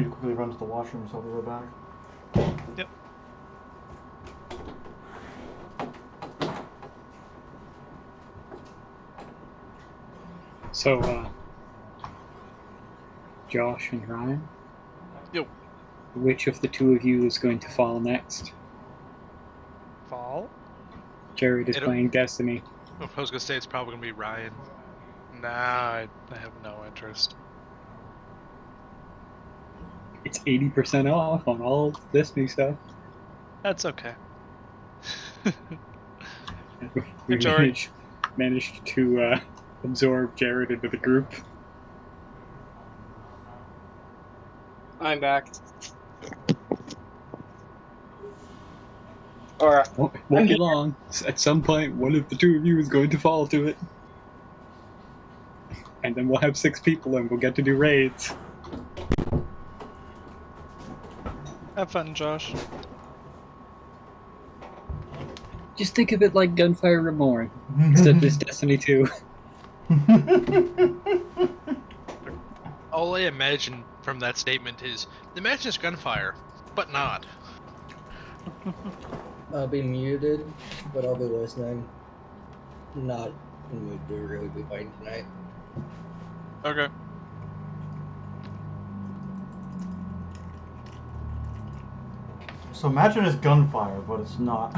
need to quickly run to the washroom, so I'll be right back. Yep. So, Josh and Ryan? Yo. Which of the two of you is going to fall next? Fall? Jerrid is playing Destiny. I was gonna say it's probably gonna be Ryan. Nah, I have no interest. It's 80% off on all this new stuff. That's okay. We Jory. managed to absorb Jerrid into the group. I'm back. Alright. Won't be long. At some point, one of the two of you is going to fall to it. And then we'll have 6 people and we'll get to do raids. Have fun, Josh. Just think of it like Gunfire Reborn, except it's Destiny 2. All I imagine from that statement is the match is gunfire, but not. I'll be muted, but I'll be listening. Not in the mood to really be playing tonight. Okay. So imagine it's gunfire, but it's not.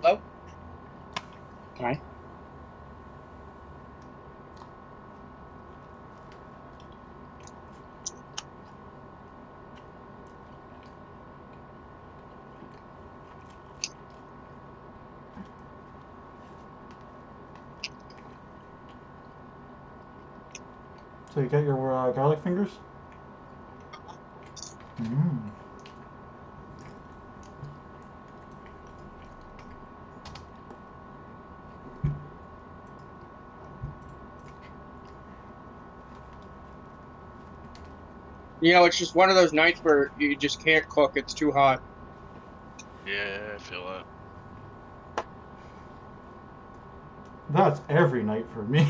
Hello? Hi. So you got your garlic fingers? Mmm. You know, it's just one of those nights where you just can't cook. It's too hot. Yeah, I feel it. That's every night for me.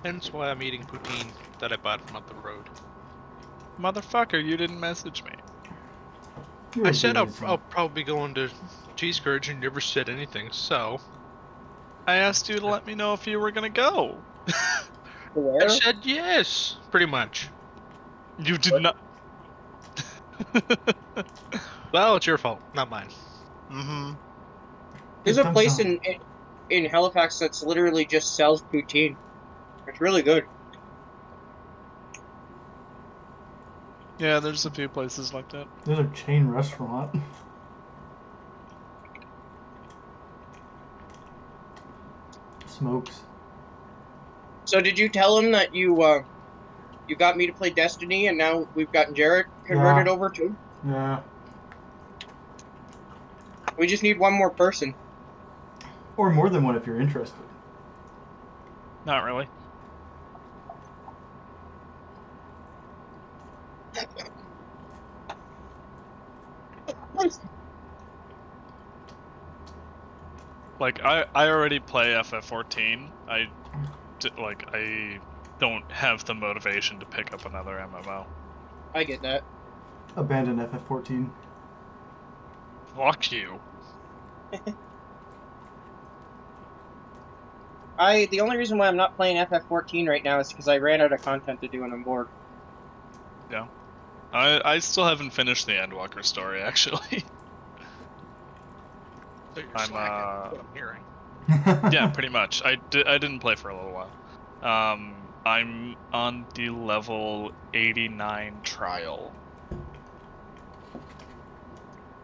Hence why I'm eating poutine that I bought from up the road. Motherfucker, you didn't message me. You're I said I'll busy. probably go into Cheese Courage and you never said anything, so... I asked you to let me know if you were gonna go. Where? I said yes, pretty much. You did not. Well, it's your fault, not mine. Mm-hmm. There's a place in Halifax that's literally just sells poutine. It's really good. Yeah, there's a few places like that. There's a chain restaurant. Smokes. So did you tell him that you got me to play Destiny and now we've gotten Jerrid converted over too? Yeah. We just need one more person. Or more than one if you're interested. Not really. Like, I already play FF14. I don't have the motivation to pick up another MMO. I get that. Abandon FF14. Fuck you. The only reason why I'm not playing FF14 right now is because I ran out of content to do and I'm bored. Yeah. I still haven't finished the Endwalker story, actually. So you're I'm, slacking, what I'm hearing. Yeah, pretty much. I didn't play for a little while. I'm on the level 89 trial.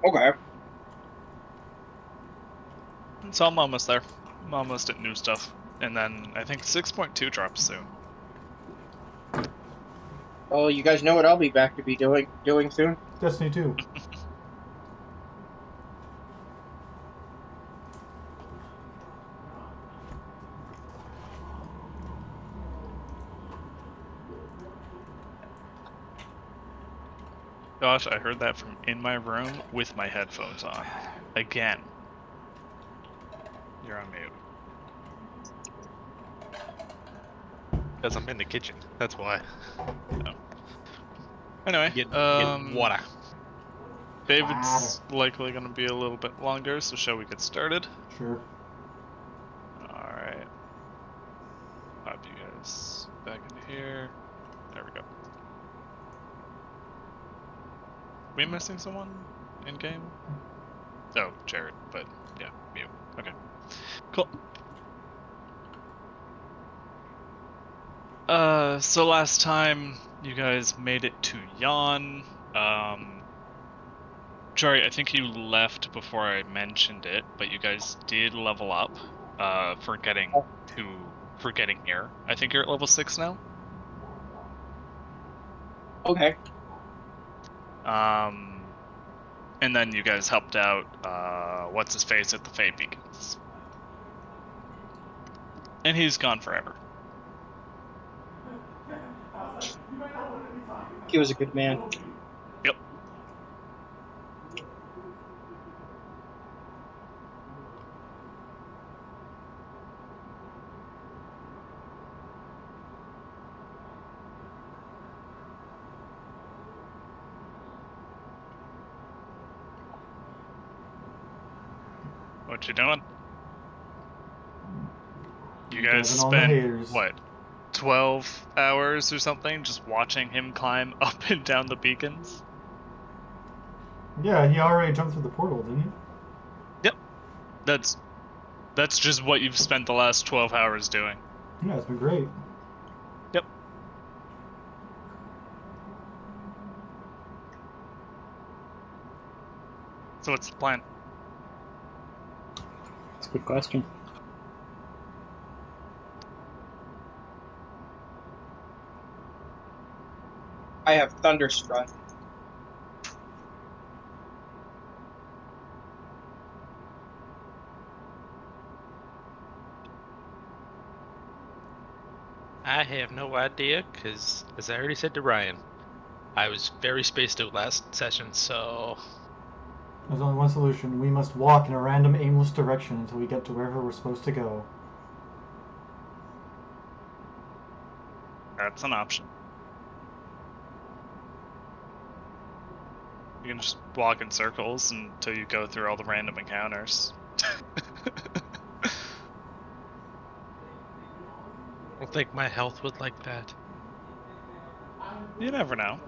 Okay. So I'm almost there. I'm almost at new stuff. And then I think 6.2 drops soon. Well, you guys know what I'll be back to be doing soon. Destiny 2. Gosh, I heard that from in my room with my headphones on. Again. You're on mute. Because I'm in the kitchen. That's why. No. Anyway, Get water. David's likely going to be a little bit longer, so shall we get started? Sure. Alright. Pop you guys back in here. There we go. We missing someone in game? Oh, Jerrid, but yeah, you. Okay. Cool. So last time you guys made it to Yon. Jory, I think you left before I mentioned it, but you guys did level up for getting here. I think you're at level 6 now. Okay. And then you guys helped out what's his face at the Fey Beacons. And he's gone forever. He was a good man. Yep. What you doing? You guys spent, what, 12 hours or something just watching him climb up and down the beacons? Yeah, he already jumped through the portal, didn't he? Yep. That's just what you've spent the last 12 hours doing. Yeah, it's been great. Yep. So what's the plan? That's a good question. I have Thunderstruck. I have no idea, because, as I already said to Ryan, I was very spaced out last session, so... There's only one solution. We must walk in a random, aimless direction until we get to wherever we're supposed to go. That's an option. You can just walk in circles until you go through all the random encounters. I don't think my health would like that. You never know.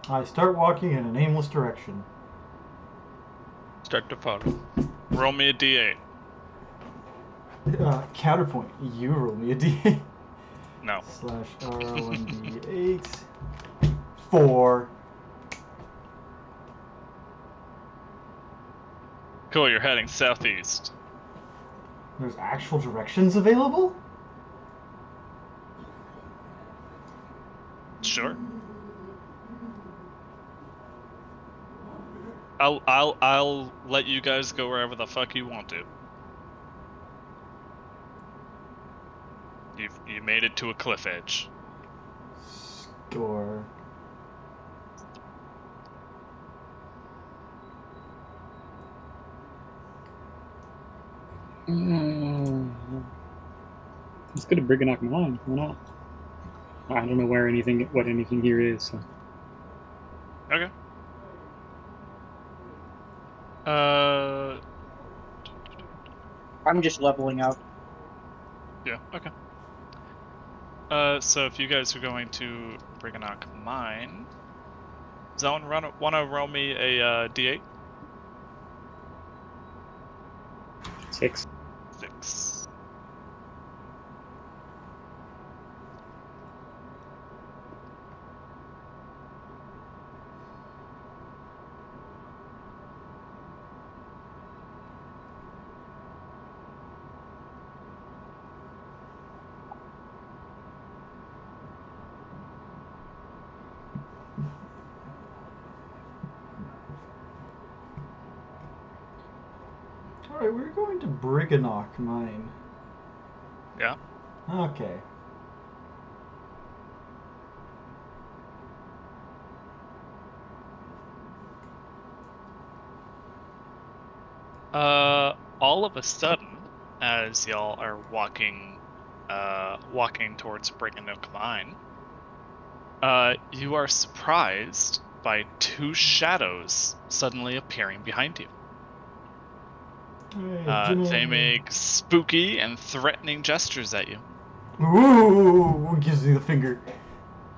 I start walking in an aimless direction. Start to follow. Roll me a d8. Counterpoint. You roll me a d8. No. / R1d8. 4. Cool, you're heading southeast. There's actual directions available? Sure. I'll let you guys go wherever the fuck you want to. You made it to a cliff edge. Score. Let's go to Briganok Mine. Why not? I don't know what anything here is. So. Okay. I'm just leveling out. Yeah, okay. So if you guys are going to Briganok Mine, Zowan, wanna roll me a d8? 6. 6. Alright, we're going to Briganock Mine. Yeah. Okay. All of a sudden, as y'all are walking towards Briganock Mine, you are surprised by 2 shadows suddenly appearing behind you. They make spooky and threatening gestures at you. Ooh, gives me the finger.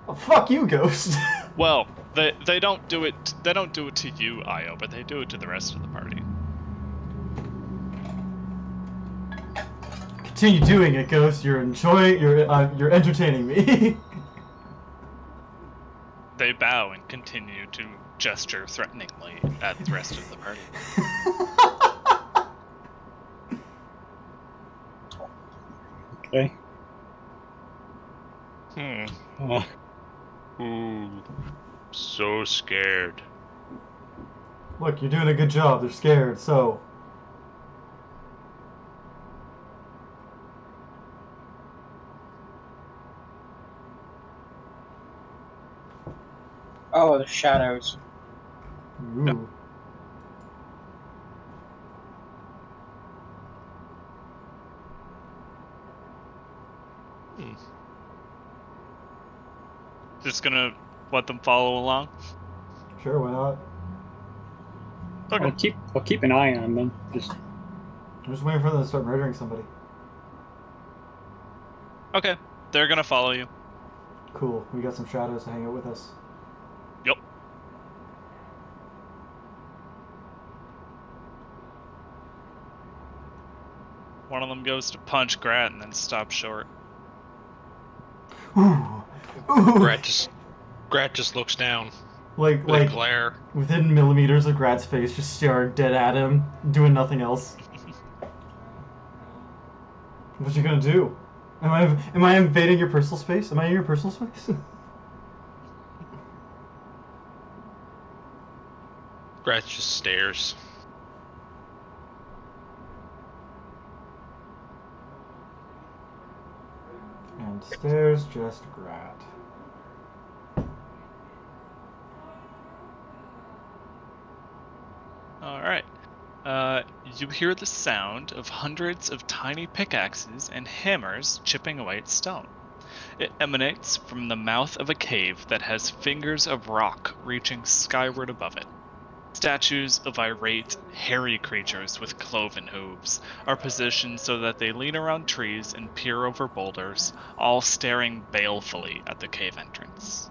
Oh, fuck you, ghost. Well, they don't do it. They don't do it to you, Io, but they do it to the rest of the party. Continue doing it, ghost. You're entertaining me. They bow and continue to gesture threateningly at the rest of the party. Okay. Ooh, so scared. Look, you're doing a good job. They're scared, so. Oh, the shadows. Ooh. Yep. Just gonna let them follow along? Sure, why not? Okay. I'll keep an eye on them. I'm just waiting for them to start murdering somebody. Okay. They're gonna follow you. Cool. We got some shadows to hang out with us. Yep. One of them goes to punch Grat and then stops short. Ooh. Ooh. Grat just looks down. Like With a glare. within millimeters of Grat's face, just staring dead at him, doing nothing else. What you gonna do? Am I invading your personal space? Am I in your personal space? Grat just stares. And stares just Grat. Alright. You hear the sound of hundreds of tiny pickaxes and hammers chipping away at stone. It emanates from the mouth of a cave that has fingers of rock reaching skyward above it. Statues of irate, hairy creatures with cloven hooves are positioned so that they lean around trees and peer over boulders, all staring balefully at the cave entrance.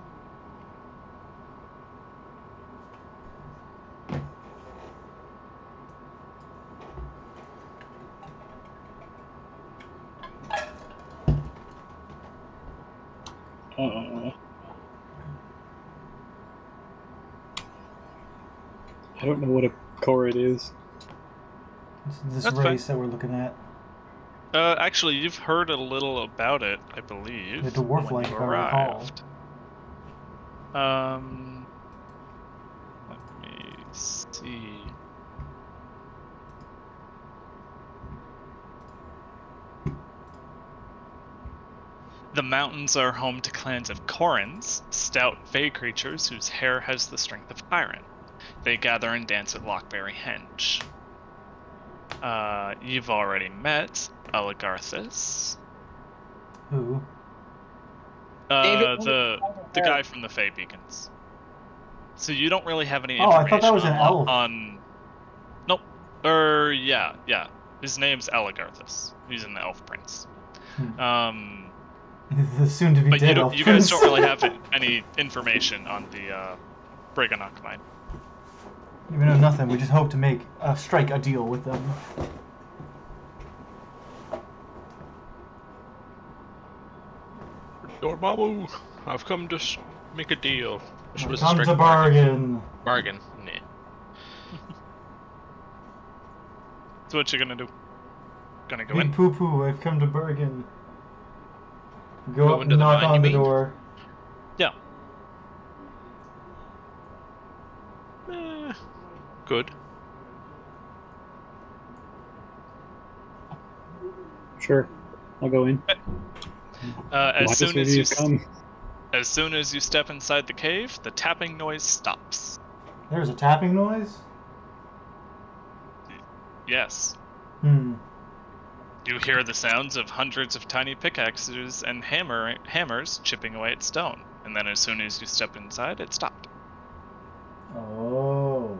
I don't know what a Korid is. This That's race fine. that we're looking at. Actually, you've heard a little about it, I believe. The dwarf when like, you if I recall. arrived. Let me see. The mountains are home to clans of Korans, stout fey creatures whose hair has the strength of iron. They gather and dance at Lockberry Henge. You've already met Eligarthus. Who? The guy from the Fey Beacons. So you don't really have any Oh, information I thought that was an elf. Nope. Yeah. His name's Eligarthus. He's an elf prince. The soon-to-be But dead elf you prince. guys don't really have any information on the Briganock Mine. We know nothing. We just hope to strike a deal with them. Dormammu, I've come to make a deal. Which was a Come strike to bargain. bargain. Nah. So what you gonna do? Gonna go Big in? poo poo, I've come to bargain. Go Go up into and the knock mine, on you the mean? door. Yeah. Good. Sure, I'll go in. As Might soon well as you come. as soon as you step inside the cave, the tapping noise stops. There's a tapping noise? Yes. Hmm. You hear the sounds of hundreds of tiny pickaxes and hammers chipping away at stone, and then as soon as you step inside, it stopped. Oh.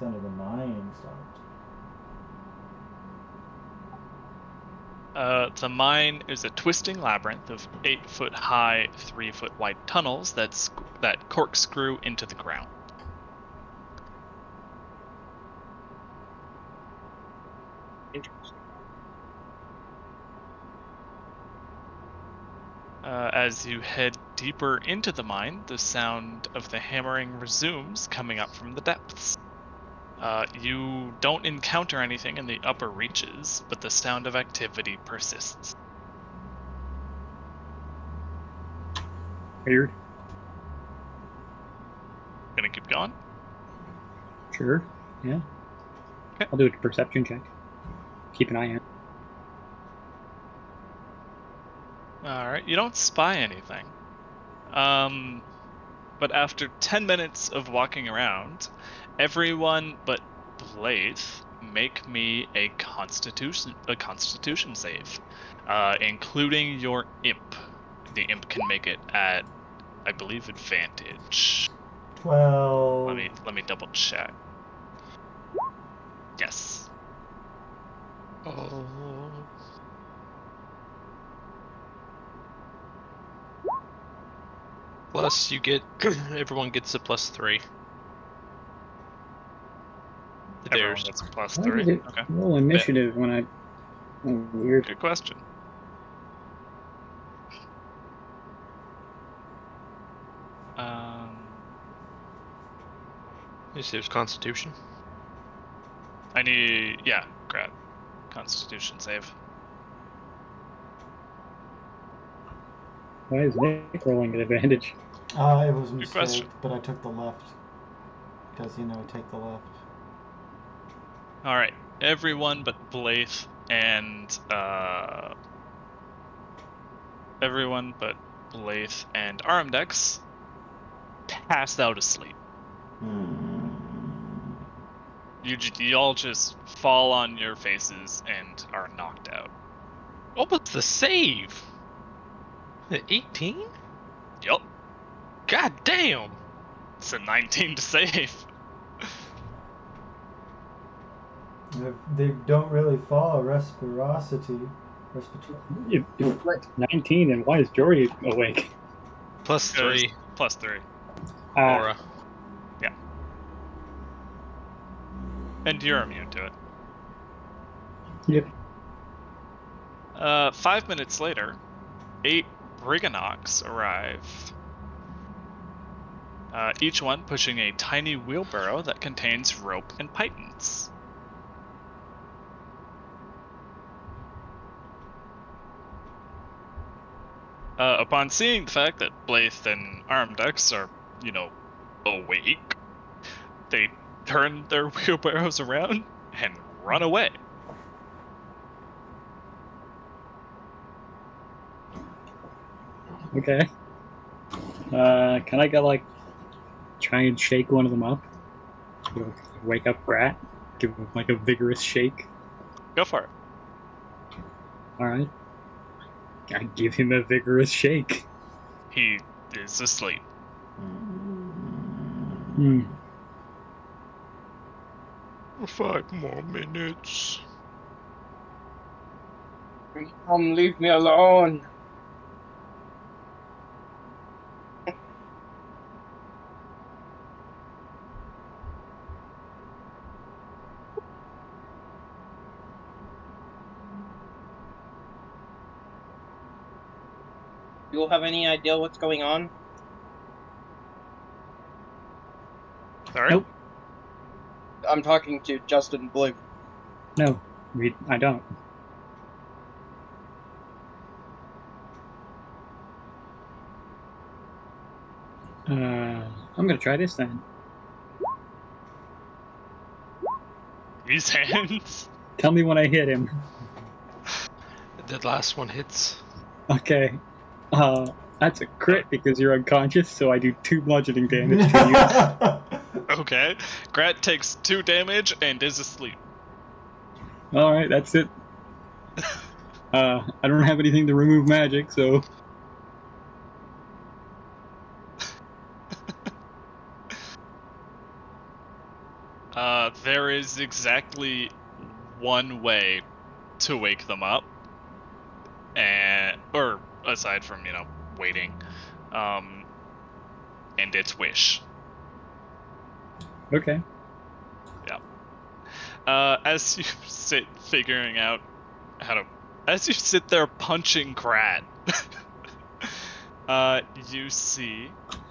Sound of the mining stopped. The mine is a twisting labyrinth of 8-foot high, 3-foot wide tunnels that corkscrew into the ground. Interesting. As you head deeper into the mine, the sound of the hammering resumes, coming up from the depths. You don't encounter anything in the upper reaches, but the sound of activity persists. Weird. Gonna keep going? Sure. Yeah. Okay. I'll do a perception check. Keep an eye out. Alright, you don't spy anything. But after 10 minutes of walking around, everyone but Blaith make me a constitution save, including your imp. The imp can make it at, I believe, advantage. 12. Let me double check. Yes. Oh. Plus, you get everyone gets a +3. Everyone Theirs. gets a plus Why 3. did it Okay. roll initiative when I... Oh, weird. Good question. He saves Constitution. I need, yeah, Grat. Constitution save. Why is Nick rolling at advantage? It was a Good mistake, question. but I took the left. Because, take the left. Alright, everyone but Blaith and, Arimdex passed out asleep. You all just fall on your faces and are knocked out. What was the save? 18? Yup, God damn! it's a 19 to save. They don't really fall. Respirosity. If 19, then why is Jory awake? +3. Plus 3. Aura. And you're immune to it. Yep. 5 minutes later, 8 Briganox arrive. Each one pushing a tiny wheelbarrow that contains rope and pythons. Upon seeing the fact that Blaith and Arimdex are, awake, they turn their wheelbarrows around and run away. Okay. Can I try and shake one of them up? Wake up Grat? Give him a vigorous shake? Go for it. Alright. I give him a vigorous shake. He is asleep. 5 more minutes. Leave me alone. You all have any idea what's going on? Sorry? Nope. I'm talking to Justin Blue. No, I don't. I'm gonna try this then. These hands. Tell me when I hit him. The last one hits. Okay. That's a crit because you're unconscious, so I do 2 bludgeoning damage to Okay. Grat takes 2 damage and is asleep. you. Alright, that's it. I don't have anything to remove magic, so... There is exactly one way to wake them up. Or aside from, waiting. And it's wish. Okay. As you sit figuring out as you sit there punching Grat, you see...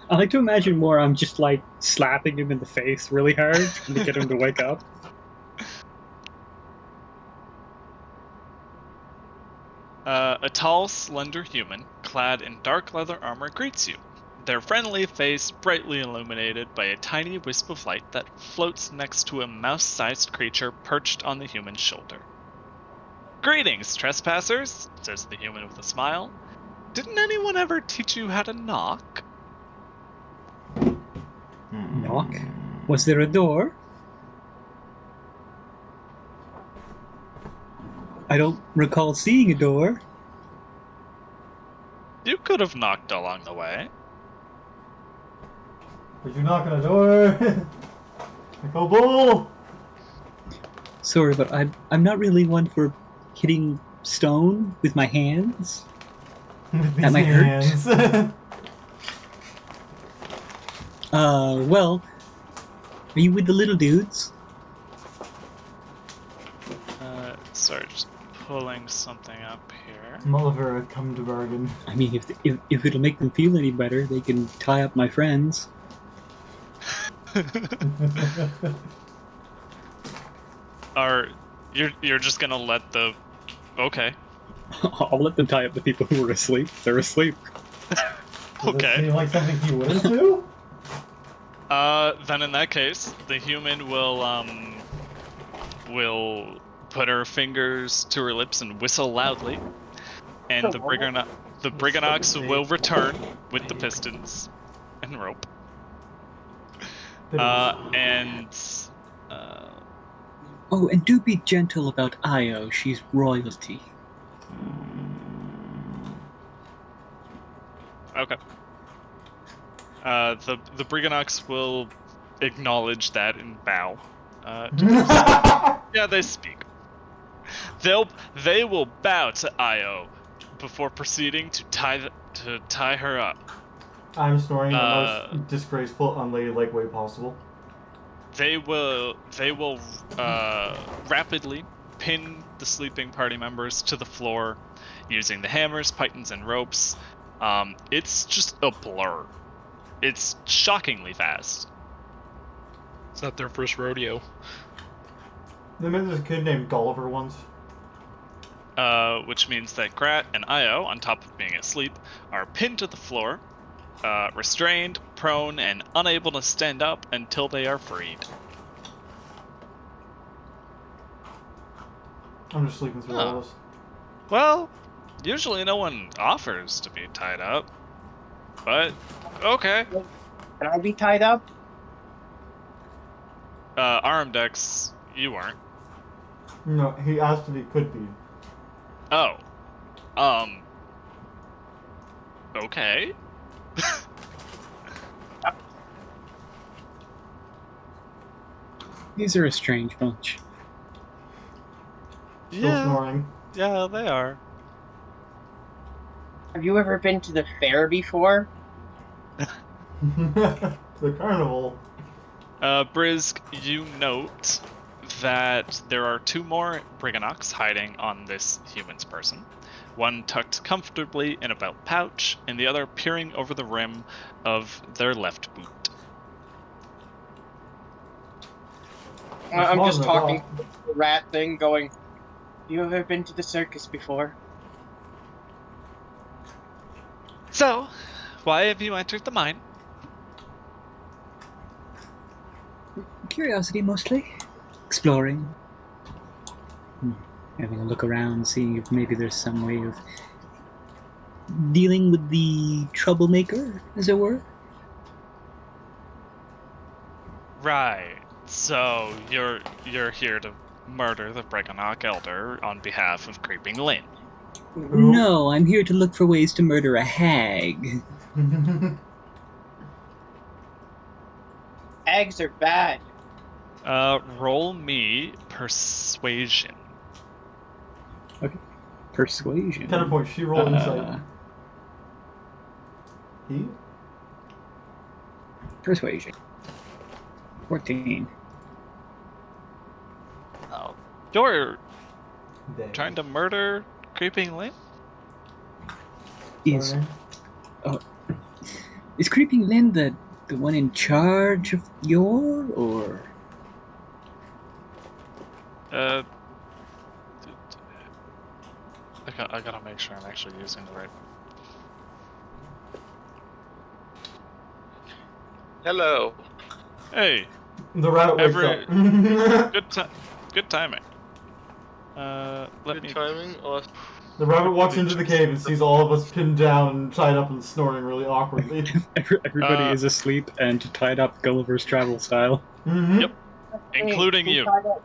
I like to imagine more I'm just, like, slapping him in the face really hard trying to get him to wake up. A tall, slender human, clad in dark leather armor, greets you. Their friendly face brightly illuminated by a tiny wisp of light that floats next to a mouse-sized creature perched on the human's shoulder. "Greetings, trespassers," says the human with a smile. "Didn't anyone ever teach you how to knock?" Knock? Was there a door? I don't recall seeing a door. You could have knocked along the way. Did you knock on a door? Go bull! Sorry, but I'm not really one for hitting stone with my hands. With That might hurt. hurt. Well, are you with the little dudes? Sorry, just pulling something up here. Mulliver, come to bargain. I mean, if it'll make them feel any better, they can tie up my friends. You're just gonna let the... Okay. I'll let them tie up the people who are asleep. They're asleep. Does Okay. it seem like something he wouldn't do? Then in that case, the human will put her fingers to her lips and whistle loudly, and the Brigonox will return with the pistons and rope. Oh, and do be gentle about Io. She's royalty. Okay. The Brigonox will acknowledge that and bow. Yeah, they speak. They will bow to Io before proceeding to tie her up. I'm snoring in the most disgraceful, unladylike way possible. They will rapidly pin the sleeping party members to the floor using the hammers, pythons, and ropes. It's just a blur. It's shockingly fast. It's not their first rodeo. They met this kid named Gulliver once. Which means that Grat and Io, on top of being asleep, are pinned to the floor, restrained, prone, and unable to stand up until they are freed. I'm just sleeping through all this. Well, usually no one offers to be tied up, but okay. Can I be tied up? Arimdex, you weren't. No, he asked if he could be. Oh. Okay. These are a strange bunch. Still snoring. Yeah, they are. Have you ever been to the fair before? The carnival. Brisg, you note that there are 2 more Brigonox hiding on this human's person. one tucked comfortably in a belt pouch, and the other peering over the rim of their left boot. I'm More just than a talking dog. to the rat thing, going, you ever been to the circus before? So, why have you entered the mine? Curiosity mostly. Exploring. Having a look around, seeing if maybe there's some way of dealing with the troublemaker, as it were. Right. So you're here to murder the Breganok Elder on behalf of Creeping Lynn. No, I'm here to look for ways to murder a hag. Hags are bad. Roll me persuasion. Persuasion. Counterpoint, she rolled insight. He? Persuasion. 14. Oh, you're Dang. trying to murder Creeping Lynn? Is Creeping Lynn the one in charge of your, or? I gotta make sure I'm actually using the right. Hello. Hey, The rat wakes up. good timing. Let Good me. timing. Or The rabbit walks into the cave and sees all of us pinned down and tied up and snoring really awkwardly. Everybody is asleep and tied up Gulliver's Travel style. Mm-hmm. Yep. Including Hey, you. who tied up?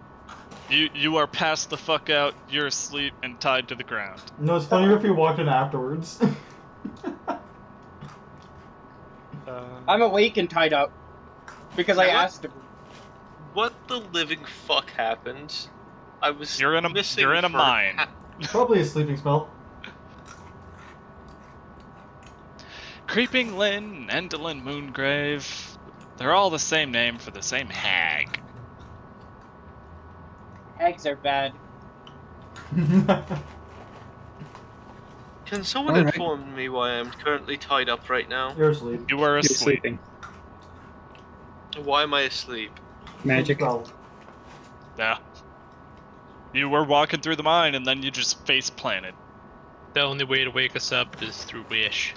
You are passed the fuck out. You're asleep and tied to the ground. No, it's funnier if he walked in afterwards. I'm awake and tied up. Because I What? asked him. what the living fuck happened? I was You're in a missing you're in a for mine. Probably a sleeping spell. Creeping Lynn, Endolin Moongrave. They're all the same name for the same hag. Hags are bad. Can someone All right. inform me why I'm currently tied up right now? You're asleep. You were You're asleep. sleeping. Why am I asleep? Magic. Spell. Yeah. You were walking through the mine and then you just face planted. The only way to wake us up is through wish.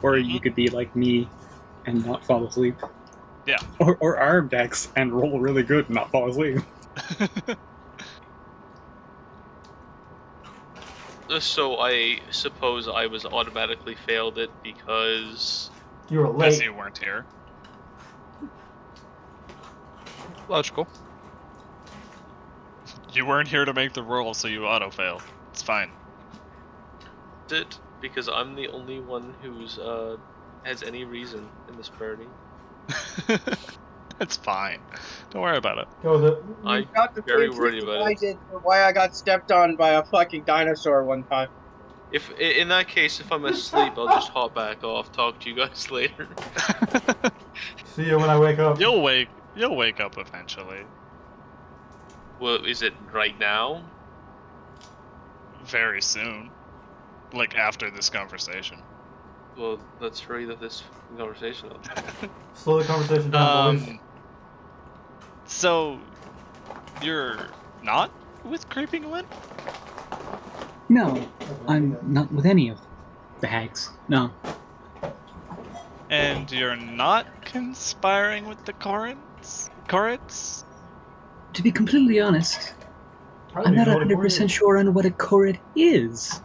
Or you could be like me and not fall asleep. Yeah. Or Arimdex and roll really good and not fall asleep. So I suppose I was automatically failed it because... You were Because late. you weren't here. Logical. You weren't here to make the roll, so you auto fail. It's fine. it because I'm the only one who's has any reason in this party. It's fine. Don't worry about it. Go with it. I'm Got the very same worried reason about I it. did for why I got stepped on by a fucking dinosaur one time. If in that case, if I'm asleep, I'll just hop back off. Talk to you guys later. See you when I wake up. You'll wake up eventually. Well, is it right now? Very soon. Like after this conversation. Well, let's hurry this conversation up. Slow the conversation down, boys. So you're not with Creeping Lynn? No, I'm not with any of the hags. No. And you're not conspiring with the Corrids? To be completely honest, Probably I'm not know what a 100% board sure on what a Corrid is.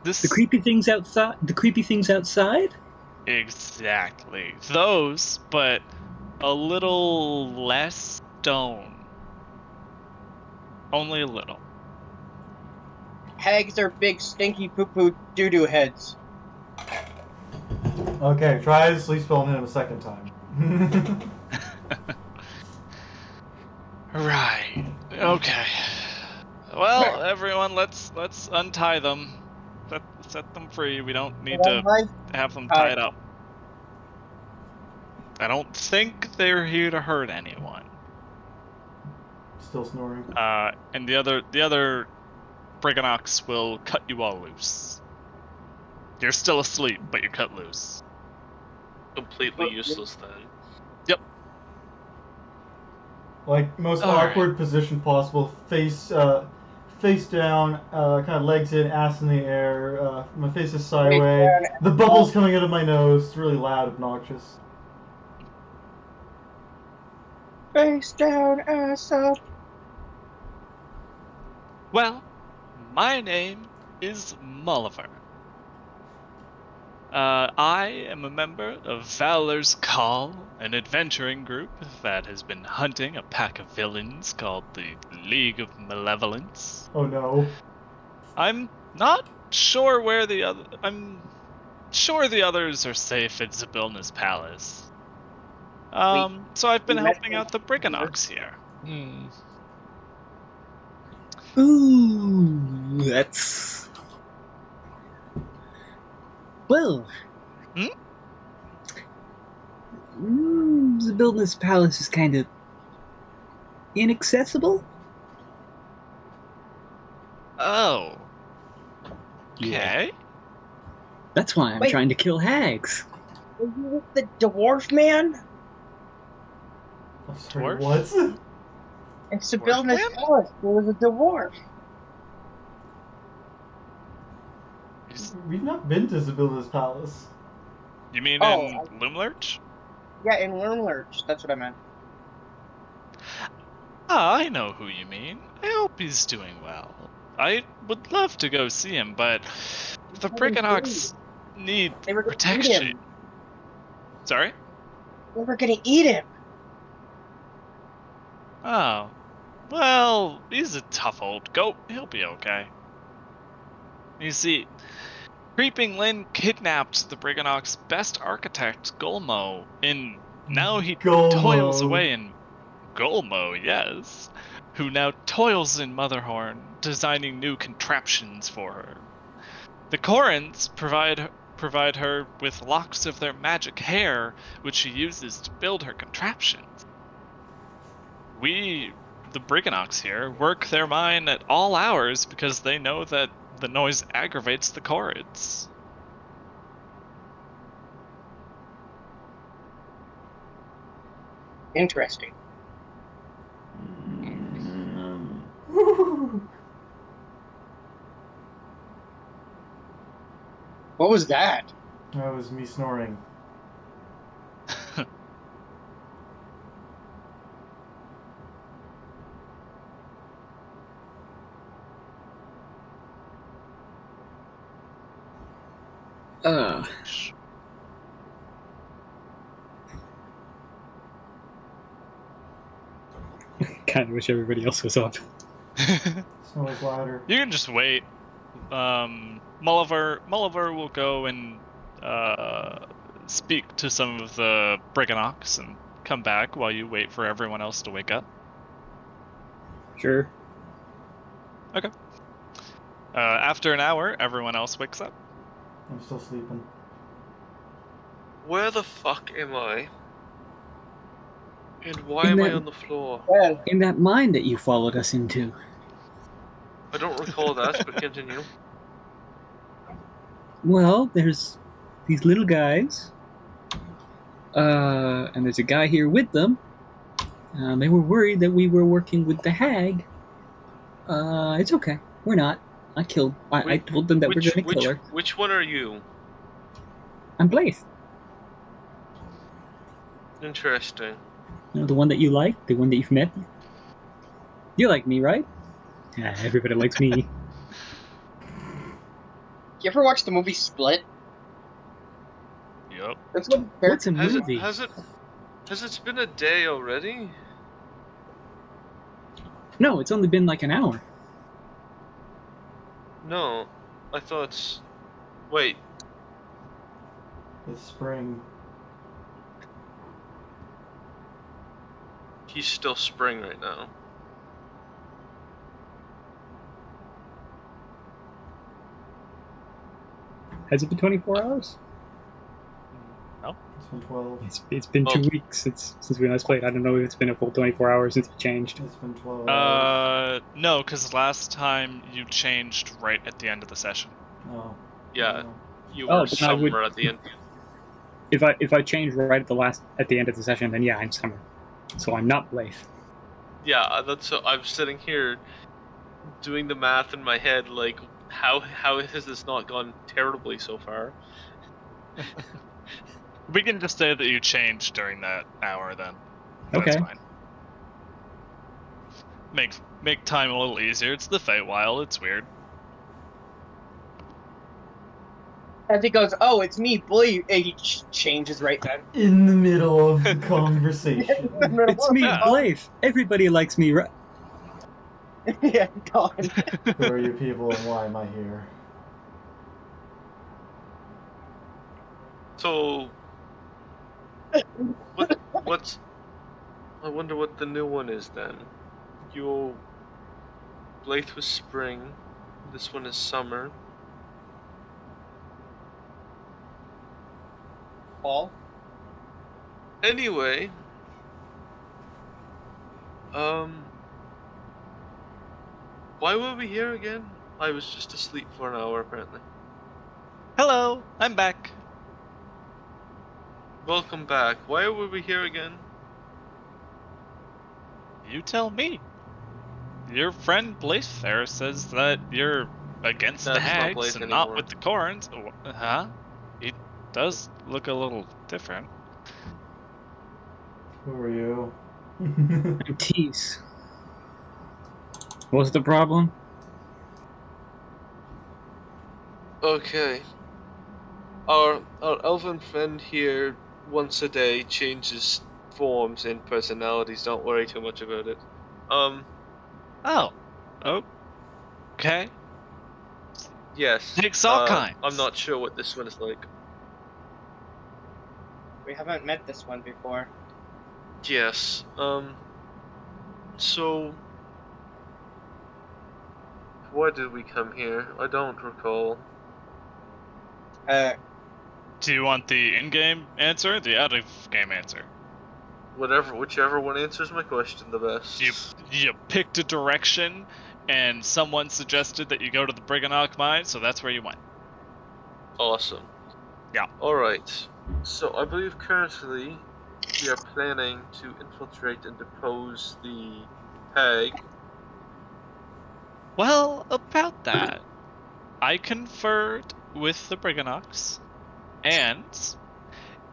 The creepy things outside? The creepy things outside? Exactly. Those, but a little less stone. Only a little. Hags are big, stinky, poo-poo, doo-doo heads. Okay, try the sleep spell on him a second time. Right. Okay. Well, everyone, let's untie them. Set them free. We don't need to have them tied up. I don't think they're here to hurt anyone. Still snoring. And the other Briganox will cut you all loose. You're still asleep, but you're cut loose. Completely useless then. Like, most All right. awkward position possible. Face down, kind of legs in, ass in the air. My face is sideways. down, The bubbles coming out of my nose. It's really loud, obnoxious. Face down, ass up. Well, my name is Molliver. I am a member of Valor's Call, an adventuring group that has been hunting a pack of villains called the League of Malevolence. Oh no. I'm not sure where the other. I'm sure the others are safe at Zabilna's palace. So I've been you met helping them out the Briganox here. Ooh, that's... Well... the Buildner's Palace is kind of... inaccessible? Oh. Yeah. Okay. That's why I'm Wait. trying to kill hags. Were you with the dwarf man? I'm sorry, Dwarf? what? In Sibilna's man? palace, there was a dwarf. We've not been to Zabilla's palace. You mean Oh, in Loomlurch? Yeah, in Wormlurch. That's what I meant. Ah, I know who you mean. I hope he's doing well. I would love to go see him, but the Briganox need They were gonna eat protection. him. Sorry? They were gonna eat him. Oh. Well, he's a tough old goat. He'll be okay. You see, Creeping Lynn kidnapped the Briganox best architect, Golmo, and now he toils Golmo. away in Golmo, yes, who now toils in Motherhorn, designing new contraptions for her. The Corrins provide her with locks of their magic hair, which she uses to build her contraptions. We, the Briganox here, work their mine at all hours because they know that the noise aggravates the Corrids. Interesting. Woo. What was that? That was me snoring. Kind of wish everybody else was up. Snores louder. You can just wait. Molliver will go and speak to some of the Briganox and come back while you wait for everyone else to wake up. Sure. Okay. After an hour, everyone else wakes up. I'm still sleeping. Where the fuck am I? And why In am I that- on the floor? Well, In that mine that you followed us into. I don't recall that, but continue. Well, there's these little guys. And there's a guy here with them. They were worried that we were working with the hag. It's okay. We're not. I told them that we're gonna kill her. Which one are you? I'm Blaze. Interesting. You know, the one that you like, the one that you've met. You like me, right? Yeah, everybody likes me. you ever watch the movie Split? Yep. That's what What's a Has movie? it been a day already? No, it's only been like an hour. No, I thought. Wait, It's spring. he's still spring right now. Has it been 24 hours? It's been 12. It's been 2 weeks since we last played. I don't know if it's been a full 24 hours since it changed. It's been 12 No, because last time you changed right at the end of the session. Oh. Yeah, you Oh, were then I would- somewhere at the end. If I change right at the end of the session, then yeah, I'm summer. So I'm not Blythe. Yeah, that's so. I'm sitting here doing the math in my head, like, how has this not gone terribly so far? We can just say that you changed during that hour then. Okay. That's fine. Make time a little easier. It's the Feywild. It's weird. As he goes, oh, it's me, Bully. He changes right then. In the middle of the conversation. It's me, Yeah. Blythe. Everybody likes me, right? Yeah, gone. Who are you people and why am I here? So, what's? I wonder what the new one is then. Your Blythe was spring. This one is summer. Paul? Anyway, why were we here again? I was just asleep for an hour, apparently. Hello, I'm back. Welcome back. Why were we here again? You tell me. Your friend Blythe there says that you're against the That's not hags Blythe and not anymore. with the corns. Huh? He does look a little different. Who are you? I'm Tease. What's the problem? Okay. Our elven friend here once a day changes forms and personalities. Don't worry too much about it. Oh. Okay. Yes. Takes all kinds. I'm not sure what this one is like. We haven't met this one before. Yes. So why did we come here? I don't recall. Do you want the in-game answer or the out-of-game answer? Whichever one answers my question the best. You picked a direction, and someone suggested that you go to the Briganok mine, so that's where you went. Awesome. Yeah. Alright. So I believe currently we are planning to infiltrate and depose the hag. Well, about that, I conferred with the Briganoks, and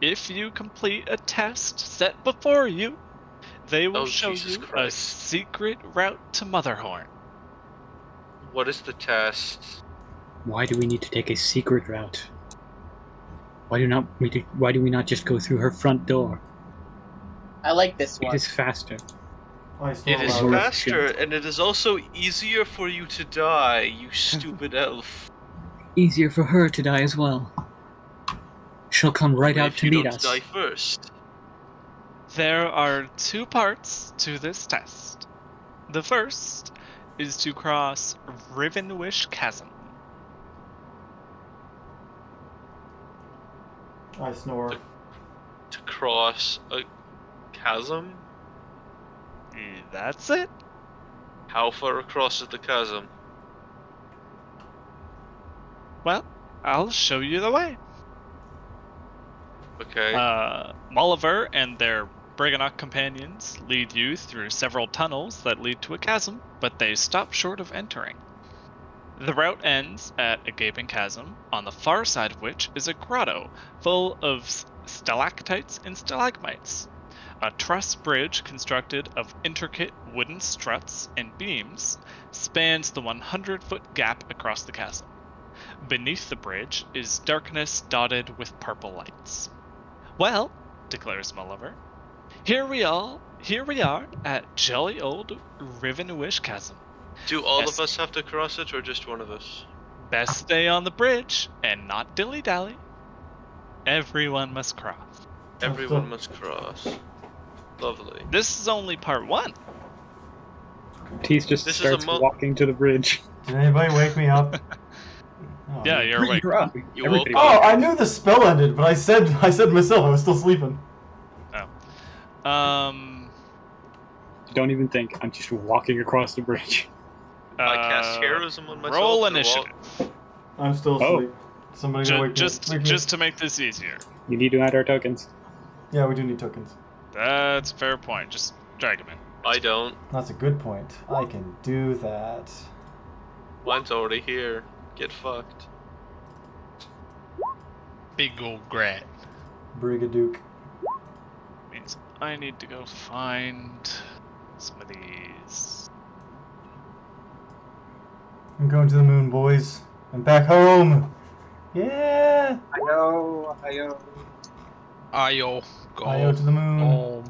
if you complete a test set before you, they will show Jesus you a Christ. secret route to Motherhorn. What is the test? Why do we need to take a secret route? Why do we not just go through her front door? I like this It one. is faster. I still It is allow it. faster, and it is also easier for you to die, you stupid elf. Easier for her to die as well. She'll come right Only out if to you meet don't us. die first. There are two parts to this test. The first is to cross Rivenwish Chasm. I snore. To cross a chasm? That's it. How far across is the chasm? Well, I'll show you the way. Okay. Molliver and their Briganok companions lead you through several tunnels that lead to a chasm, but they stop short of entering. The route ends at a gaping chasm, on the far side of which is a grotto full of stalactites and stalagmites. A truss bridge constructed of intricate wooden struts and beams spans the 100-foot gap across the chasm. Beneath the bridge is darkness dotted with purple lights. Well, declares Molliver, here we are at jolly old Rivenwish Chasm. Do all Yes. of us have to cross it, or just one of us? Best stay on the bridge and not dilly-dally. Everyone must cross. Everyone must cross. Lovely. This is only part one. Tease just This is a starts mo- walking to the bridge. Did anybody wake me up? Oh, Oh, Yeah, you're awake. You're up. You Everybody woke Oh, wakes I up. knew the spell ended, but I said myself I was still sleeping. Don't even think. I'm just walking across the bridge. I cast heroism on myself. Roll and initiative. I'm still Oh. asleep. Somebody gonna wake me up. Wake me up. Just to make this easier. You need to add our tokens. Yeah, we do need tokens. That's a fair point. Just drag him in. I don't. That's a good point. I can do that. Mine's already here. Get fucked. Big old Grat. Brigaduke. Means I need to go find some of these. I'm going to the moon, boys. I'm back home. Yeah. Ayo. Ayo, go Ayo to the moon. home.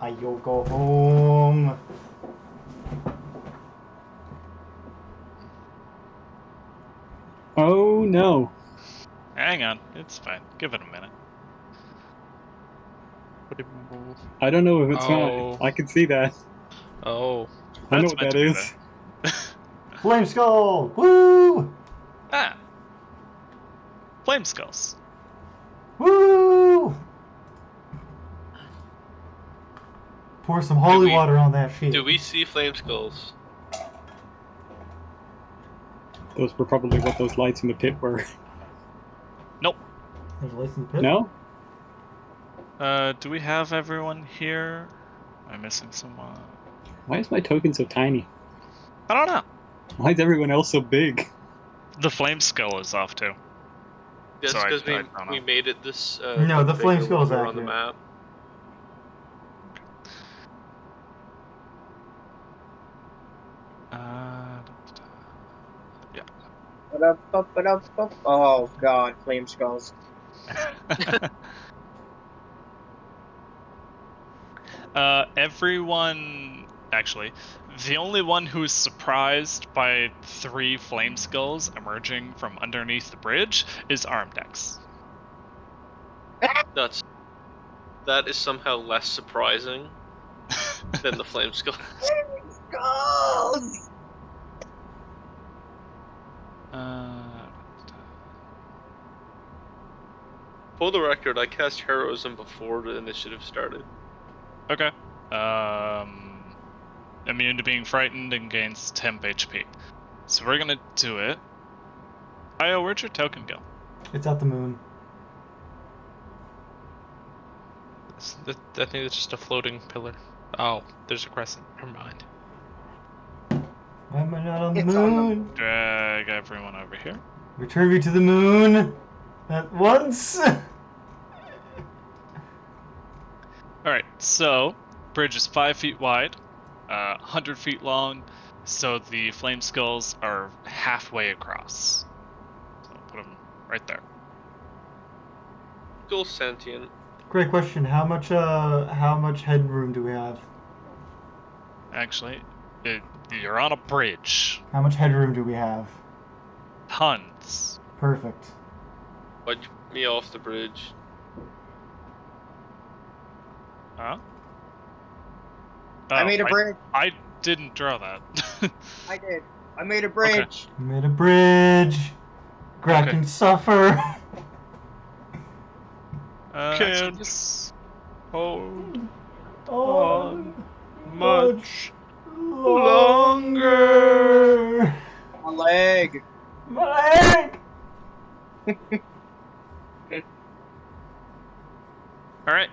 Ayo, go home. Oh no. Hang on, it's fine. Give it a minute. I don't know if it's Oh. fine. I can see that. Oh. I know That's what meant that to be is. Flame skull. Woo. Ah! Flame skulls. Woo. Pour some holy we- water on that shit. Do we see flame skulls? Those were probably what those lights in the pit were. There's lights in the pit? No? Do we have everyone here? Am I missing someone? Why is my token so tiny? I don't know. Why is everyone else so big? The flame skull is off too. Yes, So I because don't we know. made it this. No, the flame bigger skull is when we were on the accurate. map. Oh god, flame skulls. Everyone, actually, the only one who's surprised by 3 flame skulls emerging from underneath the bridge is Arimdex. That is somehow less surprising than the flame skull. Skulls! For the record, I cast heroism before the initiative started. Okay. Immune to being frightened and gains temp HP. So we're gonna do it. Io, where'd your token go? It's at the moon. I think it's just a floating pillar. Oh, there's a crescent. Never mind. Why am I not on the It's on the moon? Drag everyone over here. Return me to the moon at once. Alright, so, bridge is 5 feet wide, 100 feet long, so the flame skulls are halfway across. So put them right there. Still sentient. Great question. How much headroom do we have? Actually, you're on a bridge. How much headroom do we have? Tons. Perfect. Why'd you put me off the bridge? Huh? I Oh, made a bridge. I didn't draw that. I did. I made a bridge. We made a bridge. Grat Okay. can suffer. Can Can't hold On much longer. My leg. My leg. Alright.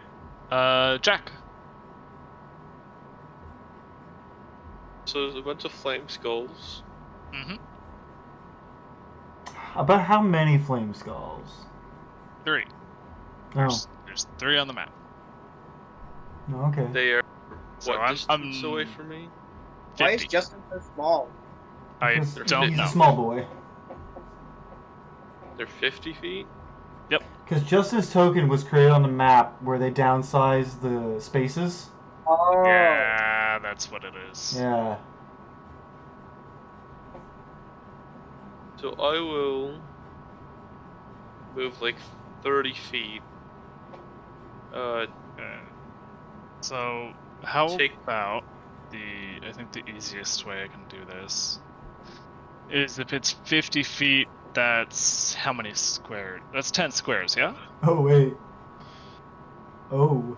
Jack. So there's a bunch of flame skulls. Mm-hmm. About how many flame skulls? 3. Oh, There's 3 on the map. no, okay. They are So what I'm distance away from me? Why is 50. Justin so small? I Because don't he's know. a small boy. They're 50 feet? Because Justin's token was created on the map where they downsized the spaces. Oh. Yeah, that's what it is. Yeah. So I will move like 30 feet. So, how Take- about I think the easiest way I can do this is if it's 50 feet, that's how many squares? That's 10 squares, yeah? Oh, wait. Oh.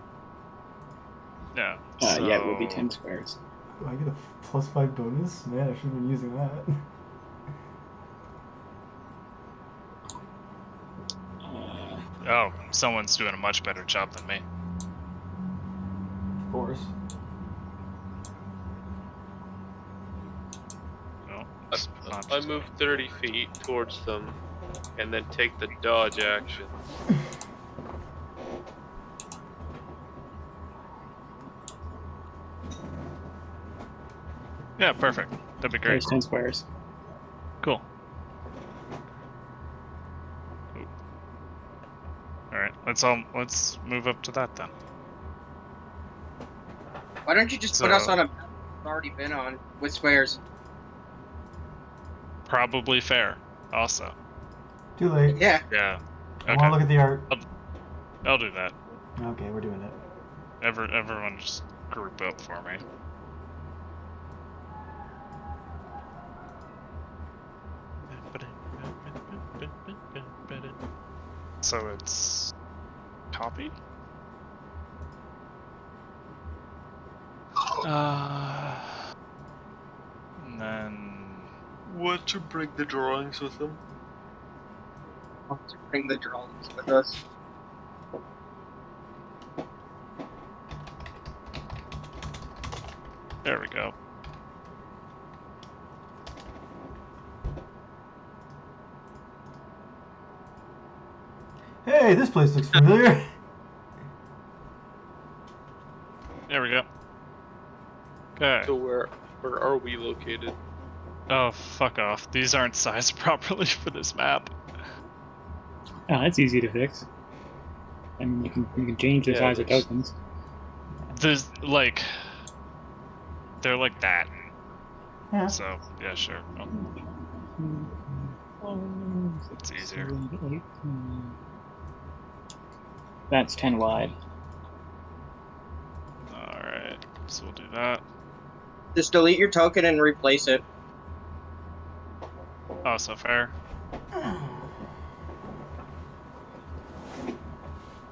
Yeah. Yeah, it will be 10 squares. Do I get a +5 bonus? Man, I should have been using that. Oh, someone's doing a much better job than me. Of course. No. I move 30 feet towards them, and then take the dodge action. Yeah, perfect. That'd be great. There's 10 squares. Cool. Alright, let's move up to that then. Why don't you just put us on a map we've already been on with squares? Probably fair, also. Too late. Yeah. Yeah. I want to look at the art. I'll do that. Okay, we're doing it. Everyone just group up for me. So it's copy? And then Want to bring the drawings with them? Want to bring the drawings with us. there we go. Hey, this place looks familiar. There we go. Okay. So where are we located? Oh, fuck off. These aren't sized properly for this map. Oh, that's easy to fix. I mean, you can change the size of tokens. There's like they're like that. Yeah. So yeah, sure. It's easier. That's 10 wide. Alright, so we'll do that. Just delete your token and replace it. Oh, so fair.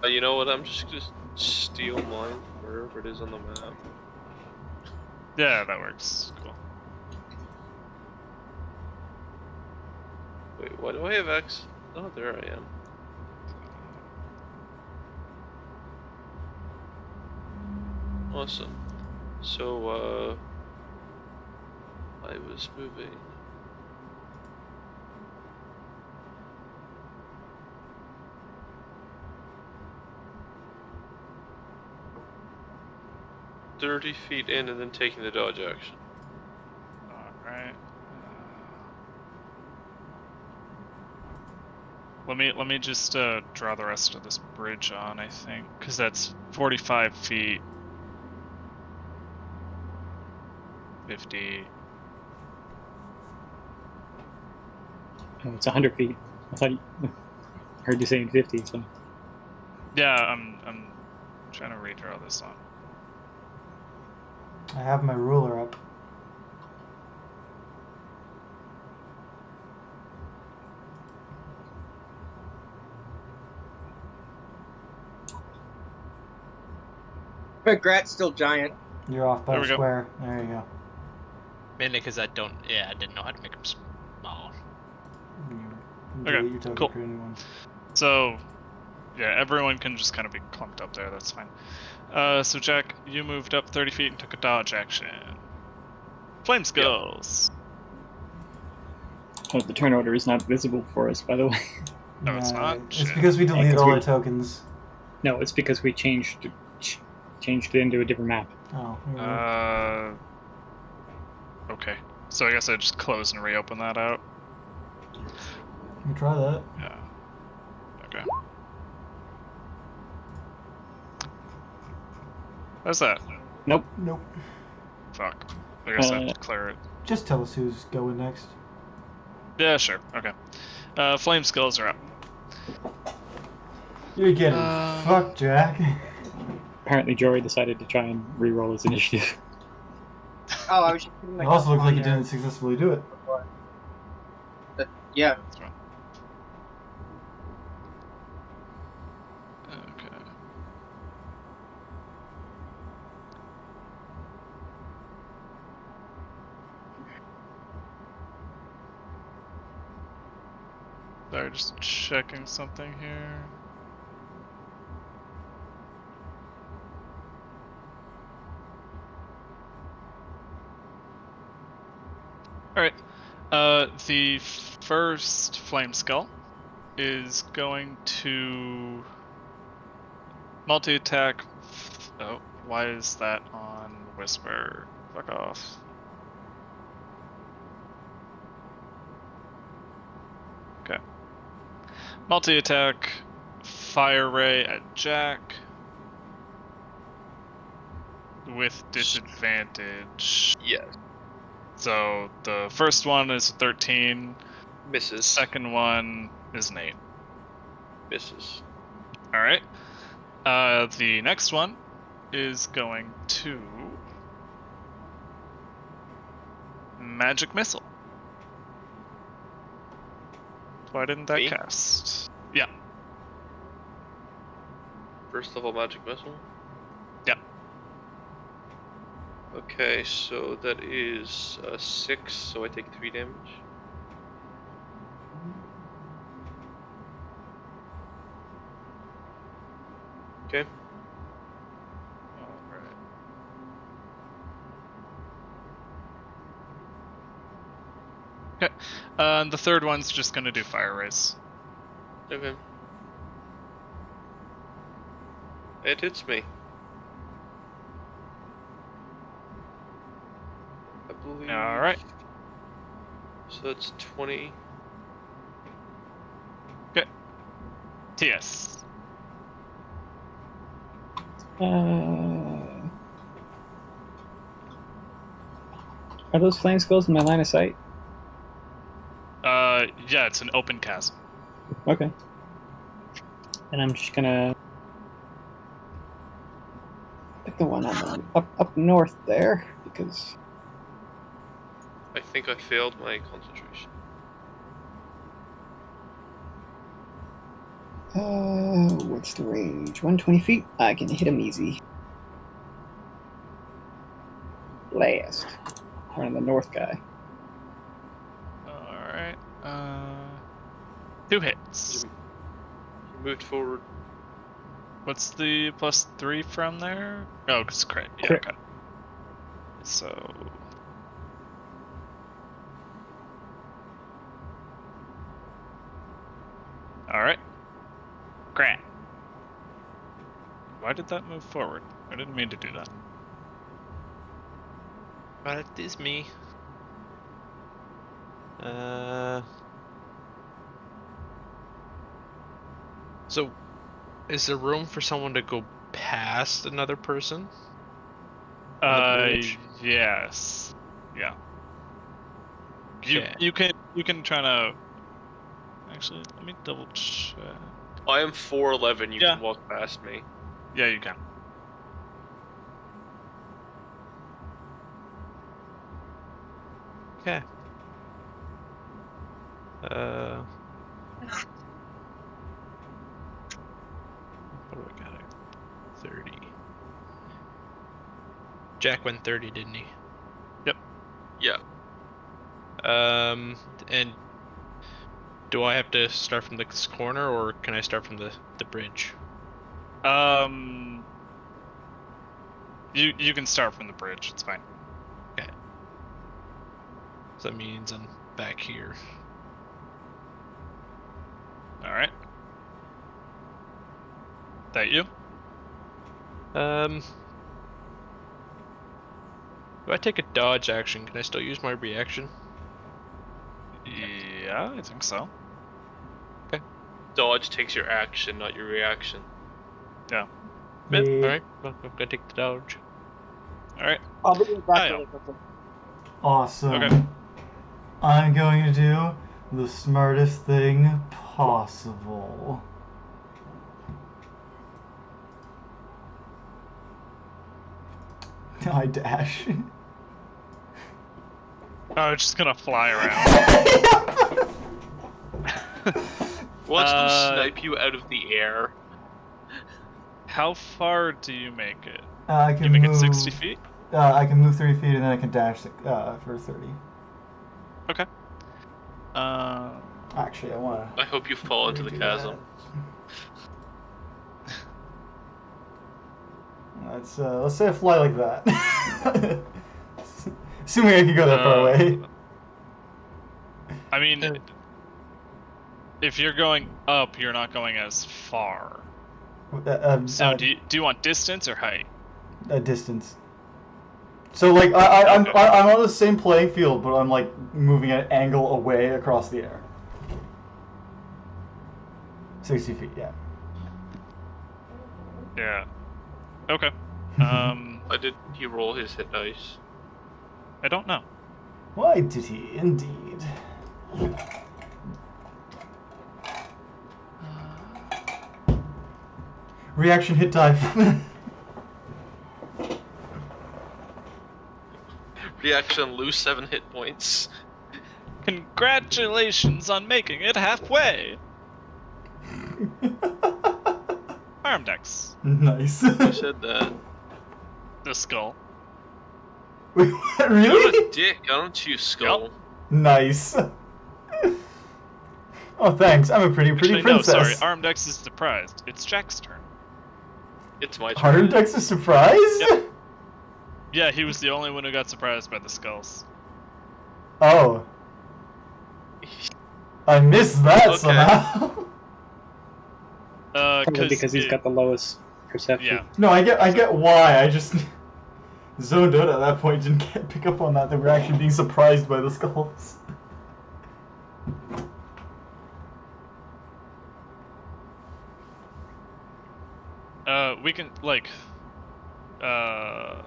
You know what? I'm just gonna steal mine wherever it is on the map. Yeah, that works. Cool. Wait, why do I have X? Oh, there I am. Awesome. So, I was moving. $30 feet in and then taking the dodge action. Alright. Let me just draw the rest of this bridge on, I think, because that's 45 feet. 50. Oh, it's 100 feet. I thought you heard you saying 50, so. Yeah, I'm trying to redraw this on. I have my ruler up. But Grat's still giant. You're off by There a we go. square. There you go. Mainly because I didn't know how to make them small. You Okay, delete your token cool. for anyone. So, yeah, everyone can just kind of be clumped up there. That's fine. So Jack, you moved up 30 feet and took a dodge action. Flame skulls. Oh, the turn order is not visible for us, by the way. No, it's not? It's Shit. because we deleted 'cause all we- our tokens. No, it's because we changed it into a different map. Oh, here we go. Okay. So I guess I just close and reopen that out. You can try that. Yeah. Okay. What's that? Nope. Nope. Fuck. I guess I have to clear it. Just tell us who's going next. Yeah, sure. Okay. Flame skulls are up. You're getting fucked, Jack. Apparently, Jory decided to try and re-roll his initiative. Oh, I was just putting It my also looks on like you there. didn't successfully do it. Yeah. That's right. Okay. Sorry, just checking something here. Alright. The first Flame Skull is going to multi-attack. Oh, why is that on Whisper? Fuck off. Okay. Multi-attack, Fire Ray at Jack. With disadvantage. Yes. So the first one is a 13. Misses. Second one is an 8. Misses. Alright. The next one is going to Magic Missile. Why didn't that Me? cast? Yeah. First level magic missile? Yep. Okay, so that is 6, so I take 3 damage. Okay. Alright. Okay. The third one's just gonna do Fire Rays. Okay. It hits me. I believe. Alright. So that's 20. Okay. TS. Are those flame skulls in my line of sight? Yeah, it's an open chasm. Okay. And I'm just gonna pick the one on the, up north there, because I think I failed my concentration. what's the range? 120 feet? I can hit him easy. Blast. One of the north guy. Alright. 2 hits. You moved forward. What's the +3 from there? Oh, it's crit. Yeah, Crit. okay. So. Alright. Grat. Why did that move forward? I didn't mean to do that. That is me. So, is there room for someone to go past another person? On the bridge? Yes. Yeah. Okay. You can try to. Actually, let me double check. I am 4'11", you Yeah. can walk past me. Yeah, you can. Okay. What do I got? 30. Jack went 30, didn't he? Yeah. And do I have to start from this corner, or can I start from the bridge? You can start from the bridge. It's fine. Okay. So that means I'm back here. All right. That you? If I take a dodge action, can I still use my reaction? Yeah, I think so. Dodge takes your action, not your reaction. Yeah. Yeah. Alright, well, I'm gonna take the dodge. All right. I'll be back Oh, yeah. really quickly. Awesome. Okay. I'm going to do the smartest thing possible. I dash. Oh, it's just gonna fly around. Watch them snipe you out of the air. How far do you make it? I can You make move, it 60 feet? I can move 30 feet and then I can dash for 30. Okay. Actually, I want to... I hope you fall into the chasm. Let's say I fly like that. Assuming I can go that far away. I mean, if you're going up, you're not going as far. So do you want distance or height? Distance. So like I'm on the same playing field, but I'm like moving at an angle away across the air. 60 feet, yeah. Yeah. Okay. Why did he roll his hit dice? I don't know. Why did he indeed? Reaction hit die. Reaction, lose 7 hit points. Congratulations on making it halfway! Arimdex. Nice. Who said that? The skull. Wait, what? You're Really? a dick, I don't choose skull. Yep. Nice. Oh, thanks. I'm a pretty Actually, princess. no, sorry. Arimdex is surprised. It's Jack's turn. It's my turn. Arimdex is surprised? Yep. Yeah, he was the only one who got surprised by the skulls. Oh. I missed that Okay. somehow. Probably because he's got the lowest perception. Yeah. No, I get why. I just zoned out at that point. Didn't pick up on that we're actually being surprised by the skulls. We can, like, the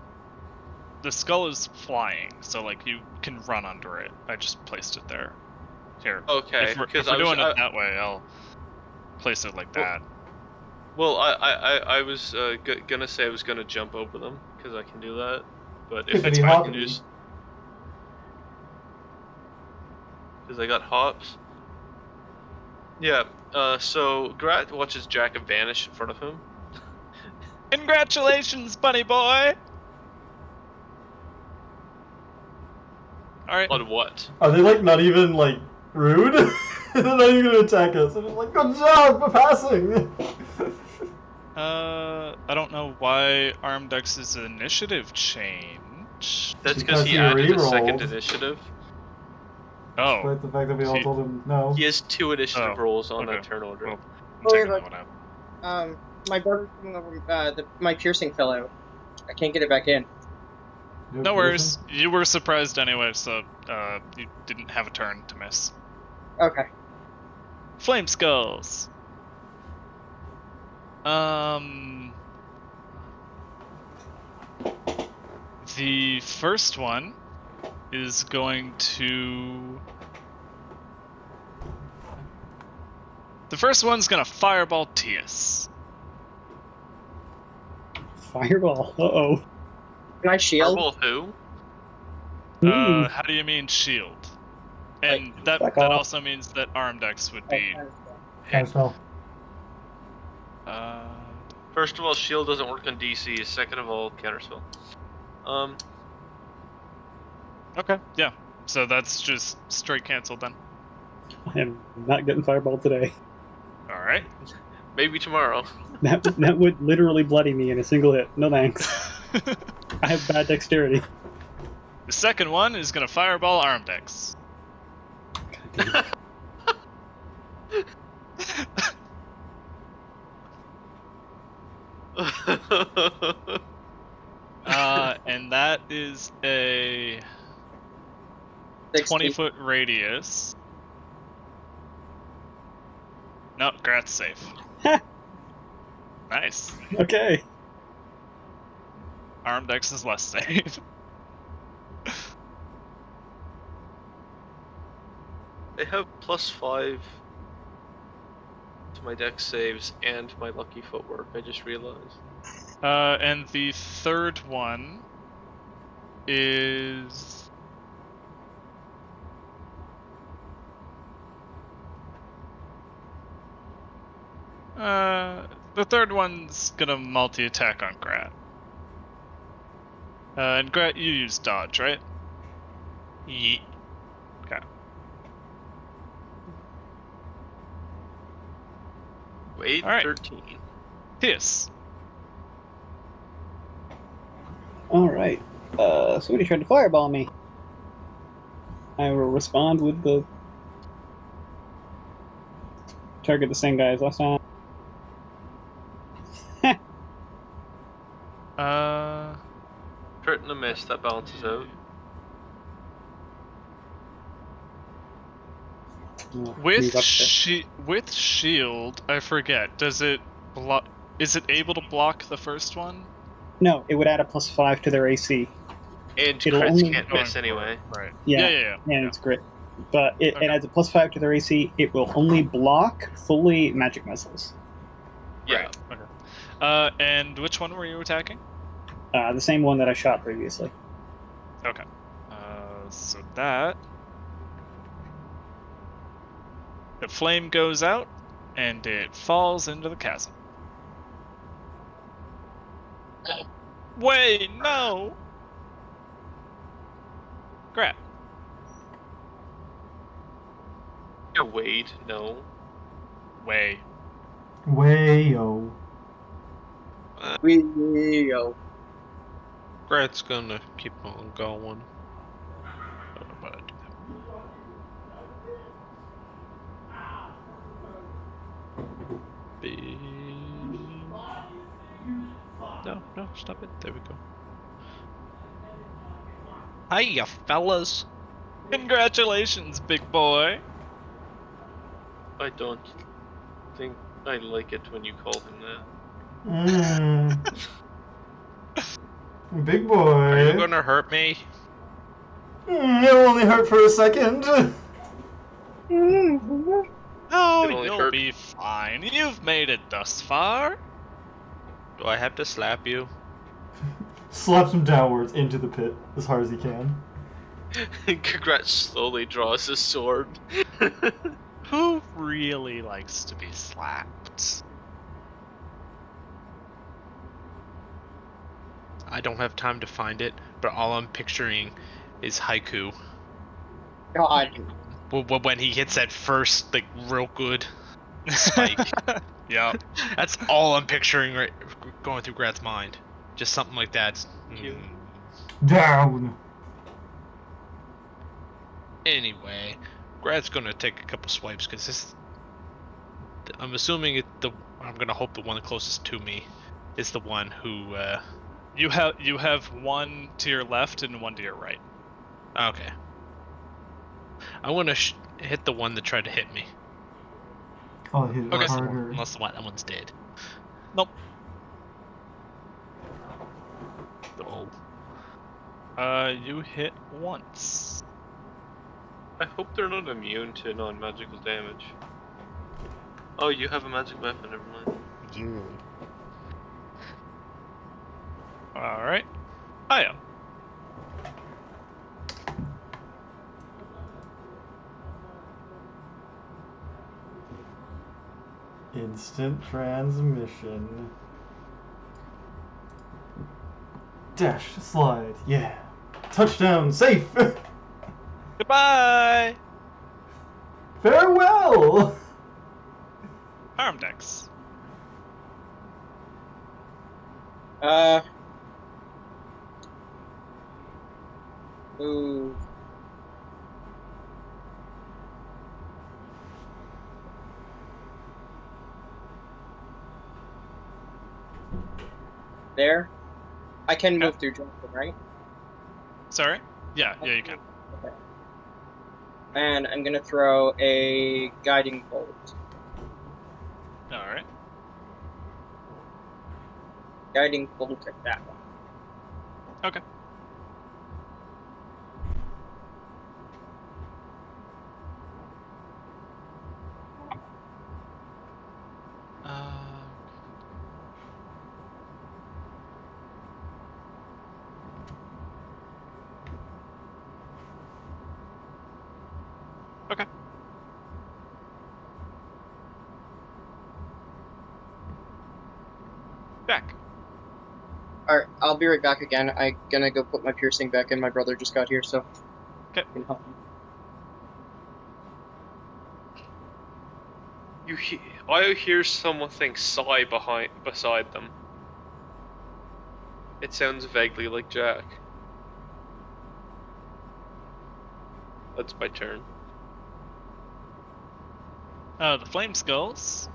skull is flying, so, like, you can run under it. I just placed it there. Here. Okay, If we're because doing it that way, I'll place it like that. Well, I was gonna say I was gonna jump over them, because I can do that. But if It's I fine. can just... Because I got hops. Yeah, so Grat watches Jack vanish in front of him. Congratulations, bunny boy! Alright. On what? Are they like not even like rude? They're not even gonna attack us. They're just like, good job for passing. I don't know why Arimdex's initiative changed. That's Because because he he added a re-rolled. second initiative. Oh. Despite the fact that we all He- told him no. He has 2 initiative Oh, rolls on okay. that turn order. Well, I'm Oh, yeah, taking that but- one out. My brother's coming over. My piercing fell out. I can't get it back in. No worries. You were surprised anyway, so you didn't have a turn to miss. Okay. Flame skulls. The first one is going to. The first one's gonna fireball Tias. Fireball. Uh-oh. Can I shield? Fireball who? Ooh. How do you mean shield? And that Fuck that off. also means that Arimdex would be Kind of spell. uh First of all, shield doesn't work on DC. Second of all, counterspell. okay, yeah. So that's just straight canceled then. I am not getting fireball today. Alright. Maybe tomorrow. That would literally bloody me in a single hit. No thanks. I have bad dexterity. The second one is gonna fireball Arimdex. God damn. And that is a 60. 20-foot radius. No, Grat's safe. Nice. Okay. Arimdex is less safe. I have +5 to my dex saves and my lucky footwork, I just realized. And the third one is... The third one's gonna multi-attack on Grat. And Grat, you use dodge, right? Yeet. Okay. Wait, All right. 13. Pierce. Alright. Somebody tried to fireball me. I will respond with the... target the same guy as last time. Crit and a miss, that balances out. With shield, I forget. Does it block? Is it able to block the first one? No, it would add a +5 to their AC. And It'll crits only- can't miss anyway. Right. Yeah, Yeah. and it's grit. But it Okay. adds a +5 to their AC. It will only block fully magic missiles. Yeah. Right. Okay. And which one were you attacking? The same one that I shot previously. Okay. So that the flame goes out and it falls into the chasm. Wait, no. Grat. Yeah, wait, no. Way. Way-o. We go. Grat's gonna keep on going. Why did I do No, stop it. There we go. Hiya, fellas. that? Congratulations, big boy. I don't think I like it when you call him that. Big boy. Are you gonna hurt me? It only hurt for a second. Oh, It only you'll hurt. be fine. You've made it thus far. Do I have to slap you? Slaps him downwards into the pit as hard as he can. Grat slowly draws his sword. Who really likes to be slapped? I don't have time to find it, but all I'm picturing is Haiku. God. When he hits that first, like, real good spike. Yeah. That's all I'm picturing going through Grat's mind. Just something like that. Down. Anyway, Grat's gonna take a couple swipes because this. I'm assuming I'm gonna hope the one closest to me is the one who. You have one to your left and one to your right. Okay. I want to hit the one that tried to hit me. Oh, hit it Okay. harder. Unless that one's dead. Nope. Oh. You hit once. I hope they're not immune to non-magical damage. Oh, you have a magic weapon, never mind. Alright. Hiya. Instant transmission. Dash, slide, yeah. Touchdown, safe! Goodbye! Farewell! Arimdex. Ooh. There. I can move through Johnson, right? Sorry? Yeah, you can. Okay. And I'm gonna throw a guiding bolt. Alright. Guiding bolt at that one. Okay. Okay. Back. Alright, I'll be right back again. I'm gonna go put my piercing back in. My brother just got here, so... Okay. I can help him. I hear someone think sigh beside them. It sounds vaguely like Jack. That's my turn. The flame skulls.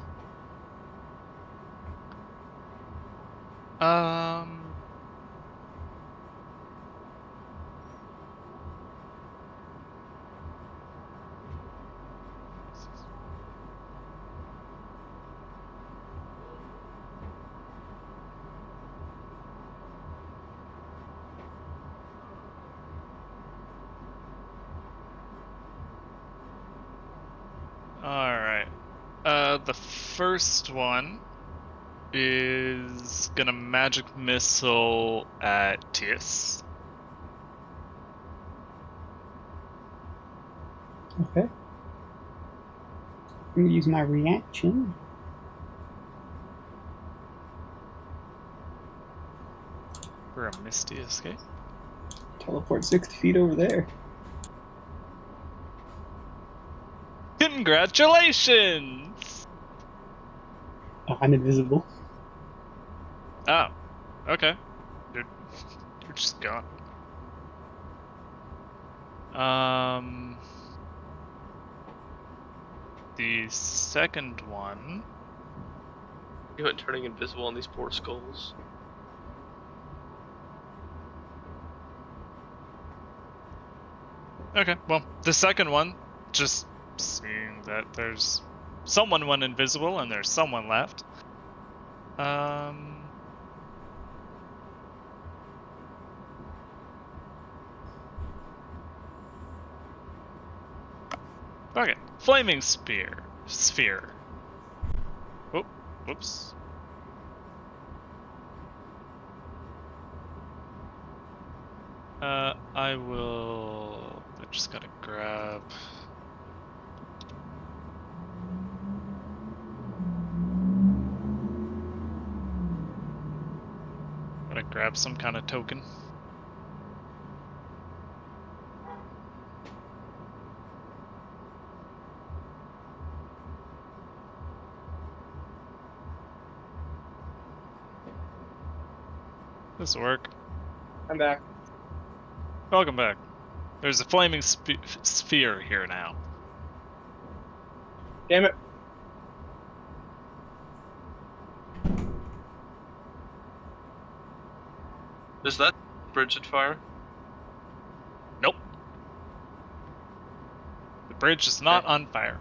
Alright. The first one is gonna magic missile at Tius. Okay. I'm gonna use my reaction. For a misty escape. Teleport 60 feet over there. Congratulations! Oh, I'm invisible. Oh, okay. You're just gone. The second one. You went turning invisible on these poor skulls. Okay, well, the second one, just seeing that there's someone went invisible and there's someone left. Okay, flaming sphere. Oh, whoops. I will. I just gotta grab. Gotta grab some kind of token. This'll work. I'm back. Welcome back. There's a flaming sphere here now. Damn it. Is that bridge at fire? Nope. The bridge is not on fire.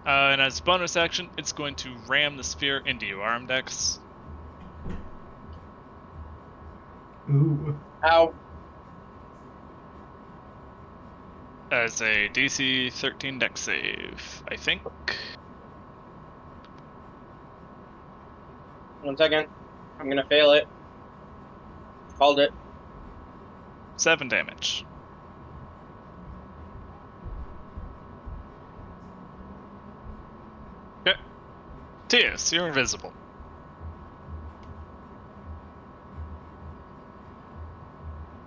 And as a bonus action, it's going to ram the sphere into you, Arimdex. Ooh. Ow. As a DC 13 dex save, I think. 1 second. I'm gonna fail it. Called it. 7 damage. Okay. Tius, you're invisible.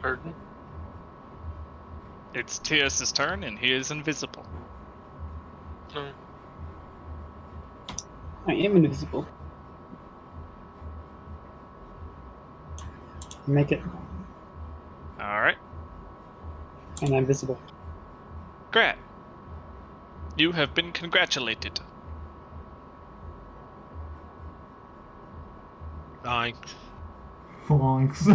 Pardon? It's Tius's turn, and he is invisible. No. I am invisible. Make it. Alright. And I'm visible. Grat. You have been congratulated. Thanks. Flonks.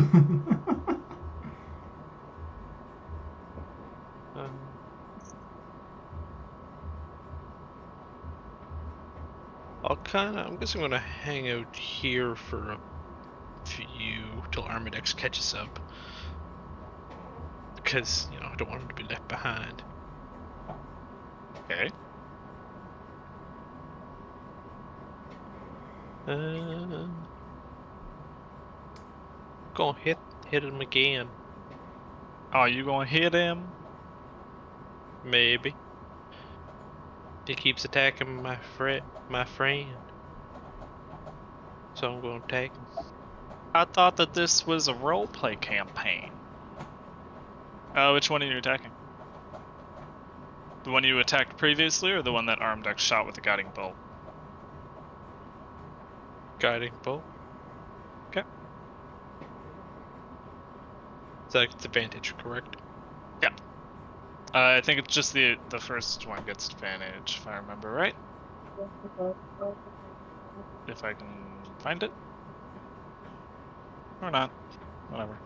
I'm guess I'm gonna hang out here for a few till Arimdex catches up. Because, you know, I don't want him to be left behind. Okay. Go hit him again. Are you gonna hit him? Maybe. He keeps attacking my friend. So I'm going to take him. I thought that this was a roleplay campaign. Which one are you attacking? The one you attacked previously, or the one that Arimdex shot with the guiding bolt? Guiding bolt. Okay. So it's advantage, correct? Yeah. I think it's just the first one gets advantage, if I remember right. If I can find it. Or not. Whatever.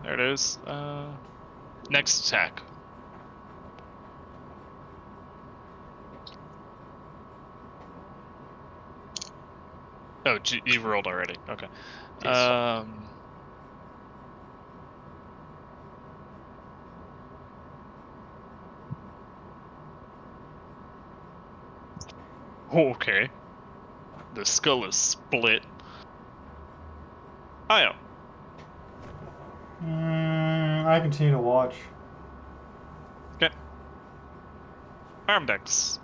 There it is. Next attack. Oh, you rolled already. Okay. Yes. Okay. The skull is split. Oh, yeah. I continue to watch. Okay. Arimdex.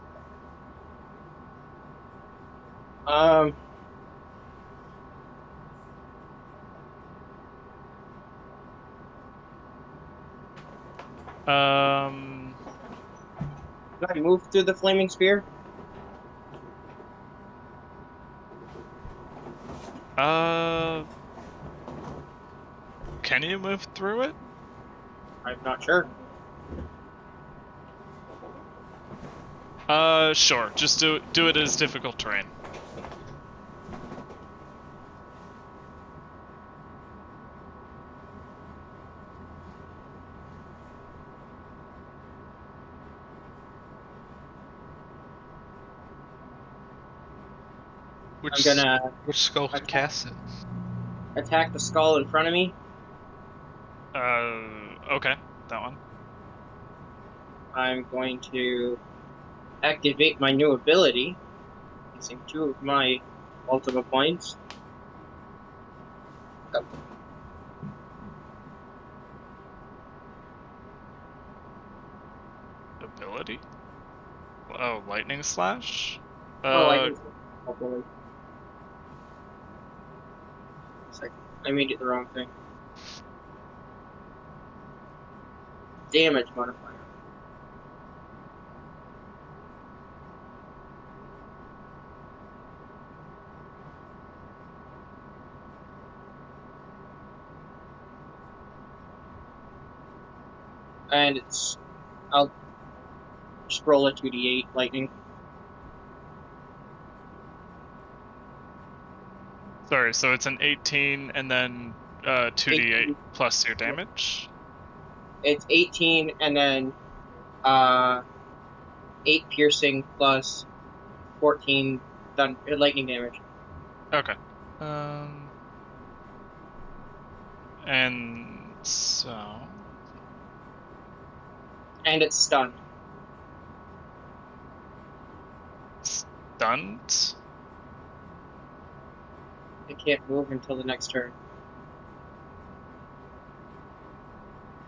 Can I move through the flaming sphere? Can you move through it? I'm not sure. Sure. Just do it as difficult terrain. I'm gonna Which skull casts it? attack the skull in front of me. Okay. That one. I'm going to activate my new ability, using 2 of my ultima points. Ability? Oh, lightning slash? I made it the wrong thing. Damage modifier. And I'll just roll a 2d8 lightning. Sorry, so it's an 18 and then 2d8 plus your damage? It's 18 and then 8 piercing plus 14 lightning damage. Okay. And so... And it's stunned. Stunned? It can't move until the next turn.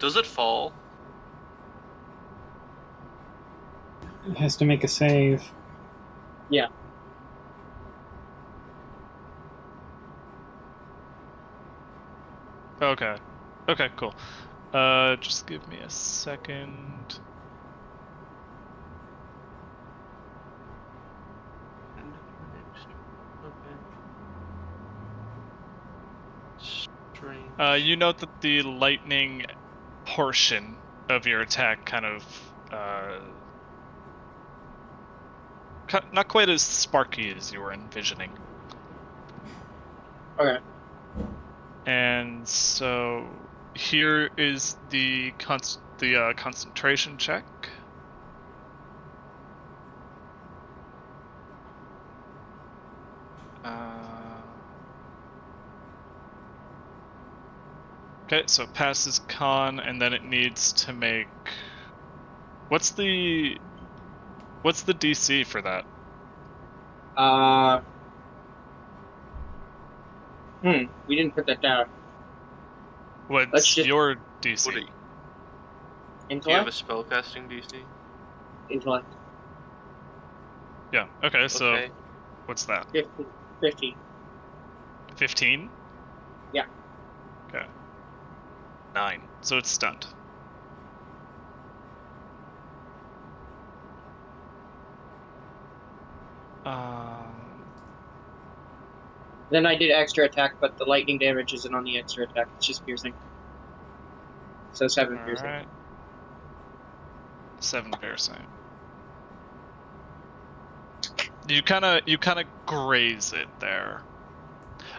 Does it fall? It has to make a save. Yeah. Okay. Okay, cool. Just give me a second. You note that the lightning portion of your attack kind of not quite as sparky as you were envisioning. Okay. And so here is the concentration check. Okay, so it passes con, and then it needs to make... What's the DC for that? We didn't put that down. What's your DC? Do you Intellect? have a spellcasting DC? Intellect. Yeah, okay, so... Okay. What's that? 15. 15? Yeah. Okay. 9. So it's stunned. Then I did extra attack, but the lightning damage isn't on the extra attack. It's just piercing. So 7 piercing. Alright. 7 piercing. You kind of graze it there.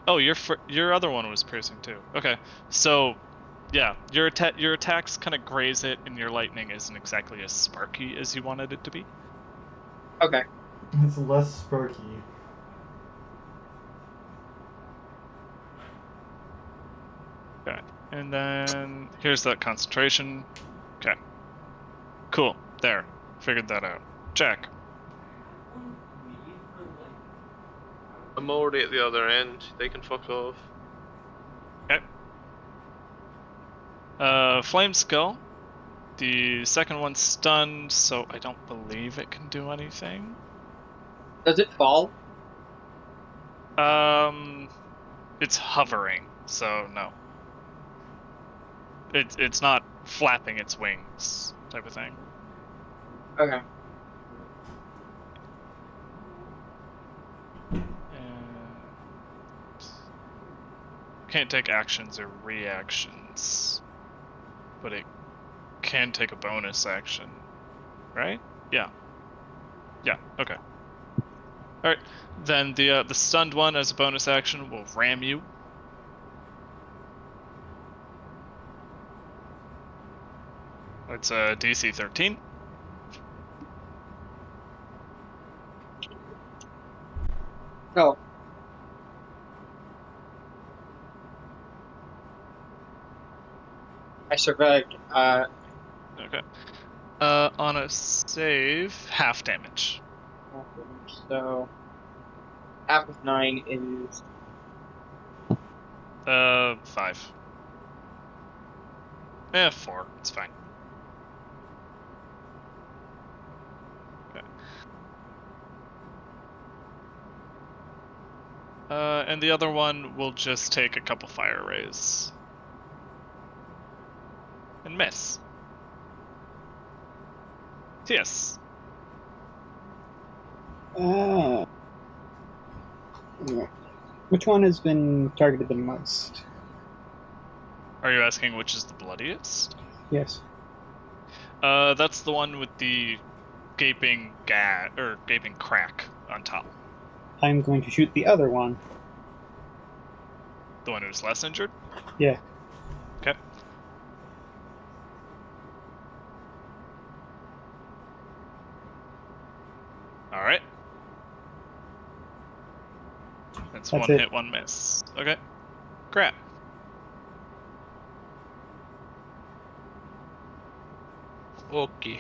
Oh, your other one was piercing too. Okay, so yeah, your attacks kind of graze it, and your lightning isn't exactly as sparky as you wanted it to be. Okay. It's less sparky. Okay, and then here's that concentration. Okay, cool. There, figured that out. Jack. I'm already at the other end. They can fuck off. Okay. Flame Skull. The second one's stunned, so I don't believe it can do anything. Does it fall? It's hovering, so no. It's not flapping its wings type of thing. Okay. Can't take actions or reactions, but it can take a bonus action, right? Yeah. Yeah. Okay. All right. Then the stunned one as a bonus action will ram you. It's a DC 13. Oh. I survived. Okay. On a save, half damage. So half of 9 is 5. 4. It's fine. Okay. And the other one will just take a couple fire rays. And miss. Yes. Which one has been targeted the most? Are you asking which is the bloodiest? Yes. That's the one with the gaping gaping crack on top. I'm going to shoot the other one. The one who's less injured? Yeah. Okay. Alright. That's one it. hit, one miss. Okay. Grat. Okay.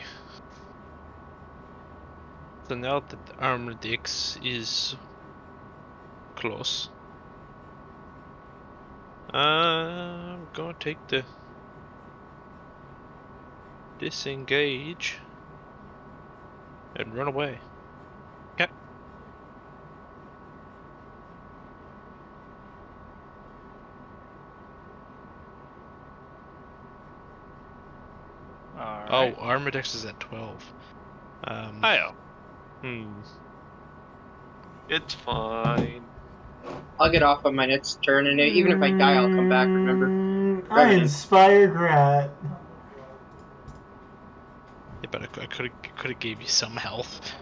So now that the Arimdex is close, I'm gonna take the disengage and run away. Okay. Alright. Oh, Arimdex is at 12. Io. It's fine. I'll get off on my next turn, and even if I die, I'll come back. Remember? I inspire Grat. Yeah, but I could have gave you some health.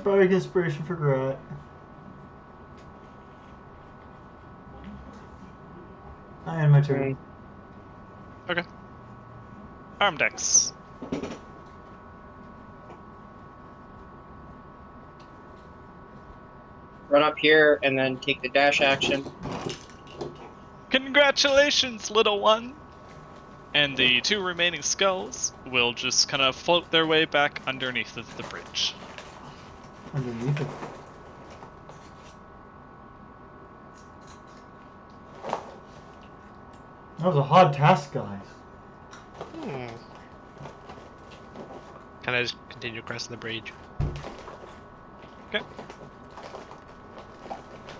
Bardic inspiration for Grat. I end my turn. Okay. Arimdex. Run up here and then take the dash action. Congratulations, little one! And the 2 remaining skulls will just kind of float their way back underneath of the bridge. Underneath it. That was a hard task, guys. Can I just continue crossing the bridge? Okay.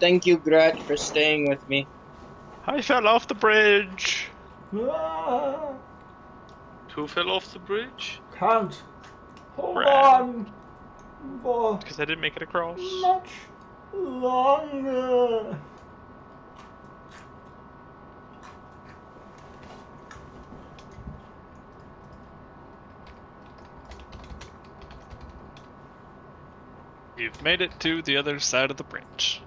thank you, Grat, for staying with me. I fell off the bridge. Ah, Who fell off the bridge? can't. Hold Brad. on. For Because I didn't make it across. much longer. You've made it to the other side of the bridge.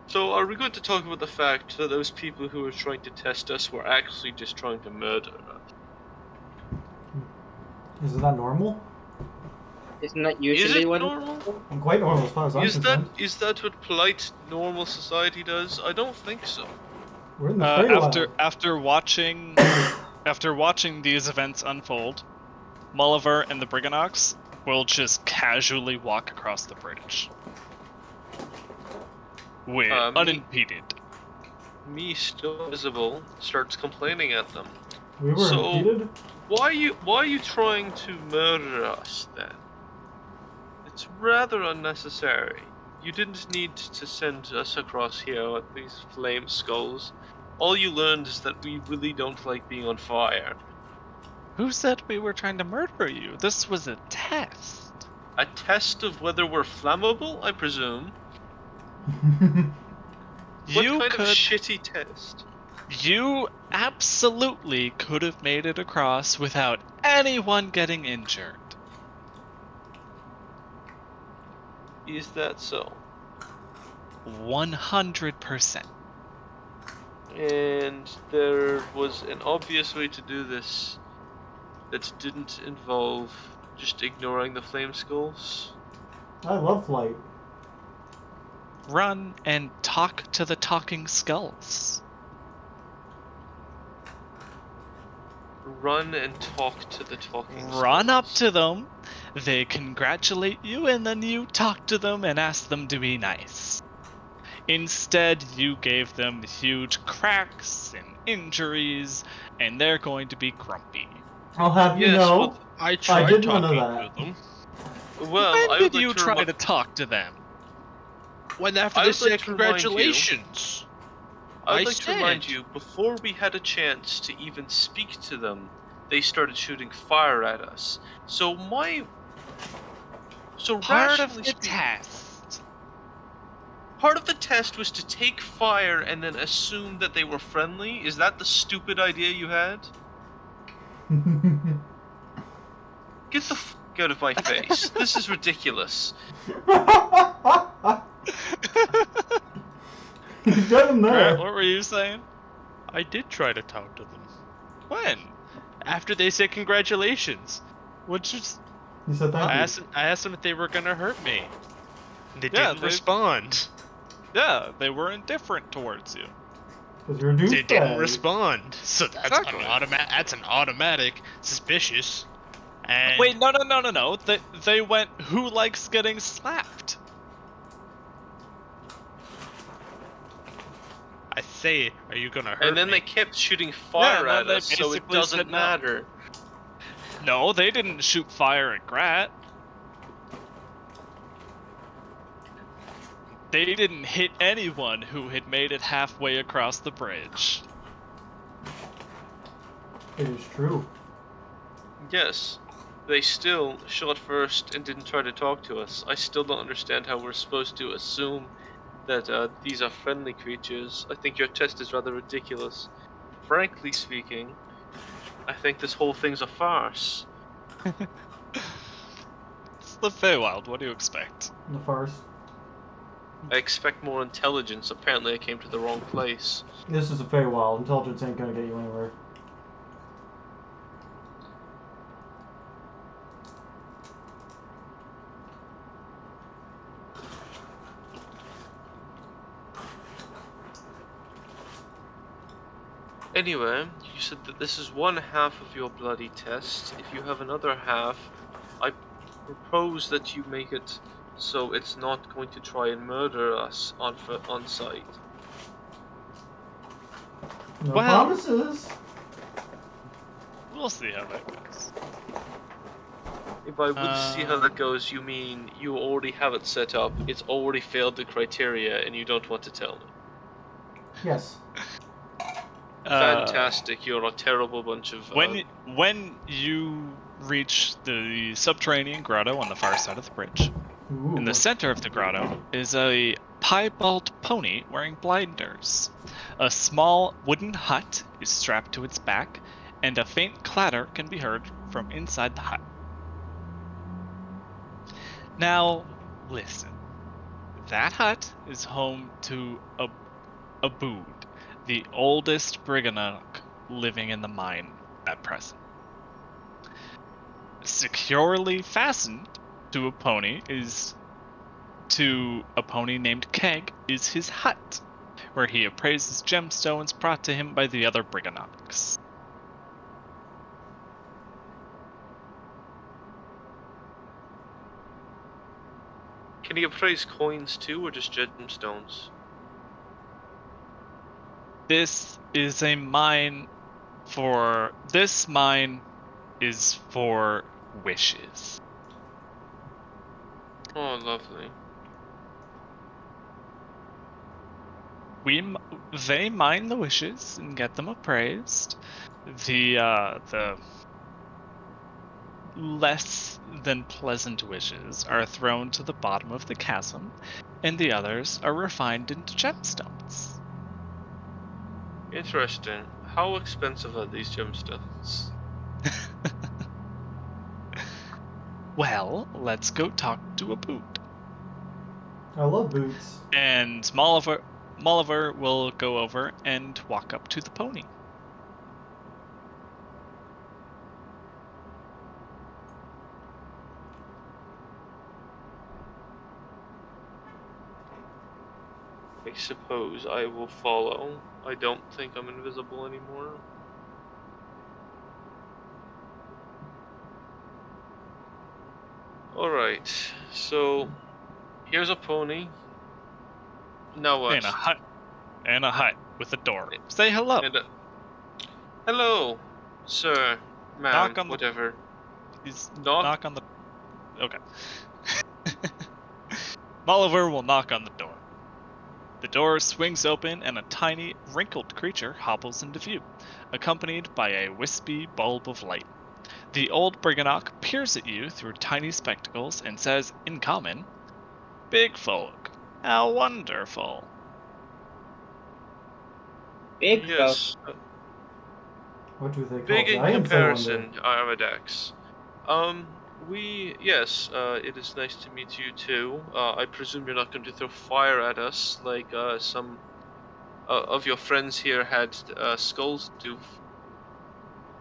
So, are we going to talk about the fact that those people who were trying to test us were actually just trying to murder us? Isn't that normal? Isn't that Is usually it what? normal? Quite normal as far as I'm concerned. Is that what polite, normal society does? I don't think so. We're in the Feywild. After watching these events unfold, Mulliver and the Briganox will just casually walk across the bridge. With unimpeded. Me, still visible, starts complaining at them. We were So- impeded? Why are you trying to murder us then? It's rather unnecessary. You didn't need to send us across here with these flame skulls. All you learned is that we really don't like being on fire. Who said we were trying to murder you? This was a test. A test of whether we're flammable, I presume. What You kind could. of shitty test? You absolutely could have made it across without anyone getting injured. Is that so? 100%. And there was an obvious way to do this that didn't involve just ignoring the flame skulls. I love flight. Run and talk to the talking skulls. Run and talk to the talking Run up skulls. to them, they congratulate you, and then you talk to them and ask them to be nice. Instead, you gave them huge cracks and injuries, and they're going to be grumpy. I'll have you Yes, know, well, I tried did none of talking that. to them. Well, When I did would like you to try remi- to talk to them? When after I they would like said to remind you- congratulations. I'd I like to remind said. you, before we had a chance to even speak to them, they started shooting fire at us. So Part of rationally the speaking, test. part of the test was to take fire and then assume that they were friendly? Is that the stupid idea you had? Get the f out of my face. This is ridiculous. You got him there. Grat, what were you saying? I did try to talk to them. When? After they said congratulations. Which is You said thank I you. asked them if they were gonna hurt me. And they Yeah, didn't they- respond. yeah, they were indifferent towards you. Because you're a They didn't douchebag. respond. So that's Exactly. that's an automatic suspicious. And Wait, no. They went, who likes getting slapped? I say, are you gonna hurt And then me? they kept shooting fire Yeah, at then us, they so it basically doesn't said no. matter. No, they didn't shoot fire at Grat. They didn't hit anyone who had made it halfway across the bridge. It is true. Yes. They still shot first and didn't try to talk to us. I still don't understand how we're supposed to assume that these are friendly creatures. I think your test is rather ridiculous. Frankly speaking, I think this whole thing's a farce. It's the Feywild, what do you expect? The farce. I expect more intelligence. Apparently I came to the wrong place. This is a Feywild. Intelligence ain't gonna get you anywhere. Anyway, you said that this is one half of your bloody test. If you have another half, I propose that you make it so it's not going to try and murder us on sight. No Well- promises. We'll see how that goes. By we'll see how that goes, you mean you already have it set up, it's already failed the criteria, and you don't want to tell me? Yes. Fantastic, you're a terrible bunch of... When you reach the subterranean grotto on the far side of the bridge, Ooh. in the center of the grotto is a piebald pony wearing blinders. A small wooden hut is strapped to its back, and a faint clatter can be heard from inside the hut. Now, listen. That hut is home to Abood, the oldest brigand living in the mine at present. Securely fastened to a pony named Keg is his hut, where he appraises gemstones brought to him by the other brigands. Can he appraise coins too, or just gemstones? This mine is for wishes. Oh, lovely. They mine the wishes and get them appraised. The less than pleasant wishes are thrown to the bottom of the chasm, and the others are refined into gemstones. Interesting. How expensive are these gemstones? Well, let's go talk to a boot. I love boots. And Molliver will go over and walk up to the pony. I suppose I will follow. I don't think I'm invisible anymore. Alright, so here's a pony. Now what? And a hut with a door. Say hello. Hello, sir, ma'am, whatever. Knock on the... Okay. Molliver will knock on the door. The door swings open and a tiny, wrinkled creature hobbles into view, accompanied by a wispy bulb of light. The old brigand peers at you through tiny spectacles and says, in common, "Big folk, how wonderful." Big Yes. What do they call Big in giants, I wonder? comparison, Arimdex. Yes, it is nice to meet you too. I presume you're not going to throw fire at us like some of your friends here had skulls do.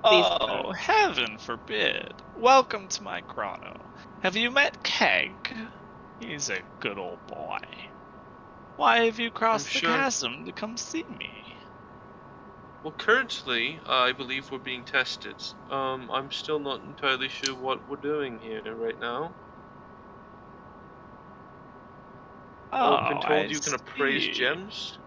Oh, heaven forbid. Welcome to my grotto. Have you met Keg? He's a good old boy. Why have you crossed the chasm to come see me? Well, currently, I believe we're being tested. I'm still not entirely sure what we're doing here right now. I've been told you can appraise gems.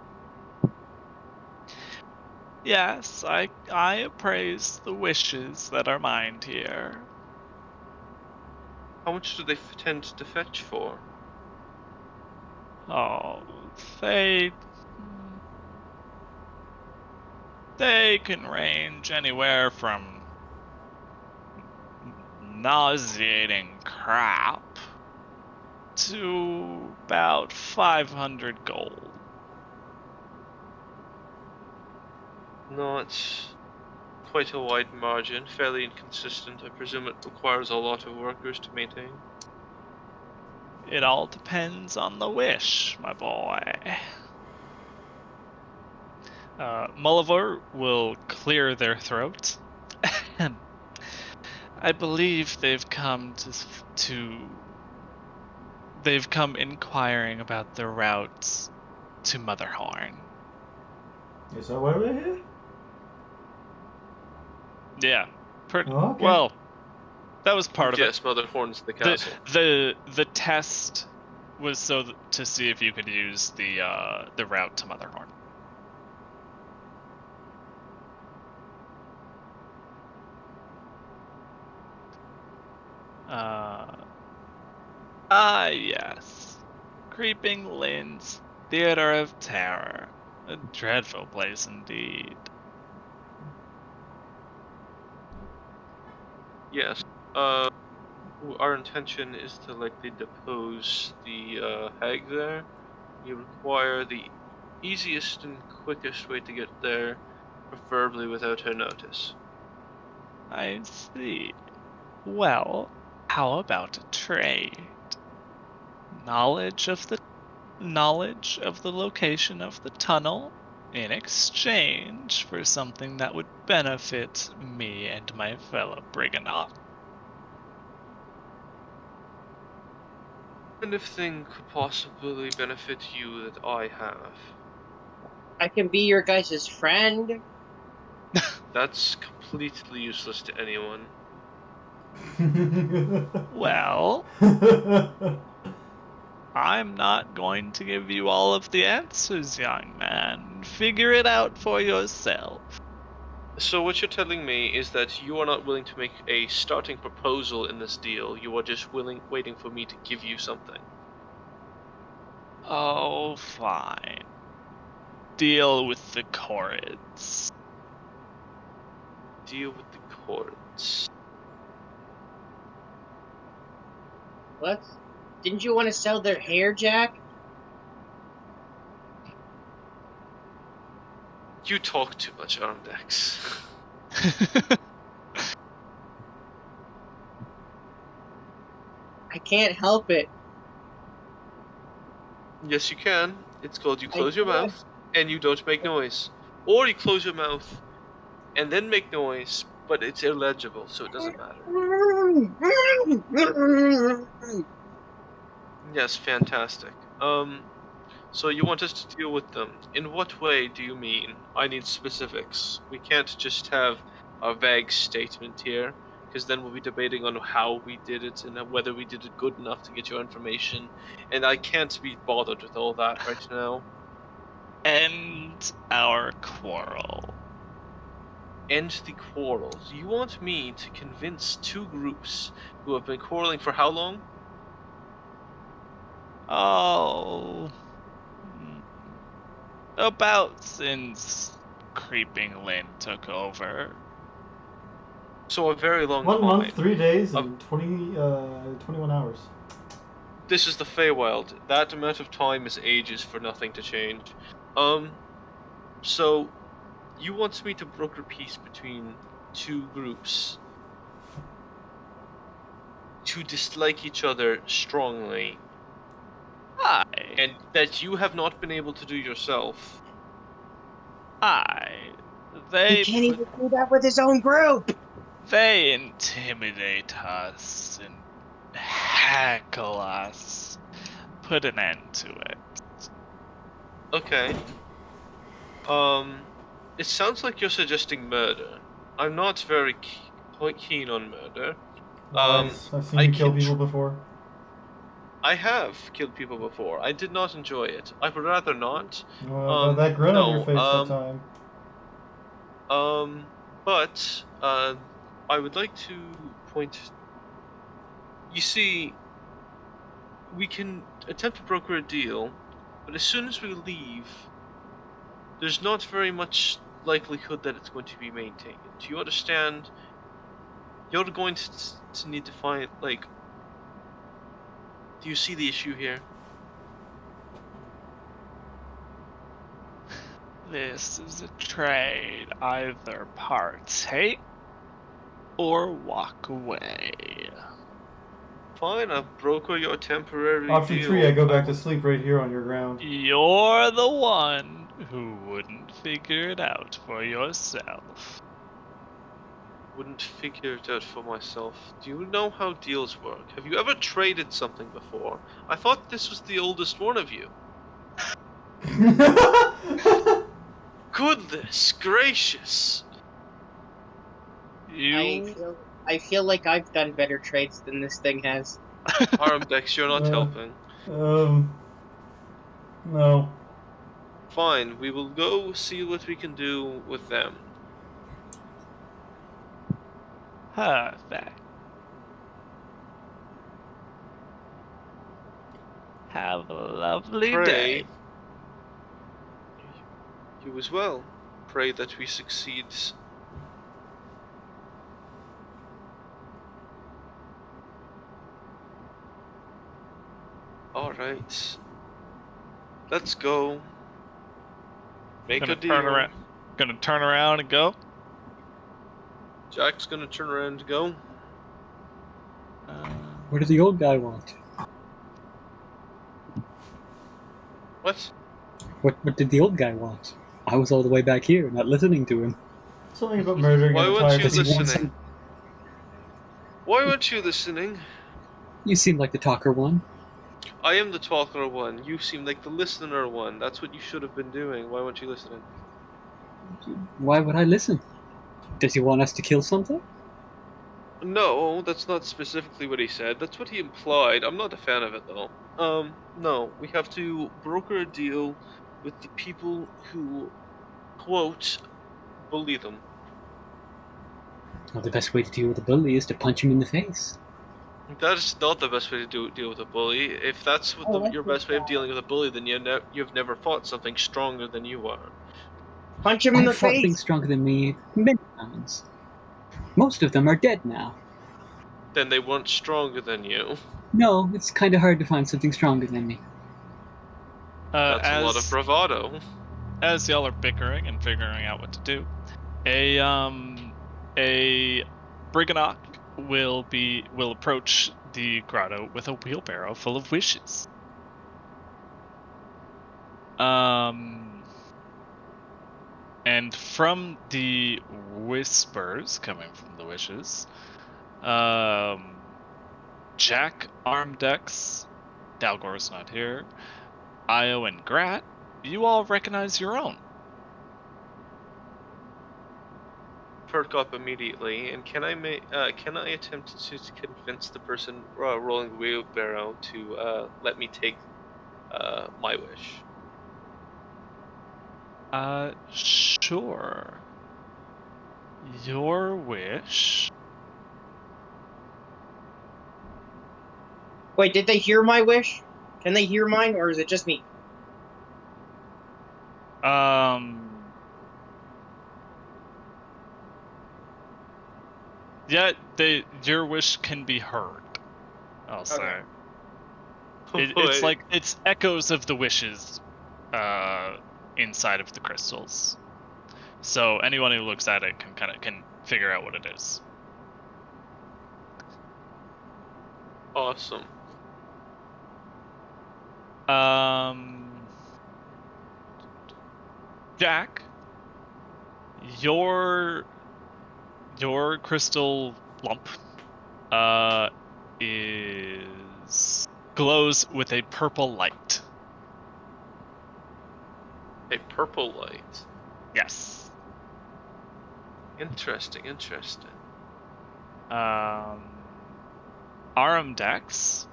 Yes, I appraise the wishes that are mined here. How much do they tend to fetch for? Oh, they can range anywhere from nauseating crap to about 500 gold. Not quite a wide margin, fairly inconsistent. I presume it requires a lot of workers to maintain. It all depends on the wish, my boy. Molliver will clear their throats. I believe they've come they've come inquiring about the routes to Motherhorn. Is that why we're here? Yeah. Okay. Well, that was part of it. Yes, Motherhorn's the castle. The test was to see if you could use the route to Motherhorn. Yes. Creeping Lynn's Theater of Terror. A dreadful place indeed. Yes. Our intention is to likely depose the hag there. You require the easiest and quickest way to get there, preferably without her notice. I see. Well, how about a trade? Knowledge of the location of the tunnel in exchange for something that would benefit me and my fellow brigand. And if thing could possibly benefit you that I have? I can be your guys' friend. That's completely useless to anyone. Well, I'm not going to give you all of the answers, young man. Figure it out for yourself. So what you're telling me is that you are not willing to make a starting proposal in this deal. You are just waiting for me to give you something. Oh, fine. Deal with the Corrids. Deal with the courts. What? Didn't you want to sell their hair, Jack? You talk too much, Arimdex. I can't help it. Yes, you can. It's called you close your can't. mouth and you don't make noise. Or you close your mouth and then make noise, but it's illegible, so it doesn't matter. Yes, fantastic. So you want us to deal with them. In what way do you mean? I need specifics. We can't just have a vague statement here, because then we'll be debating on how we did it and whether we did it good enough to get your information, and I can't be bothered with all that right now. End our quarrel. End the quarrels. You want me to convince two groups who have been quarreling for how long? Oh, about since Creeping Lynn took over. So a very long 1 time. month, 3 days, and 21 hours. This is the Feywild. That amount of time is ages for nothing to change. So you want me to broker peace between two groups to dislike each other strongly, Aye. and that you have not been able to do yourself. Aye. He can't even do that with his own group. They intimidate us and heckle us. Put an end to it. Okay. It sounds like you're suggesting murder. I'm not very quite keen on murder. Lies. I've seen you kill people before. I have killed people before. I did not enjoy it. I would rather not. Well, that grin on your face that time. But I would like to point. You see, we can attempt to broker a deal, but as soon as we leave, there's not very much likelihood that it's going to be maintained. Do you understand? You're going to need to find, like... Do you see the issue here? This is a trade. Either partake or walk away. Fine, I'll broker your temporary Option deal. 3, I go back to sleep right here on your ground. You're the one who wouldn't figure it out for yourself. Wouldn't figure it out for myself. Do you know how deals work? Have you ever traded something before? I thought this was the oldest one of you. Goodness gracious! I feel like I've done better trades than this thing has. Arimdex, you're not helping. No. Fine, we will go see what we can do with them. Perfect. Have a lovely Pray. day. You as well. Pray that we succeed. Alright. Let's go. Make a deal. Gonna turn around and go. Jack's gonna turn around and go. What did the old guy want? What? What did the old guy want? I was all the way back here, not listening to him. Something about murdering Why an weren't entire you city. listening? Why weren't you listening? You seem like the talker one. I am the talker one. You seem like the listener one. That's what you should have been doing. Why weren't you listening? Why would I listen? Does he want us to kill something? No, that's not specifically what he said. That's what he implied. I'm not a fan of it though. No, we have to broker a deal with the people who, quote, bully them. Well, the best way to deal with a bully is to punch him in the face. That is not the best way to deal with a bully. If that's what your best way of dealing with a bully, then you've never fought something stronger than you are. Punch him in the I've fought face. things stronger than me many times. Most of them are dead now. Then they weren't stronger than you. No, it's kind of hard to find something stronger than me. That's a lot of bravado. As y'all are bickering and figuring out what to do, a Briganock will approach the grotto with a wheelbarrow full of wishes. And from the whispers coming from the wishes, Jack, Arimdex, Dalgor's not here, Io and Grat, you all recognize your own. Perk up immediately, and can I attempt to convince the person rolling the wheelbarrow to let me take my wish? Sure. Your wish. Wait, did they hear my wish? Can they hear mine, or is it just me? Yeah, your wish can be heard. I'll say. It's echoes of the wishes, inside of the crystals. So anyone who looks at it can figure out what it is. Awesome. Jack, your crystal lump glows with a purple light. A purple light. Yes. Interesting. Arimdex,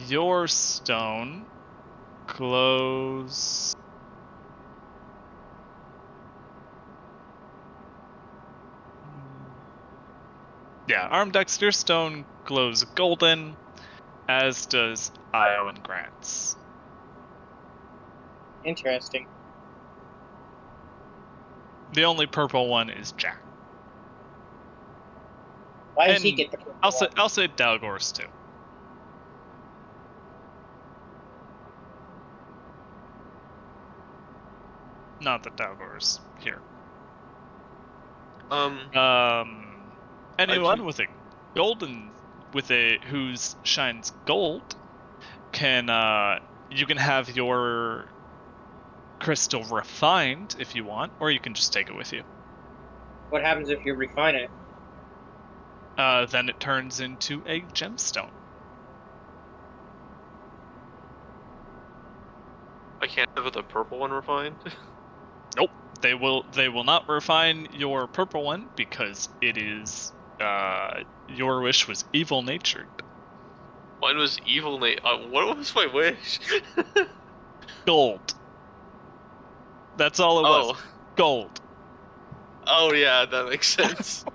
your stone glows. Yeah, Arimdex, your stone glows golden, as does Io and Grat's. Interesting. The only purple one is Jack. Why does he get the purple one? I'll say Dalgor's too. Not that Dalgor's here. Anyone with a golden, whose shines gold, you can have your crystal refined if you want, or you can just take it with you. What happens if you refine it? Then it turns into a gemstone. I can't have the purple one refined. Nope. They will not refine your purple one because it is your wish was evil natured. Mine was evil what was my wish? Gold. That's all it was. Gold. Oh yeah, that makes sense.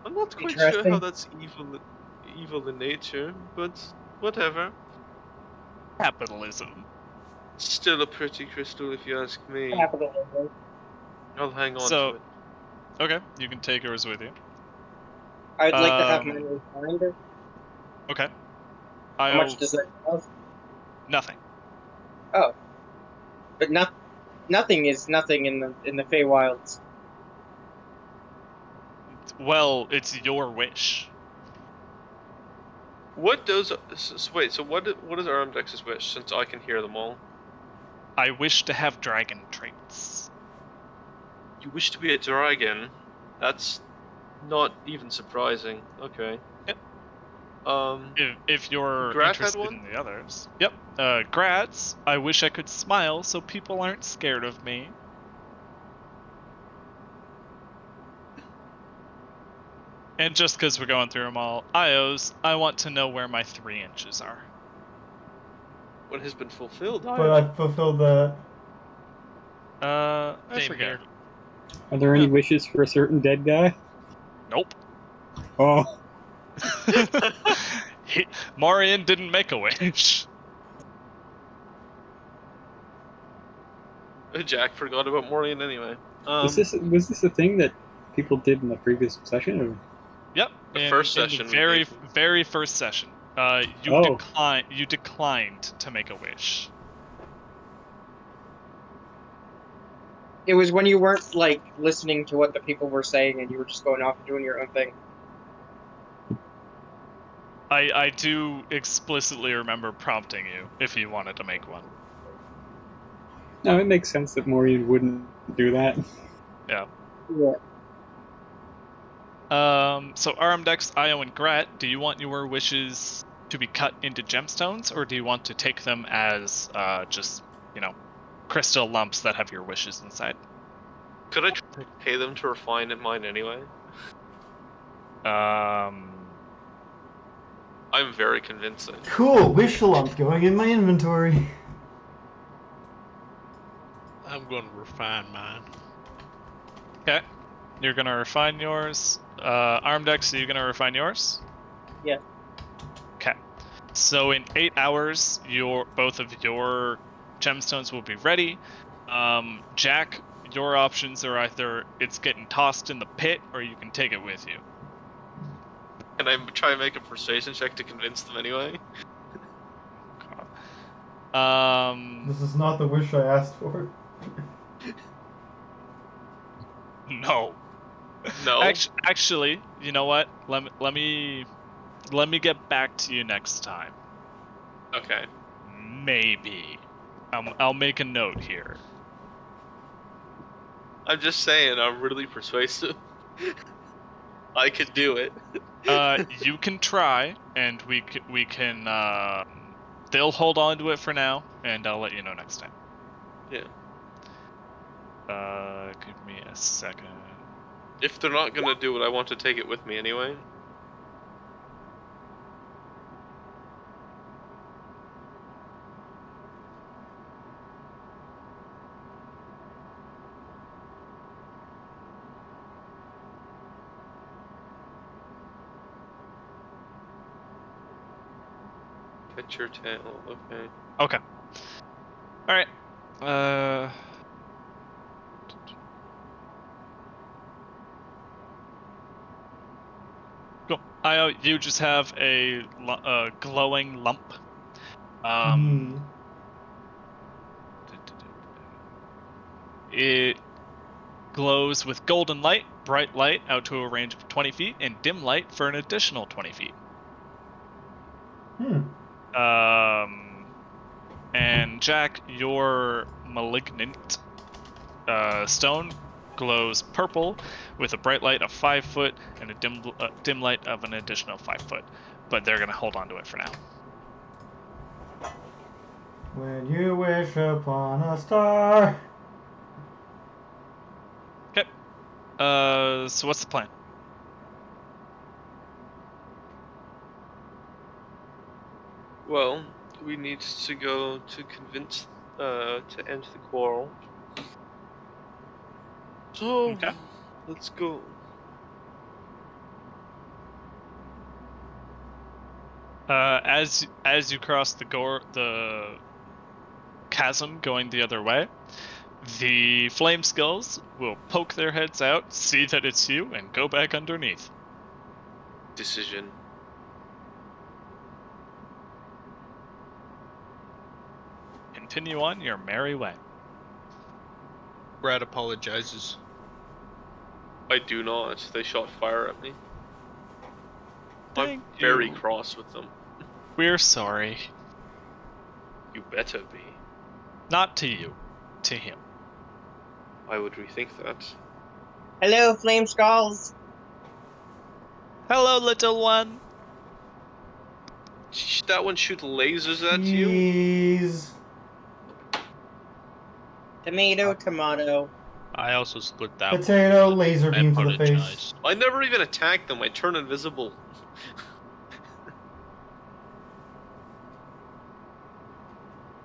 I'm not quite sure how that's evil in nature, but whatever. Capitalism. Still a pretty crystal, if you ask me. Capitalism. I'll hang on So- to it. Okay, you can take yours with you. I'd like to have mine refined. Okay. How much does that cost? Nothing. Oh. But nothing is nothing in the Feywilds. Well, it's your wish. What does... Wait, so what is Arimdex's wish, since I can hear them all? I wish to have dragon traits. You wish to be a dragon? That's not even surprising. Okay. Yep. If you're Grat had interested one? in the others. Yep. Grat's, I wish I could smile so people aren't scared of me. And just because we're going through them all, Io's, I want to know where my 3 inches are. What has been fulfilled? But I fulfilled that. I Same forget. here. Are there any wishes for a certain dead guy? Nope. Oh, Marion didn't make a wish. Jack forgot about Morian anyway. was this a thing that people did in the previous session? Or? The Yep. first in session the we very, did. very first session. You Oh. declined to make a wish. It was when you weren't like listening to what the people were saying and you were just going off and doing your own thing. I do explicitly remember prompting you if you wanted to make one. No, it makes sense that Maureen wouldn't do that. Yeah. Yeah. So Arimdex, Io, and Grat, do you want your wishes to be cut into gemstones, or do you want to take them as just, crystal lumps that have your wishes inside? Could I pay them to refine in mine anyway? I'm very convincing. Cool, wish lump going in my inventory. I'm going to refine mine. Okay. You're gonna refine yours. Arimdex, are you gonna refine yours? Yeah. Okay. So in 8 hours, both of your gemstones will be ready. Jack, your options are either it's getting tossed in the pit, or you can take it with you. Can I try and make a persuasion check to convince them anyway? This is not the wish I asked for. No. No. Actually, you know what? Let me get back to you next time. Okay. Maybe. I'll make a note here. I'm just saying, I'm really persuasive. I could do it. You can try, and we can. They'll hold on to it for now, and I'll let you know next time. Yeah. Give me a second. If they're not gonna do it, I want to take it with me anyway. Catch your tail, okay. Okay. All right. Cool. You just have a glowing lump. It glows with golden light, bright light out to a range of 20 feet, and dim light for an additional 20 feet. And Jack, your malignant stone glows purple with a bright light of 5 foot and a dim light of an additional 5 foot. But they're gonna hold on to it for now. When you wish upon a star. Okay. So what's the plan? Well, we need to go to convince to end the quarrel. So, Okay. let's go. As you cross the chasm going the other way, the flame skulls will poke their heads out, see that it's you, and go back underneath. Decision. Continue on your merry way. Grat apologizes. I do not. They shot fire at me. Thank I'm very you. cross with them. We're sorry. You better be. Not to you. To him. I would rethink that. Hello, flame skulls. Hello, little one. That one shoot lasers at you? Jeez. Tomato, tomato. I also split that Potato, one. laser I beam to the face. apologize. I never even attacked them. I turn invisible.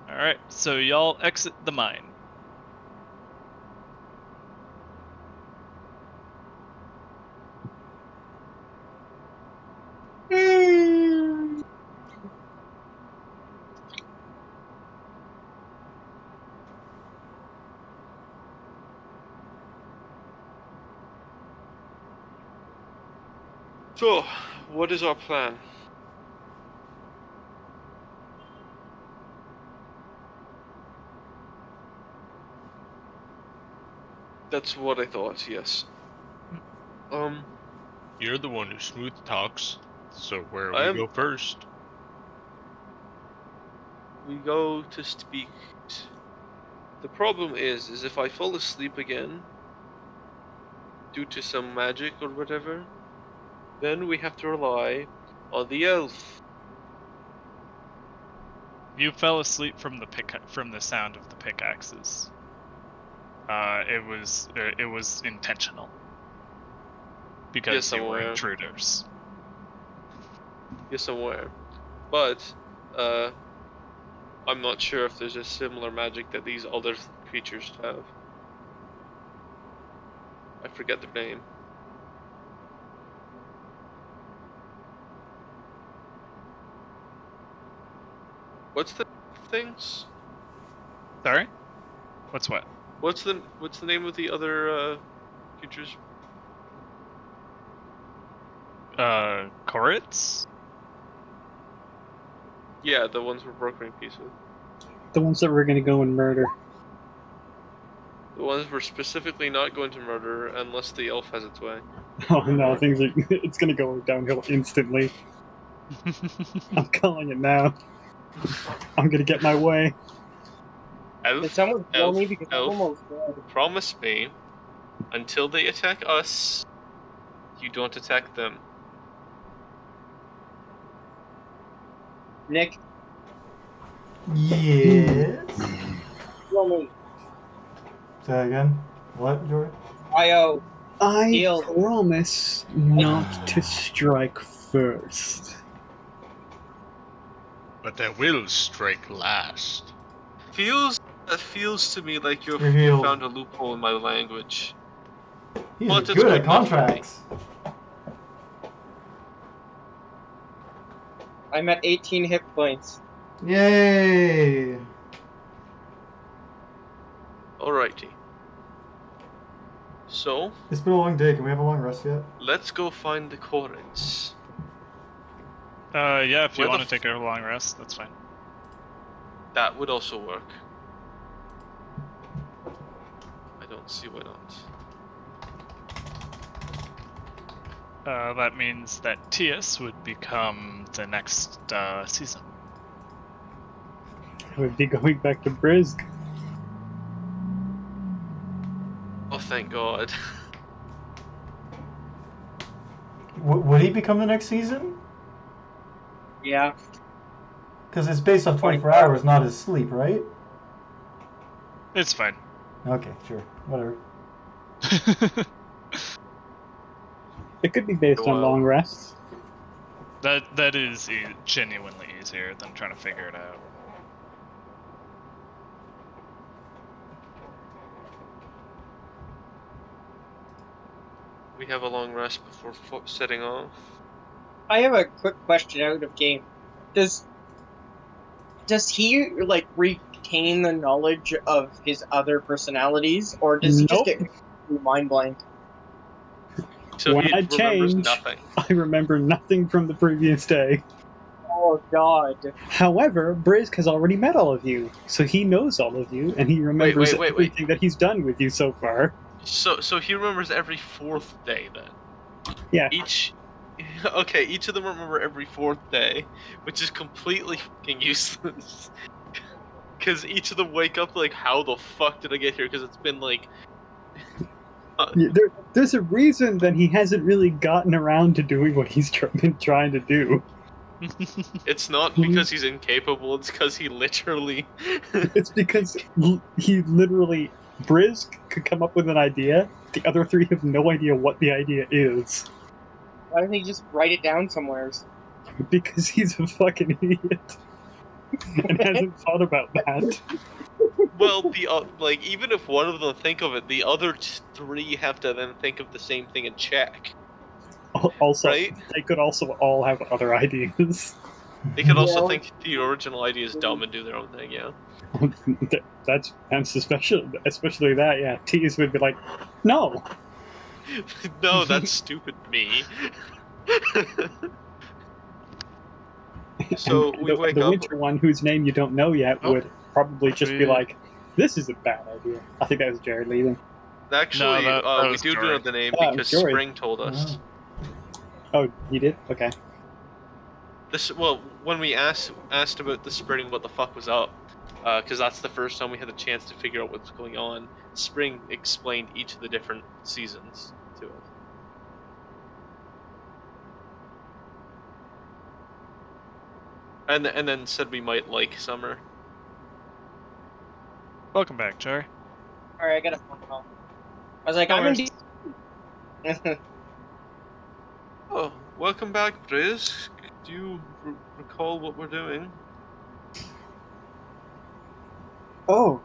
Alright, so y'all exit the mine. So, what is our plan? That's what I thought, yes. You're the one who smooth talks, so where I we am- go first? We go to speak. The problem is if I fall asleep again, due to some magic or whatever, then we have to rely on the elf. You fell asleep from the sound of the pickaxes. It was intentional. Because Yes, you I'm were aware. intruders. Yes, I'm aware. But, I'm not sure if there's a similar magic that these other creatures have. I forget their name. What's the things? Sorry? What's what? What's the name of the other creatures? Korits? Yeah, the ones we're brokering peace with. The ones that we're gonna go and murder. The ones we're specifically not going to murder unless the elf has its way. Oh no, it's gonna go downhill instantly. I'm calling it now. I'm gonna get my way. Did Elf, someone kill me because I'm elf, almost dead? promise me, until they attack us, you don't attack them. Nick, Yes. kill me. Say that again. What, Jory? I Deal. promise not to strike first. But I will strike last. That feels to me like you Revealed. found a loophole in my language. He's But it's good good at enough for me. contracts. I'm at 18 hit points. Yay! Alrighty. So, It's been a long day. Can we have a long rest yet? let's go find the Korins. Yeah, if you Where the want to take a long rest, that's fine. That would also work. I don't see why not. That means that Tias would become the next season. I would be going back to Brisg. Oh, thank God. Would he become the next season? Yeah. Because it's based on 24 24 hours, not his sleep, right? It's fine. Okay, sure. Whatever. It could be based on Well- long rests. that is genuinely easier than trying to figure it out. We have a long rest before setting off. I have a quick question out of game. Does he like retain the knowledge of his other personalities, or does he just Nope. get mind blank? So when he I remembers change, nothing. I remember nothing from the previous day. Oh God! However, Brisg has already met all of you, so he knows all of you, and he remembers wait. everything that he's done with you so far. So he remembers every 4th day then. Yeah. Each of them remember every 4th day, which is completely fucking useless. Because each of them wake up like, how the fuck did I get here? Because it's been like. Yeah, there's a reason that he hasn't really gotten around to doing what he's been trying to do. It's not because he's incapable, it's because he literally. It's because he literally. Brisg could come up with an idea, the other 3 have no idea what the idea is. Why don't he just write it down somewhere? Because he's a fucking idiot. And hasn't thought about that. Well, like even if one of them think of it, the other 3 have to then think of the same thing and check. Also, right? They could also all have other ideas. They could also think the original idea is dumb and do their own thing. Yeah. That's especially that. Yeah, T's would be like, no. No, that's stupid me. So we wake the up. winter one, whose name you don't know yet, would probably just be like, "This is a bad idea." I think that was Jerrid leaving. Actually, that we was do Jory. know the name Ah, because Jory. Spring told us. Oh, you did? Okay. When we asked about the Spring, what the fuck was up, because that's the first time we had a chance to figure out what's going on. Spring explained each of the different seasons to us. And then said we might like summer. Welcome back, Jory. Alright, I got a phone call. I was like, No I'm in. worries. Oh, welcome back, Brisg. Do you recall what we're doing? Oh,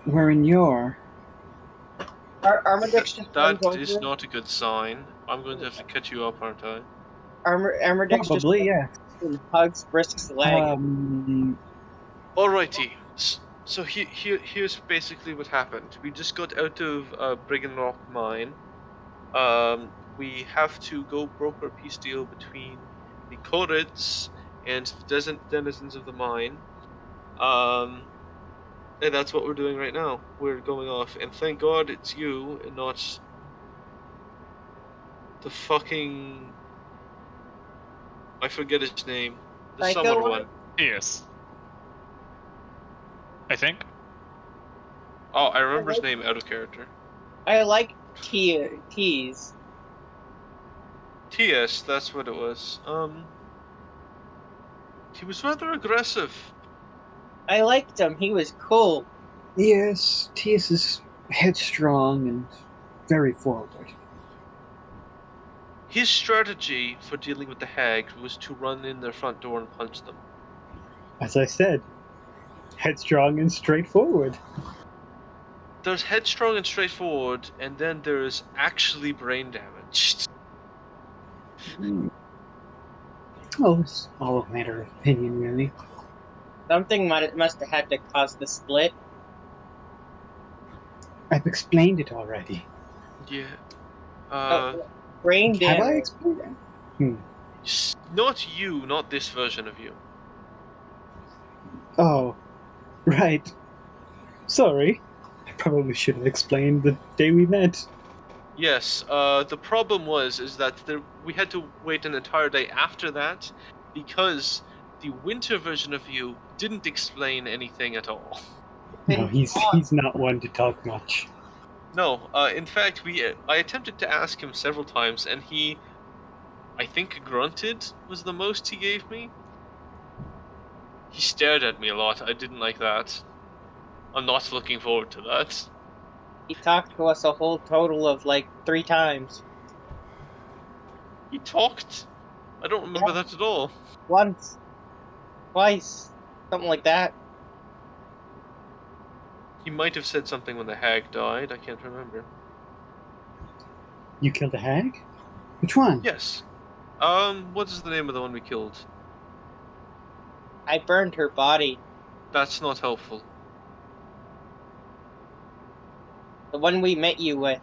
we're in your. Arimdex just That runs is over. not a good sign. I'm going to have to catch you up, aren't I? Arimdex just Probably, yeah. hugs Brisk's leg. Alrighty. So here's basically what happened. We just got out of Brigand Rock Mine. We have to go broker a peace deal between the Khorids and the denizens of the mine. And that's what we're doing right now. We're going off, and thank God it's you and not the fucking. I forget his name. The Psycho summer one? one. Yes. I think. Oh, I remember his name out of character. I like T's. TS, that's what it was. He was rather aggressive. I liked him. He was cool. Yes, T.S. is headstrong and very forward. His strategy for dealing with the hag was to run in their front door and punch them. As I said, headstrong and straightforward. There's headstrong and straightforward, and then there's actually brain damaged. Well, it's all a matter of opinion, really. Something must have had to cause the split. I've explained it already. Yeah. Brain Have I damage. explained it? Not you, not this version of you. Oh, right. Sorry. I probably should have explained the day we met. Yes, the problem is that we had to wait an entire day after that because the winter version of you didn't explain anything at all. No, he's not one to talk much. No, in fact, I attempted to ask him several times, and he, I think, grunted was the most he gave me. He stared at me a lot. I didn't like that. I'm not looking forward to that. He talked to us a whole total of like 3 times. He talked? I don't remember that at all. Once. Twice. Something like that. He might have said something when the hag died. I can't remember. You killed a hag? Which one? Yes. What is the name of the one we killed? I burned her body. That's not helpful. The one we met you with.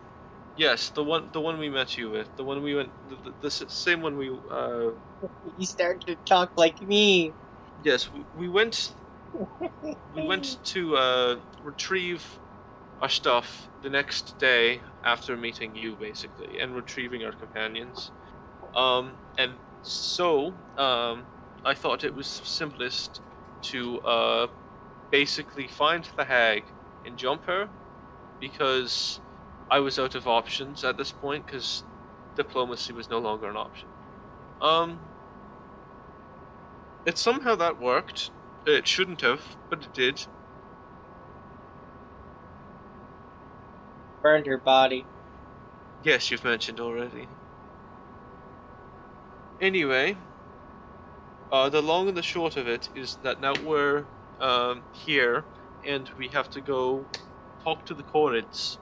Yes, the one we met you with, the one we went, the same one we. You started to talk like me. Yes, we went. We went to retrieve our stuff the next day after meeting you, basically, and retrieving our companions. And so I thought it was simplest to basically find the hag and jump her, because I was out of options at this point, because diplomacy was no longer an option. It somehow that worked. It shouldn't have, but it did. Burned her body. Yes, you've mentioned already. Anyway, the long and the short of it is that now we're here, and we have to go talk to the Corrids.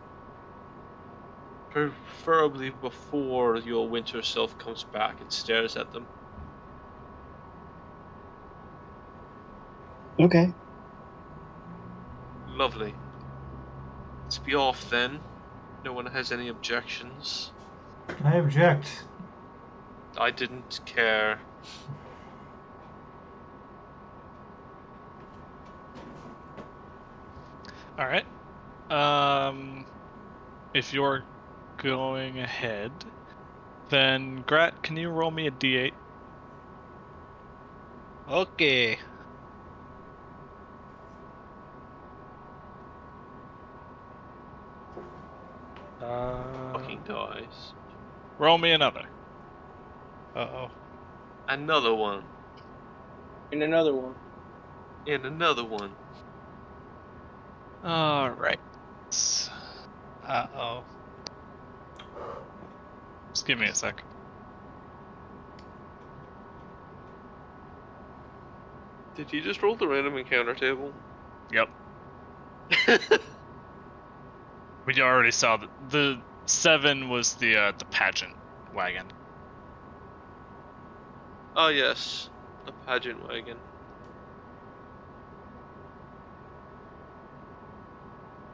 Preferably before your winter self comes back and stares at them. Okay. Lovely. Let's be off then. No one has any objections. I object. I didn't care. Alright. If you're going ahead, then Grat, can you roll me a d8? Okay. Fucking dies. Roll me another. Uh-oh. Another one. And another one. And another one. Alright. Uh-oh. Just give me a sec. Did you just roll the random encounter table? Yep. We already saw that the 7 was the pageant wagon. Oh yes, a pageant wagon.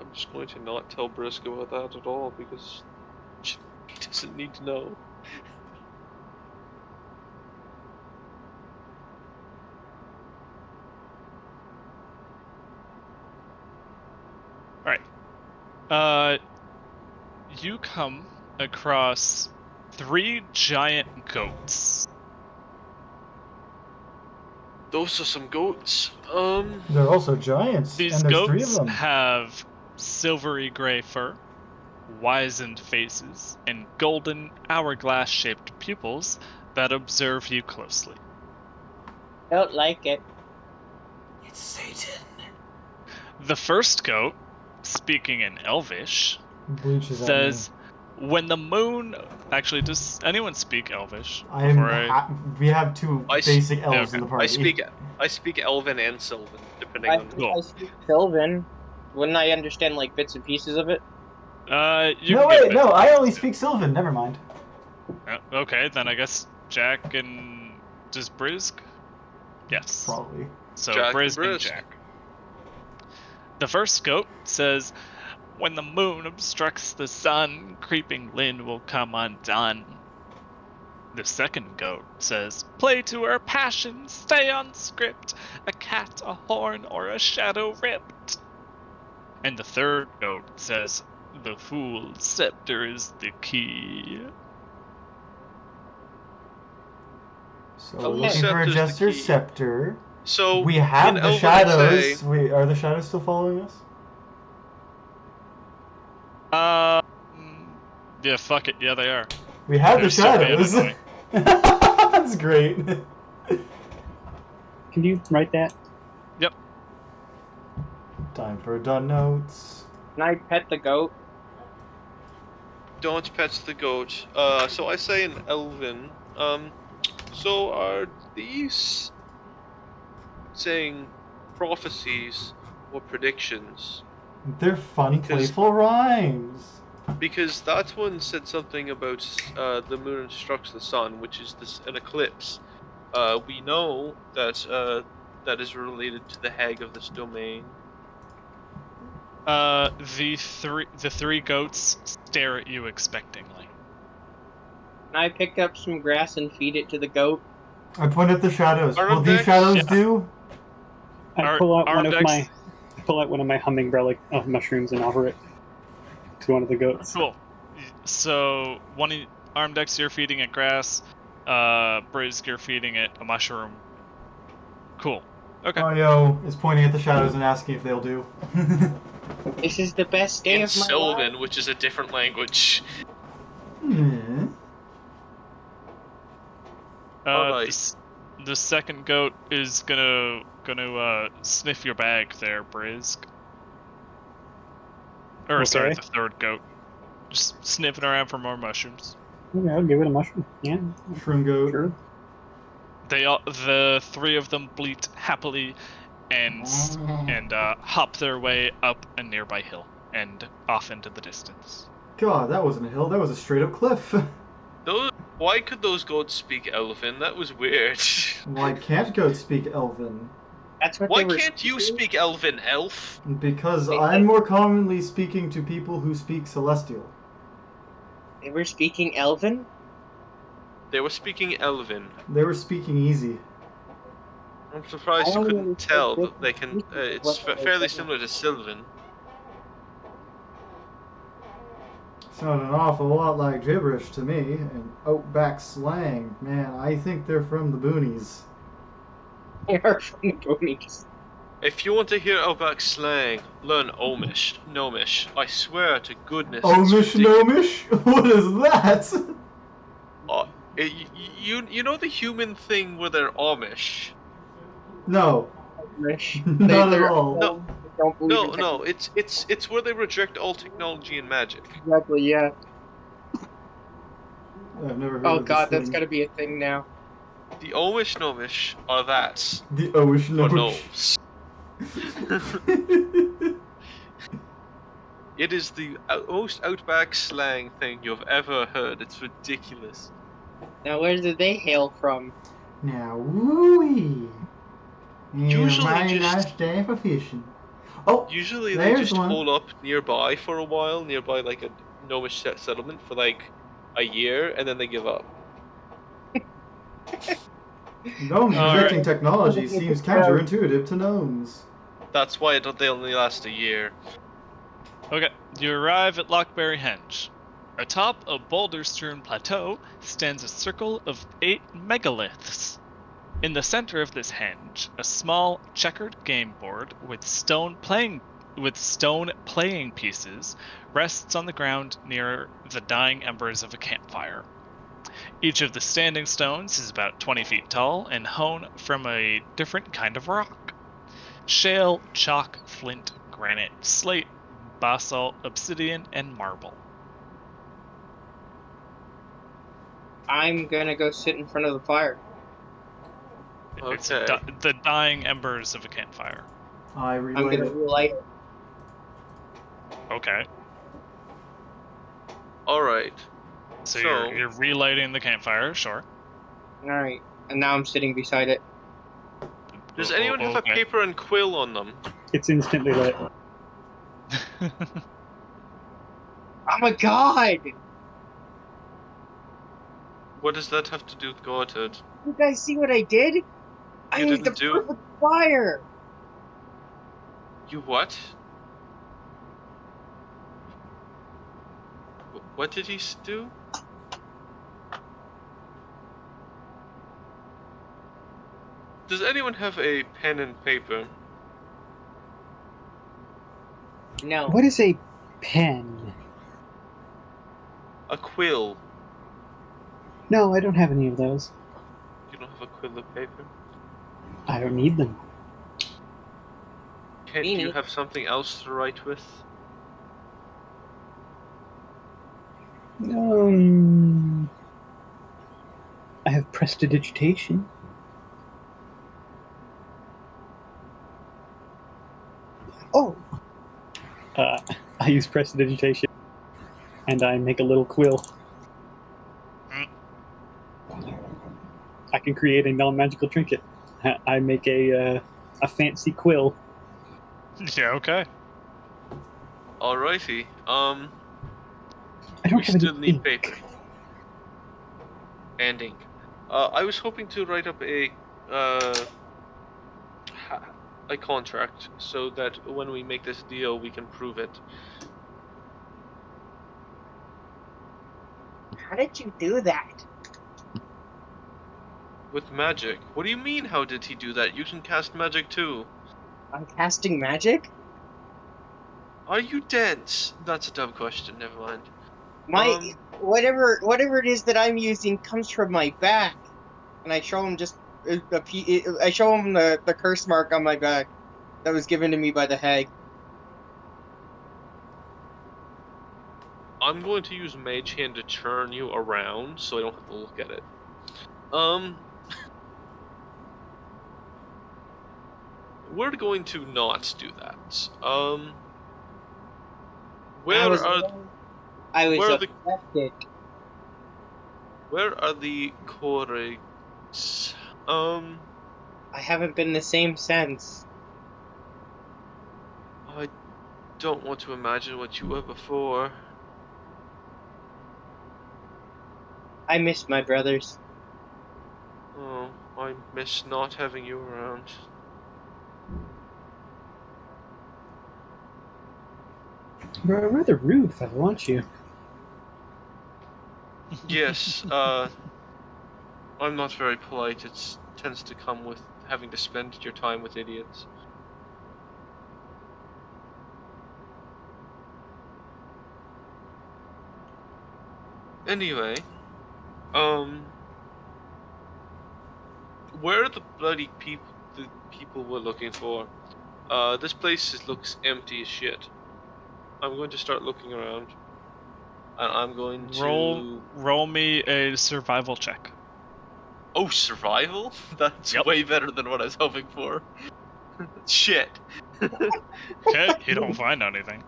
I'm just going to not tell Brisg about that at all, because he doesn't need to know. You come across 3 giant goats. Those are some goats. They're also giants, These and there's 3 of goats them. have silvery gray fur, wizened faces, and golden hourglass-shaped pupils that observe you closely. Don't like it. It's Satan. The first goat, speaking in Elvish, Bleaches says, when the moon... Actually, does anyone speak Elvish? we have 2 basic elves okay. in the party. I speak Elven and Sylvan, depending on. I speak Sylvan. Wouldn't I understand like bits and pieces of it? No, I only speak Sylvan. Never mind. Okay, then I guess Jack and... Does Brisg? Yes. Probably. So Jack Brisg and Brisg. Jack. The first goat says, when the moon obstructs the sun, creeping Lynn will come undone. The second goat says, play to her passion, stay on script, a cat, a horn, or a shadow ripped. And the third goat says, the fool's scepter is the key. So The looking for a scepter's the jester's key. scepter. So We have in the Elven shadows. say- Wait, are the shadows still following us? Yeah, fuck it, yeah they are. We have They're the still being shadows. annoying. That's great. Can you write that? Yep. Time for done notes. Can I pet the goat? Don't pet the goat. So I say in Elven. So are these saying prophecies or predictions? They're fun, Because- playful rhymes. Because that one said something about the moon obstructs the sun, which is an eclipse. We know that that is related to the hag of this domain? The three goats stare at you expectingly. Can I pick up some grass and feed it to the goat? I point at the shadows. Will these Arimdex? shadows Yeah. do? I pull out Arimdex? one of my humming relic mushrooms and offer it to one of the goats. Cool. So Arimdex, you're feeding it grass. Brisg, you're feeding it a mushroom. Cool. Okay. Mario is pointing at the shadows and asking if they'll do. This is the best day In of my Sylvan, life. which is a different language. Hmm. Alright. The second goat is gonna sniff your bag there, Brisg. Or sorry, Okay. the third goat. Just sniffing around for more mushrooms. Okay, I'll give it a mushroom. Yeah, Shroom goat. sure. The three of them bleat happily and hop their way up a nearby hill and off into the distance. God, that wasn't a hill. That was a straight up cliff. Why could those goats speak Elven? That was weird. Why can't goats speak Elven? That's what Why they were can't you speaking? speak Elven, elf? Because I'm more commonly speaking to people who speak Celestial. They were speaking Elven? They were speaking Elven. They were speaking easy. I'm surprised I you don't couldn't really tell think that they can. It's what they fairly said. similar to Sylvan. Sounded an awful lot like gibberish to me, and outback slang. Man, I think they're from the boonies. They are from the boonies. If you want to hear Outback slang, learn Omish, Gnomish. I swear to goodness. it's Omish ridiculous. Gnomish? What is that? You know the human thing where they're Amish? No, Rich. not at all. No. They don't believe in No, it's where they reject all technology and magic. Exactly, yeah. I've never heard Oh of god, this that's thing. gotta be a thing now. The Omish Gnomish are that The Omish for Gnomish. gnomes. It is the most Outback slang thing you've ever heard. It's ridiculous. Now where did they hail from? Now, woo-wee. Usually Mighty just- nice day for fishing. Oh, Usually they there's just one. hold up nearby for a while, nearby like a gnomish settlement for like a year, and then they give up. Gnomes All rejecting technology seems counterintuitive to gnomes. That's why they only last a year. Okay, you arrive at Lockberry Henge. Atop a boulder-strewn plateau stands a circle of 8 megaliths. In the center of this henge, a small checkered game board with stone playing pieces rests on the ground near the dying embers of a campfire. Each of the standing stones is about 20 feet tall and hewn from a different kind of rock. Shale, chalk, flint, granite, slate, basalt, obsidian, and marble. I'm gonna go sit in front of the fire. It's Okay. the dying embers of a campfire. I I'm relate gonna it. relight it. Okay. Alright. So So- you're relighting the campfire, sure. Alright. And now I'm sitting beside it. Does anyone have a Okay. paper and quill on them? It's instantly lit. Oh my god! What does that have to do with Godhood? You guys see what I did? I You used the didn't do- perfect fire! You what? What did he do? Does anyone have a pen and paper? No. What is a pen? A quill? No, I don't have any of those. You don't have a quill of paper? I don't need them. Can't Me you neither. have something else to write with? I have prestidigitation. Oh! I use prestidigitation, and I make a little quill. I can create a non-magical trinket. I make a a fancy quill. Yeah, okay. Alrighty. I We don't have still any need ink. paper and ink. I was hoping to write up a contract so that when we make this deal, we can prove it. How did you do that? With magic. What do you mean, how did he do that? You can cast magic too. I'm casting magic? Are you dense? That's a dumb question, never mind. My whatever it is that I'm using comes from my back. And I show him I show him the curse mark on my back that was given to me by the hag. I'm going to use Mage Hand to turn you around so I don't have to look at it. We're going to not do that. Where are the Corrigs? I haven't been the same since. I don't want to imagine what you were before. I miss my brothers. Oh, I miss not having you around. You're rather rude, fellow, aren't you? Yes, I'm not very polite. It tends to come with having to spend your time with idiots. Anyway, where are the bloody people we're looking for? This place looks empty as shit. I'm going to start looking around. And I'm going to... Roll me a survival check. Oh, survival? That's way better than what I was hoping for. Shit. Okay, you don't find anything.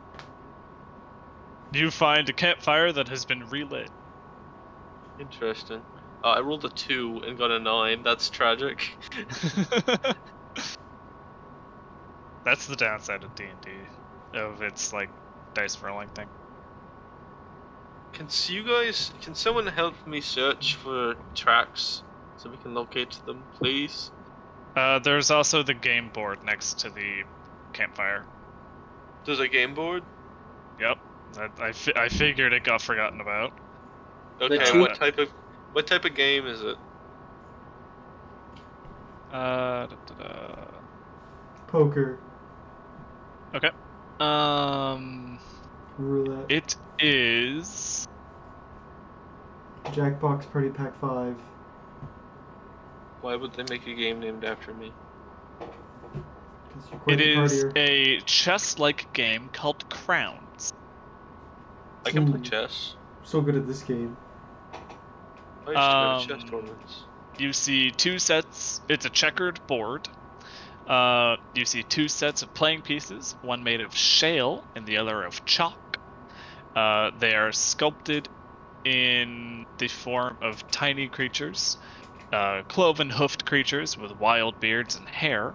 You find a campfire that has been relit. Interesting. I rolled a 2 and got a 9. That's tragic. That's the downside of D&D, of its like dice rolling thing. Can someone help me search for tracks so we can locate them, please? There's also the game board next to the campfire. There's a game board? Yep, I figured it got forgotten about. Okay, what type of game is it? Poker. Okay. Roulette. It is Jackbox Party Pack 5. Why would they make a game named after me? It is a chess-like game called Crowns. I can play chess. So good at this game. I used to go to chess tournaments. You see two sets. It's a checkered board. You see two sets of playing pieces, one made of shale and the other of chalk. They are sculpted in the form of tiny creatures, cloven-hoofed creatures with wild beards and hair. Are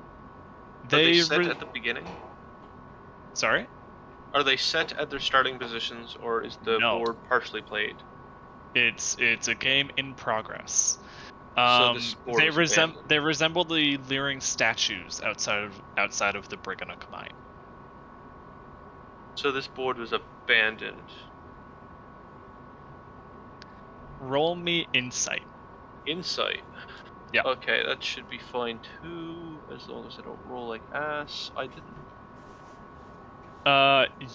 they set at the beginning? Sorry? Are they set at their starting positions, or is the board partially played? It's a game in progress. So this board they resemble the leering statues outside of the Briganook mine. So this board was abandoned. Roll me insight. Insight? Yeah. Okay, that should be fine too, as long as I don't roll like ass. I didn't.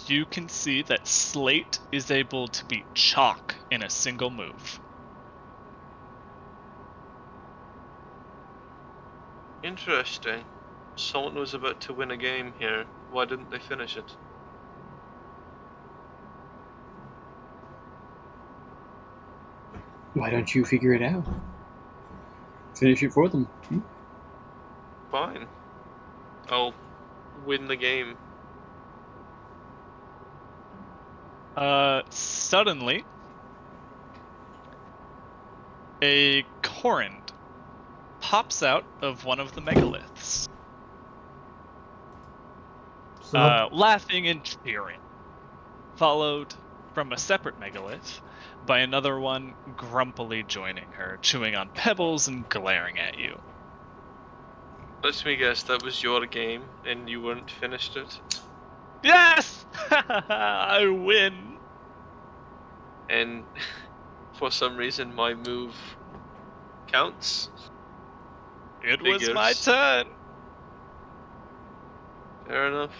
You can see that slate is able to beat chalk in a single move. Interesting. Someone was about to win a game here. Why didn't they finish it? Why don't you figure it out? Finish it for them. Fine. I'll win the game. Suddenly, a corund pops out of one of the megaliths. laughing and cheering, followed from a separate megalith by another one grumpily joining her, chewing on pebbles and glaring at you. Let me guess, that was your game, and you weren't finished it? Yes! I win! And for some reason my move counts? It was my turn! Fair enough.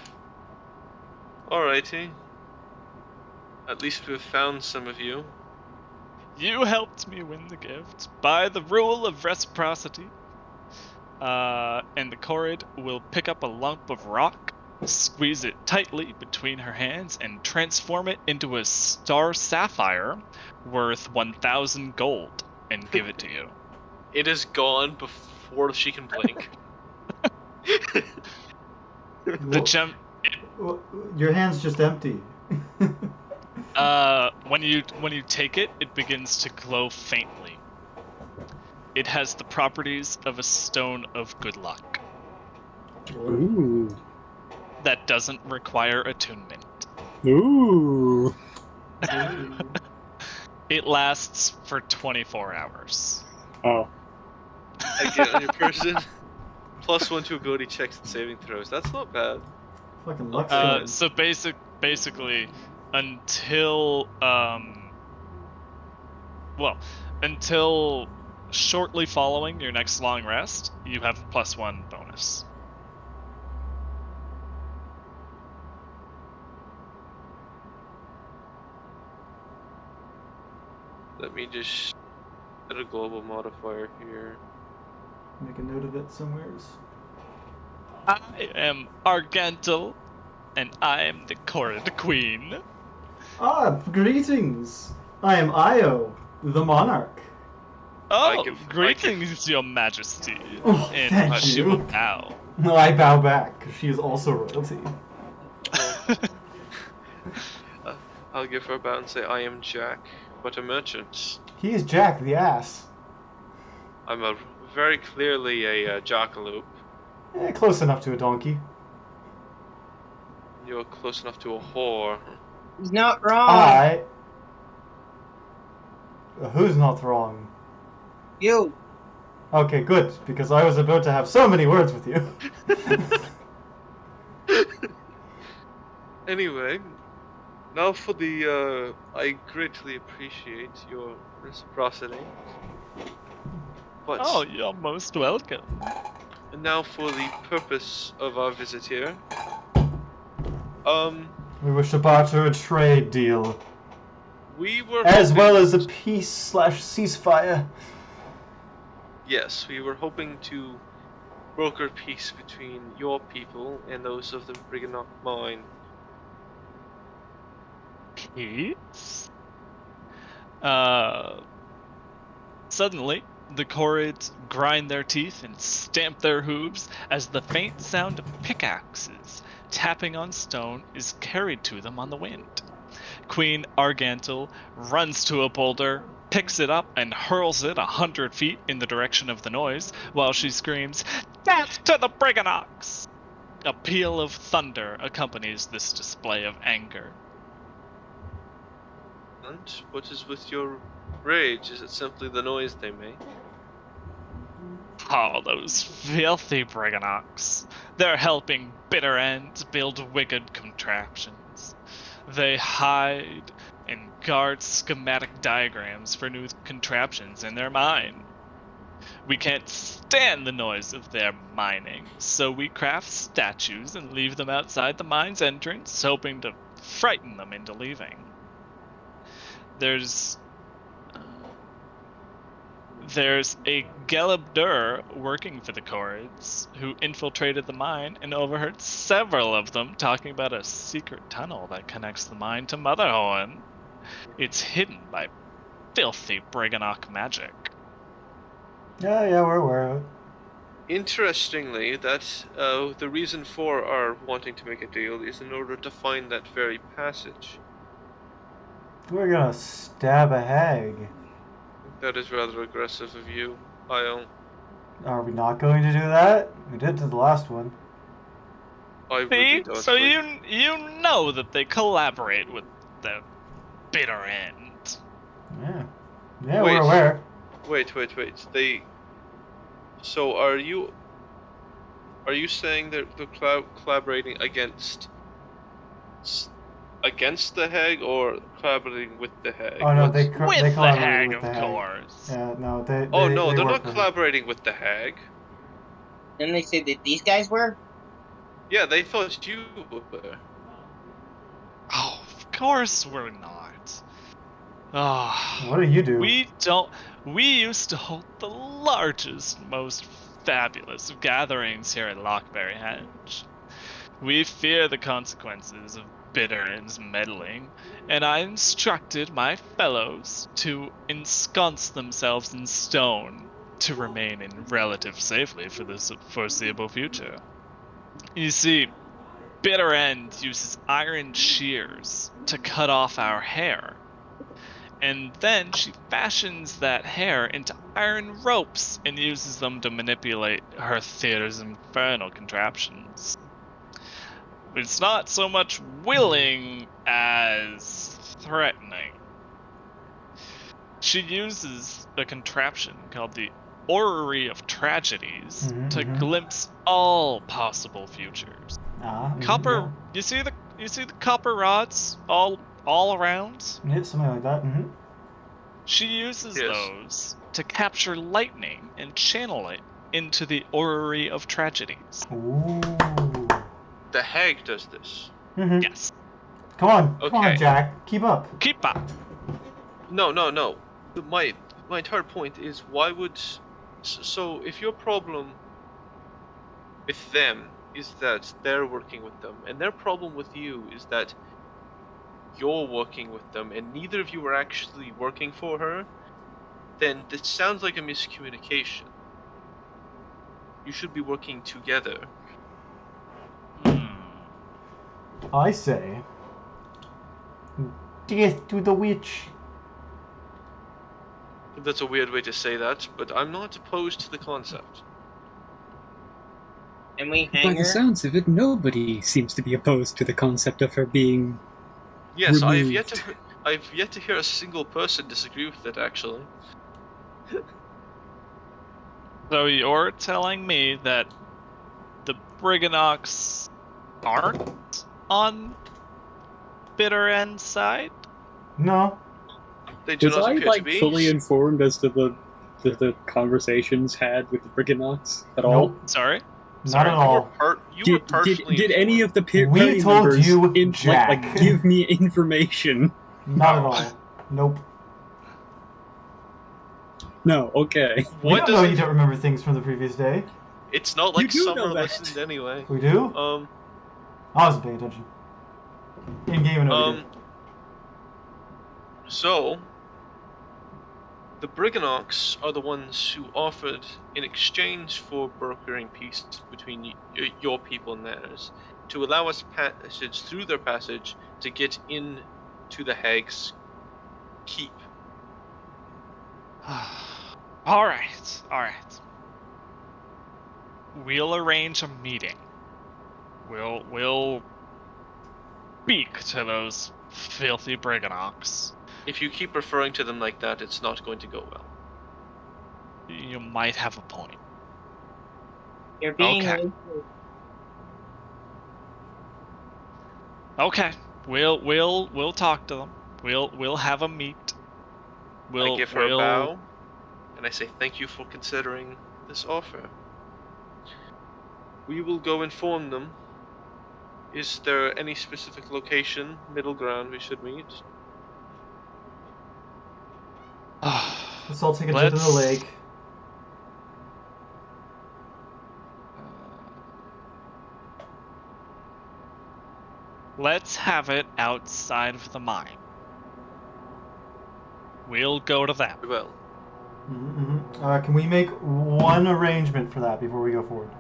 Alrighty. At least we've found some of you. You helped me win the gift by the rule of reciprocity. And the Korrid will pick up a lump of rock, squeeze it tightly between her hands, and transform it into a star sapphire worth 1,000 gold, and give it to you. It is gone before she can blink. The gem. Your hand's just empty. When you take it, it begins to glow faintly. It has the properties of a stone of good luck. Ooh. That doesn't require attunement. Ooh. It lasts for 24 hours. Oh. Again, on your person. +1 to ability checks and saving throws. That's not bad. Fucking luck. So basically, until until shortly following your next long rest, you have a +1 bonus. Let me just set a global modifier here. Make a note of it somewheres. I am Argantel, and I am the Korrid Queen. Greetings. I am Io, the monarch. Oh, greetings, your majesty. Oh, And thank she you. will bow. I bow back, 'cause she is also royalty. I'll give her a bow and say, I am Jack, but a merchant. He is Jack the ass. I'm very clearly a jackalope. Close enough to a donkey. You're close enough to a whore. He's not wrong. Who's not wrong? You. Okay, good, because I was about to have so many words with you. Anyway, now for the, I greatly appreciate your reciprocity. But Oh, you're most welcome. And now for the purpose of our visit here. We wish to barter a trade deal. We were as hoping... well as a peace/ceasefire. Yes, we were hoping to broker peace between your people and those of the Briganock mine. Peace? Suddenly, the Korrids grind their teeth and stamp their hooves as the faint sound of pickaxes tapping on stone is carried to them on the wind. Queen Argantel runs to a boulder, picks it up, and hurls it 100 feet in the direction of the noise, while she screams, "Death to the Briganocks!" A peal of thunder accompanies this display of anger. And what is with your rage? Is it simply the noise they make? Oh, those filthy Briganocks. They're helping bitter ends build wicked contraptions. They hide and guard schematic diagrams for new contraptions in their mine. We can't stand the noise of their mining, so we craft statues and leave them outside the mine's entrance, hoping to frighten them into leaving. There's a Gelabdur working for the Korrids who infiltrated the mine and overheard several of them talking about a secret tunnel that connects the mine to Motherhorn. It's hidden by filthy Briganock magic. Yeah, we're aware of it. Interestingly, that the reason for our wanting to make a deal is in order to find that very passage. We're gonna stab a hag. That is rather aggressive of you, Io. Are we not going to do that? We did to the last one. I really See? don't. So you know that they collaborate with the bitter end. Yeah. Yeah, Wait. we're aware. Wait. They. So are you saying that they're collaborating against the Hag or collaborating with the Hag? Oh no, What's- With they the collaborate Hag, with of the Hag. course. Yeah, no, they Oh no, they're work not for him. collaborating with the Hag. Didn't they say that these guys were? Yeah, they thought you were. Oh, of course we're not. Ah, What do you do? We used to hold the largest, most fabulous of gatherings here at Lockberry Hedge. We fear the consequences of bitter end's meddling, and I instructed my fellows to ensconce themselves in stone to remain in relative safety for the foreseeable future. You see, bitter end uses iron shears to cut off our hair, and then she fashions that hair into iron ropes and uses them to manipulate her theater's infernal contraptions. It's not so much willing as threatening. She uses a contraption called the Orrery of Tragedies to glimpse all possible futures. Copper, you see the copper rods all around? Yeah, something like that. Mm-hmm. She uses Yes. those to capture lightning and channel it into the Orrery of Tragedies. Ooh. The Hag does this. Mm-hmm. Yes. Come on, Okay. Jack, keep up. Keep up. No. My entire point is why would so if your problem with them is that they're working with them, and their problem with you is that you're working with them, and neither of you are actually working for her, then this sounds like a miscommunication. You should be working together. I say, death to the witch. That's a weird way to say that, but I'm not opposed to the concept. And we By hang the her? sounds of it, nobody seems to be opposed to the concept of her being. Yes, I've removed. yet to hear a single person disagree with it, actually. So you're telling me that the Briganox aren't on bitter end side? No. They do Was not I appear to be. fully informed as to the conversations had with the Briganox at all? Nope. Sorry? Not at all. You were partially Did any of the We party told members you, Jack. like give me information? Not at No. all. Nope. No, okay. We What don't does know it- you don't remember things from the previous day. It's not like You do Summer know that. listened anyway. We do? I wasn't paying attention. In game and over. So the Briganox are the ones who offered, in exchange for brokering peace between your people and theirs, to allow us passage through their passage to get in to the Hag's keep. Alright. We'll arrange a meeting. We'll speak to those filthy Briganox. If you keep referring to them like that, it's not going to go well. You might have a point. You're being Okay. racist. Okay. We'll talk to them. We'll have a meet. I give her a bow, and I say thank you for considering this offer. We will go inform them. Is there any specific location, middle ground, we should meet? Let's all take a dip in the lake. Let's have it outside of the mine. We'll go to that. Well, Can we make one arrangement for that before we go forward?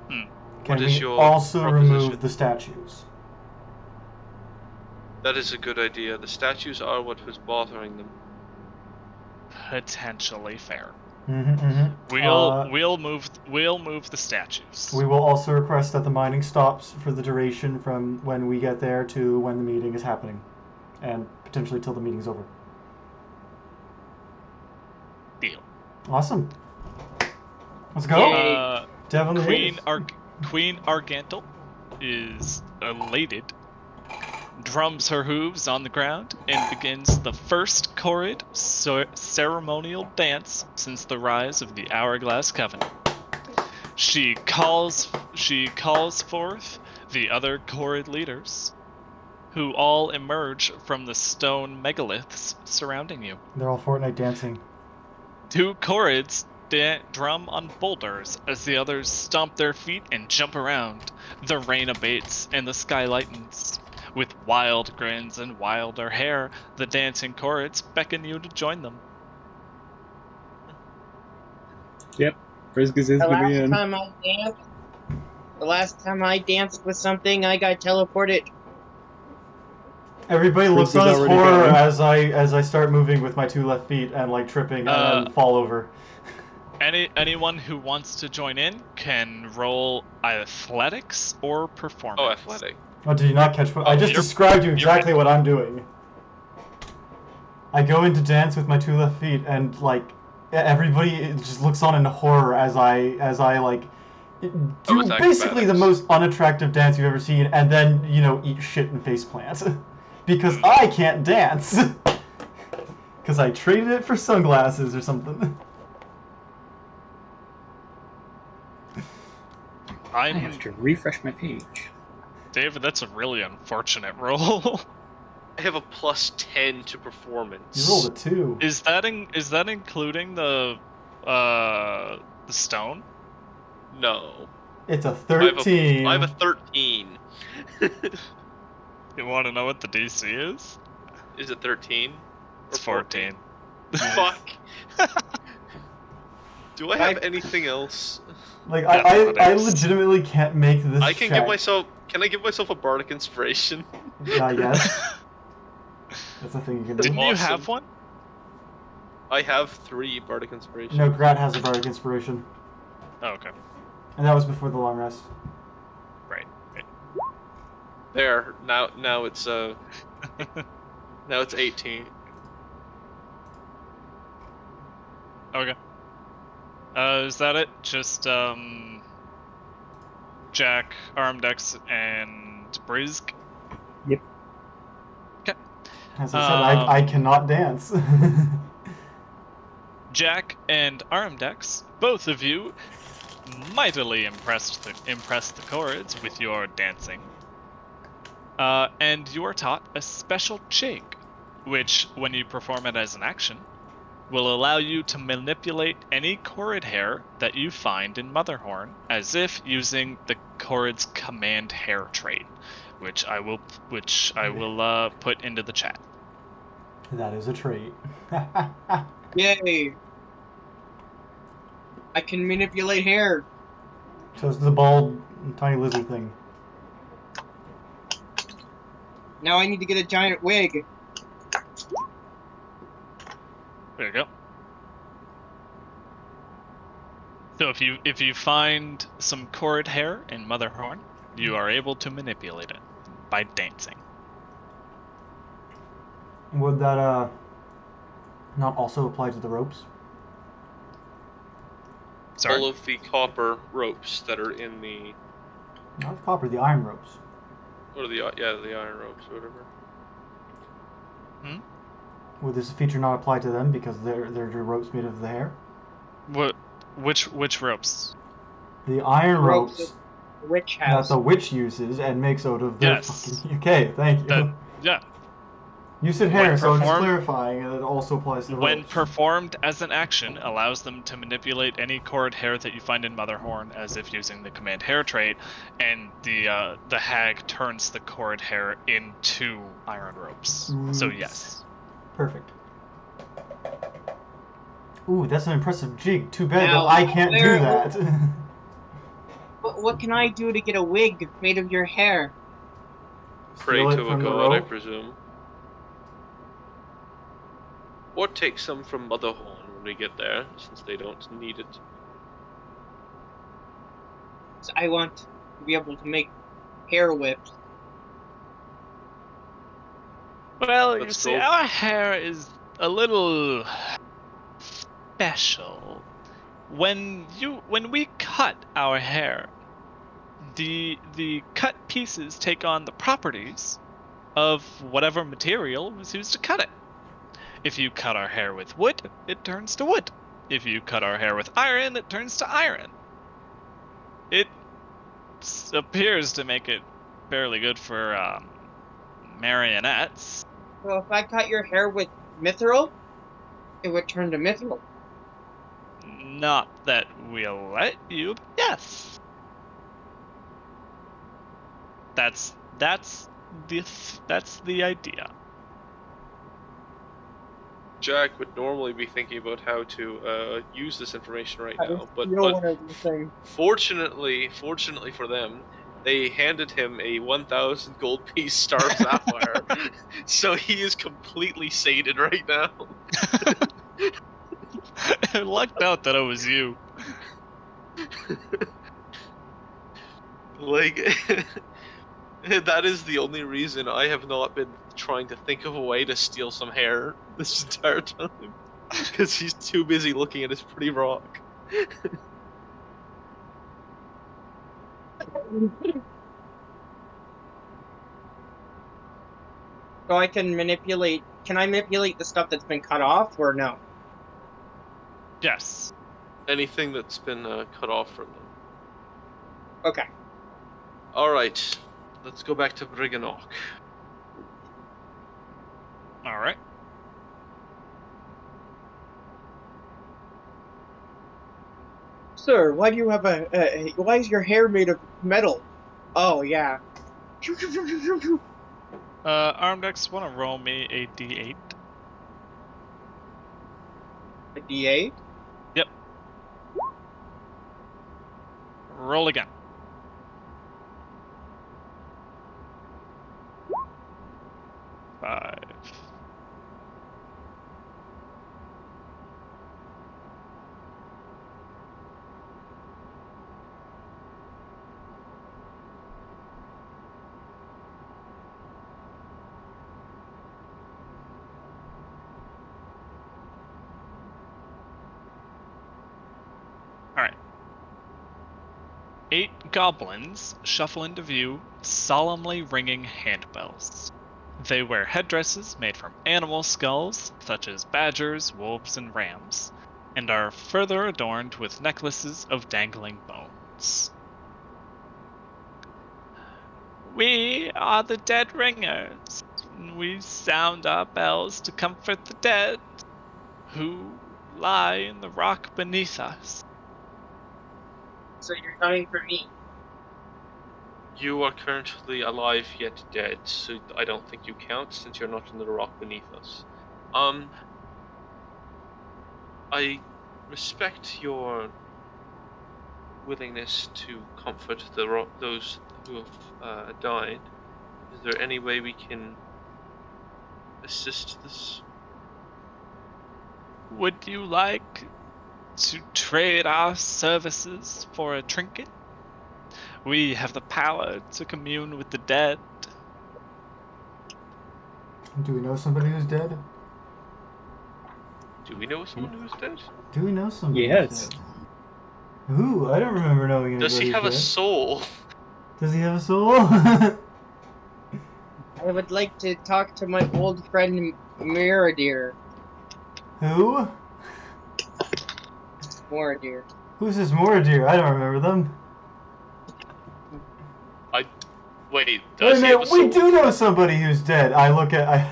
Can What is we your also proposition? remove the statues? that is a good idea. The statues are what was bothering them. Potentially fair. We'll move the statues. We will also request that the mining stops for the duration from when we get there to when the meeting is happening, and potentially till the meeting's over. Deal. Awesome. Let's go. Devil Queen Argantel is elated, drums her hooves on the ground, and begins the first Korrid ceremonial dance since the rise of the Hourglass Covenant. She calls forth the other Korrid leaders, who all emerge from the stone megaliths surrounding you. They're all Fortnite dancing. 2 Korrids drum on boulders as the others stomp their feet and jump around. The rain abates and the sky lightens. With wild grins and wilder hair, the dancing Korrids beckon you to join them. Yep, Brisg is in. The last time I danced with something, I got teleported. Everybody looks on as horror as I start moving with my 2 left feet and like tripping and then fall over. Anyone who wants to join in can roll athletics or performance. Oh, athletic. Oh, did you not catch what I just described? You exactly what I'm doing. I go into dance with my 2 left feet, and like everybody just looks on in horror as I like do basically the most unattractive dance you've ever seen, and then eat shit and face plants because I can't dance because I traded it for sunglasses or something. I have to refresh my page. David, that's a really unfortunate roll. I have a +10 to performance. You rolled a 2. Is that including the stone? No. It's a 13. I have a 13. You want to know what the DC is? Is it 13? It's 14. Fuck. Do I have anything else? Like I legitimately can't make this. I can give myself. Can I give myself a bardic inspiration? Yes. That's the thing you can do. Didn't you have one? I have 3 bardic inspiration. No, Grat has a bardic inspiration. Oh, okay. And that was before the long rest. Right. There. Now it's now it's 18. Okay. Is that it? Just Jack, Arimdex, and Brisg? Yep. Okay. As I said, I cannot dance. Jack and Arimdex, both of you mightily impressed the Korrids with your dancing. And you are taught a special jig, which, when you perform it as an action, will allow you to manipulate any Korrid hair that you find in Motherhorn, as if using the Korrid's command hair trait, which I will put into the chat. That is a trait. Yay! I can manipulate hair. So it's the bald, tiny lizard thing. Now I need to get a giant wig. There you go. So if you find some Korrid hair in Motherhorn, you are able to manipulate it by dancing. Would that not also apply to the ropes? Sorry? All of the copper ropes that are in the. Not the copper, the iron ropes. What are the iron ropes or whatever. Would this feature not apply to them because they're ropes made of the hair? What? Which ropes? The iron ropes that witch has. That the witch uses and makes out of their fucking. Okay, thank you. Yeah. You said hair, so I'm just clarifying, and it also applies to the when ropes. performed as an action, allows them to manipulate any Korrid hair that you find in Motherhorn as if using the command hair trait, and the hag turns the Korrid hair into iron ropes. Oops. So yes. Perfect. Ooh, that's an impressive jig. Too bad Now, that I can't do that. What can I do to get a wig made of your hair? Pray Steal it to a from the god, I rope? presume. Or take some from Motherhorn when we get there, since they don't need it. So I want to be able to make hair whips. Well, you Let's see, go. our hair is a little special. When we cut our hair, the cut pieces take on the properties of whatever material was used to cut it. If you cut our hair with wood, it turns to wood. If you cut our hair with iron, it turns to iron. It appears to make it fairly good for marionettes. Well, if I cut your hair with mithril, it would turn to mithril. Not that we'll let you, but yes. That's the idea. Jack would normally be thinking about how to use this information right now, but You don't want to do the thing. fortunately for them, they handed him a 1,000 gold piece star of sapphire, so he is completely sated right now. I lucked out that it was you. Like, that is the only reason I have not been trying to think of a way to steal some hair this entire time. Because he's too busy looking at his pretty rock. So I can manipulate. Can I manipulate the stuff that's been cut off, or no? Yes. Anything that's been cut off from them. Okay. Alright, let's go back to Briganock. Alright. Sir, why do you have why is your hair made of metal? Oh, yeah. Arimdex, wanna roll me a d8? A D8? Yep. Roll again. Five. Alright. 8 goblins shuffle into view, solemnly ringing handbells. They wear headdresses made from animal skulls, such as badgers, wolves, and rams, and are further adorned with necklaces of dangling bones. We are the dead ringers. We sound our bells to comfort the dead who lie in the rock beneath us. So you're coming for me? You are currently alive yet dead, so I don't think you count since you're not in the rock beneath us. I respect your willingness to comfort those who have died. Is there any way we can assist this? Would you like to trade our services for a trinket? We have the power to commune with the dead. Do we know somebody who's dead? Do we know someone who's dead? Do we know somebody Yes. who's dead? Ooh, I don't remember knowing anybody Does he have a dead. soul? Does he have a soul? I would like to talk to my old friend Miradir. Who? Moradir. Who's this Moradir? I don't remember them. Wait, Wait does a he have minute, a soul? we do know somebody who's dead. I look at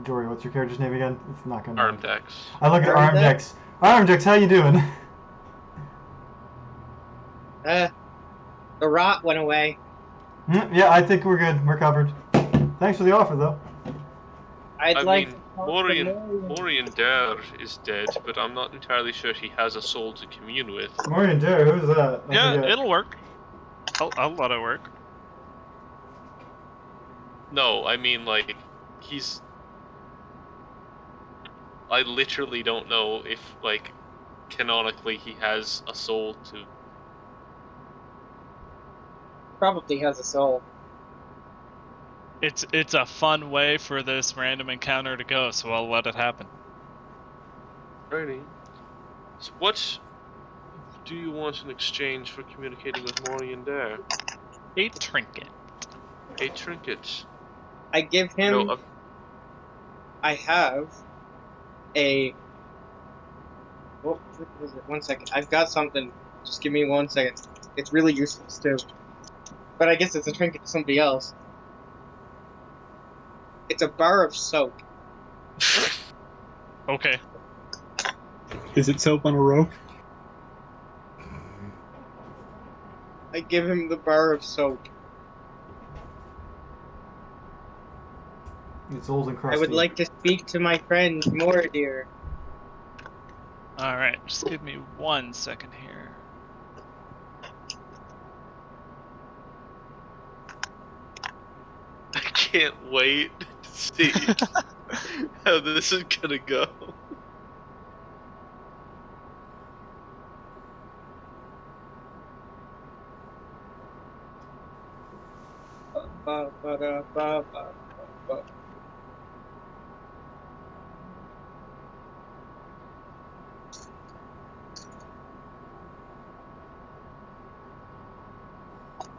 Jory, what's your character's name again? It's not gonna. Arimdex. I look at Arimdex? Arimdex. Arimdex, how you doing? The rot went away. Yeah, I think we're good. We're covered. Thanks for the offer, though. I'd I like mean, to talk to Morian Dare is dead, but I'm not entirely sure he has a soul to commune with. Morian Dare, who's that? I Yeah, forget. it'll work. I'll let it work. No, I mean, like, he's... I literally don't know if, like, canonically he has a soul to... Probably has a soul. It's a fun way for this random encounter to go, so I'll let it happen. Righty. So what do you want in exchange for communicating with Mori and Dare? A trinket. A trinket. I give him. No, I have a. What was it? 1 second. I've got something. Just give me 1 second. It's really useless too. But I guess it's a trinket to somebody else. It's a bar of soap. Okay. Is it soap on a rope? I give him the bar of soap. It's old and crusty. I would like to speak to my friend more, dear. Alright, just give me 1 second here. I can't wait to see how this is gonna go. Ba, ba, da, ba, ba, ba.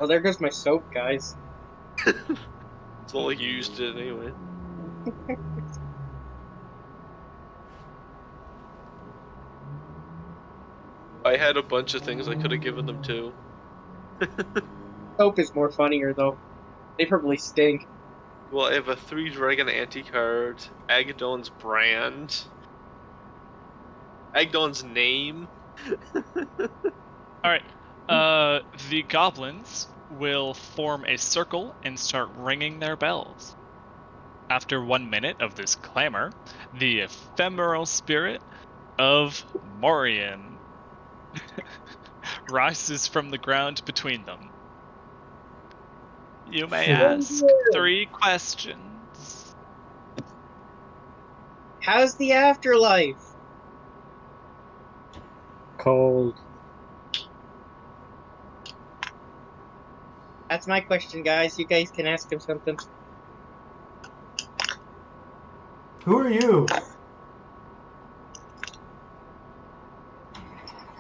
Oh, there goes my soap, guys. It's not like you used it anyway. I had a bunch of things I could have given them too. Soap is more funnier, though. They probably stink. Well, I have a 3-dragon anti-card, Agdon's brand, Agdon's name. Alright. The goblins will form a circle and start ringing their bells. After 1 minute of this clamor, the ephemeral spirit of Morian rises from the ground between them. You may ask 3 questions. How's the afterlife? Cold. That's my question, guys. You guys can ask him something. Who are you?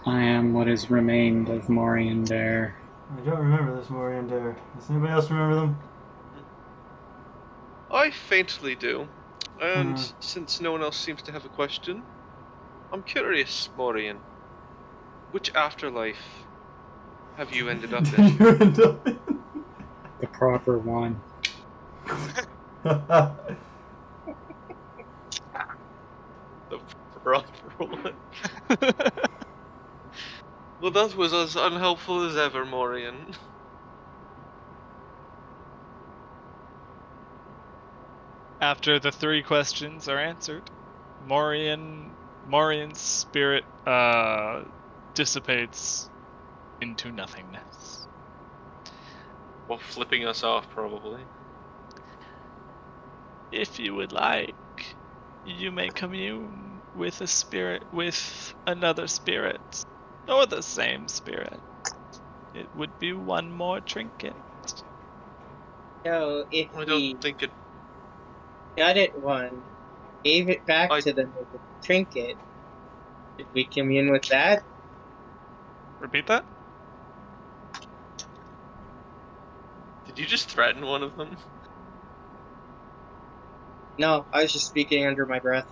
I am what is remained of Morian Dare. I don't remember this Morian Dare. Does anybody else remember them? I faintly do. And since no one else seems to have a question, I'm curious, Morian. Which afterlife have you ended up in? You end up in... The proper one. The proper one. Well, that was as unhelpful as ever, Morian. After the 3 questions are answered, Morian's spirit dissipates into nothingness. Well, flipping us off, probably. If you would like, you may commune with another spirit, or the same spirit. It would be 1 more trinket. So, if I we don't think it... got it one, gave it back to them with a trinket, did we commune with that? Repeat that? Did you just threaten one of them? No, I was just speaking under my breath.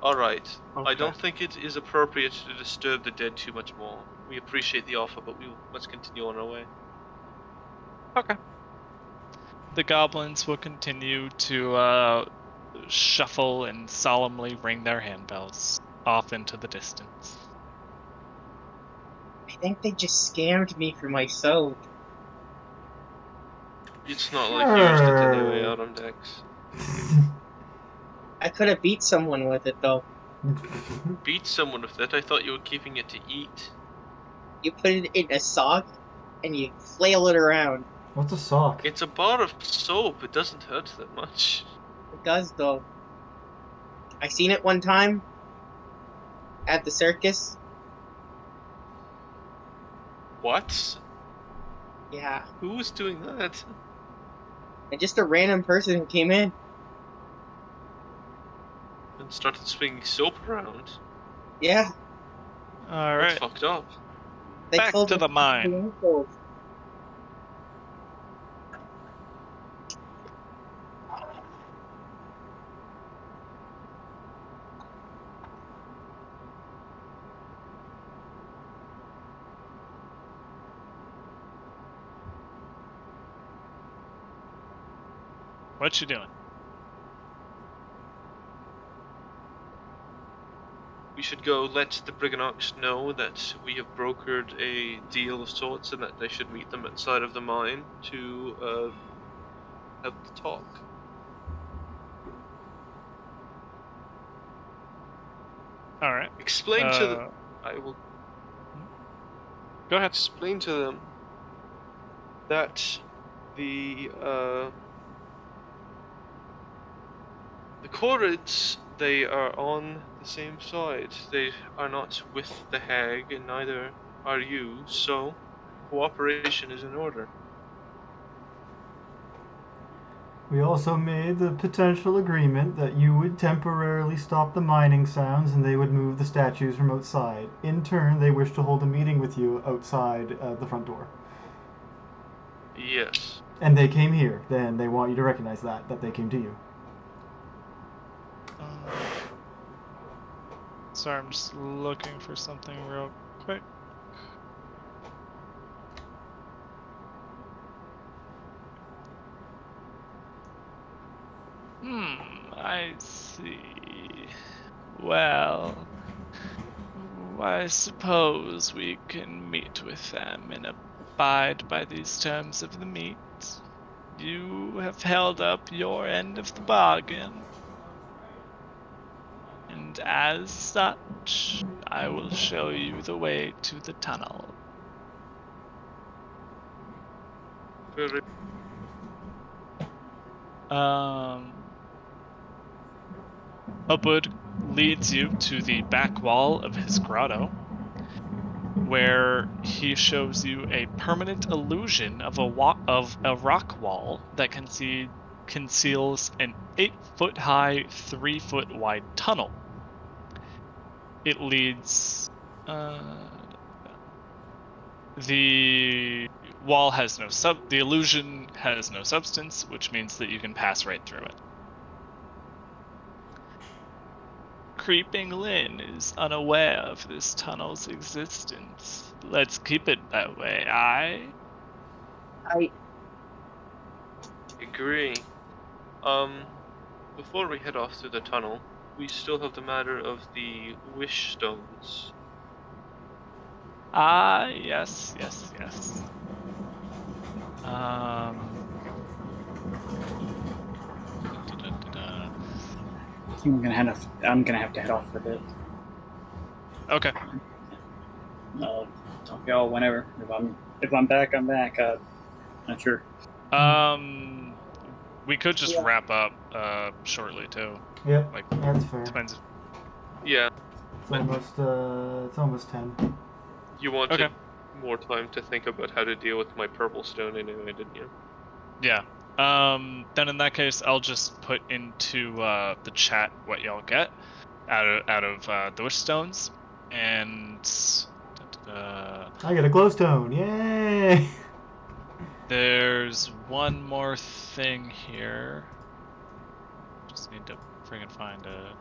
Alright. Okay. I don't think it is appropriate to disturb the dead too much more. We appreciate the offer, but we must continue on our way. Okay. The goblins will continue to shuffle and solemnly ring their handbells off into the distance. I think they just scammed me for my soap. It's not like you used it anyway, Arimdex. I could have beat someone with it, though. Beat someone with it? I thought you were keeping it to eat. You put it in a sock, and you flail it around. What's a sock? It's a bar of soap. It doesn't hurt that much. It does, though. I seen it one time at the circus. What? Yeah. Who was doing that? And just a random person who came in. And started swinging soap around. Yeah. All That's right, fucked up. They back filled to it the with mine. chemicals. What you doing? We should go let the Brigandox know that we have brokered a deal of sorts and that they should meet them outside of the mine to have the talk. All right. Explain to them. I will Go ahead. explain to them that the Corrids, they are on the same side. They are not with the hag, and neither are you, so cooperation is in order. We also made the potential agreement that you would temporarily stop the mining sounds and they would move the statues from outside. In turn, they wish to hold a meeting with you outside the front door. Yes. And they came here. Then they want you to recognize that they came to you. Sorry, I'm just looking for something real quick. I see. Well, I suppose we can meet with them and abide by these terms of the meet. You have held up your end of the bargain. And as such, I will show you the way to the tunnel. Very Upwood leads you to the back wall of his grotto, where he shows you a permanent illusion of a rock wall that conceals an 8-foot-high, 3-foot-wide tunnel. It leads. The wall has no the illusion has no substance, which means that you can pass right through it. Creeping Lynn is unaware of this tunnel's existence. Let's keep it that way, I agree. Before we head off through the tunnel, we still have the matter of the wish stones. Yes. I'm gonna have to head off for a bit. Okay. I'll talk to y'all whenever. If I'm back, I'm back. Not sure. We could just wrap up shortly too. Yep, Like, that's fair. depends. Yeah. It's almost 10. You wanted more time to think about how to deal with my purple stone anyway, didn't you? Yeah. Then in that case, I'll just put into the chat what y'all get out of the wish stones, and I get a glowstone! Yay! there's one more thing here. Just need to friggin' find a.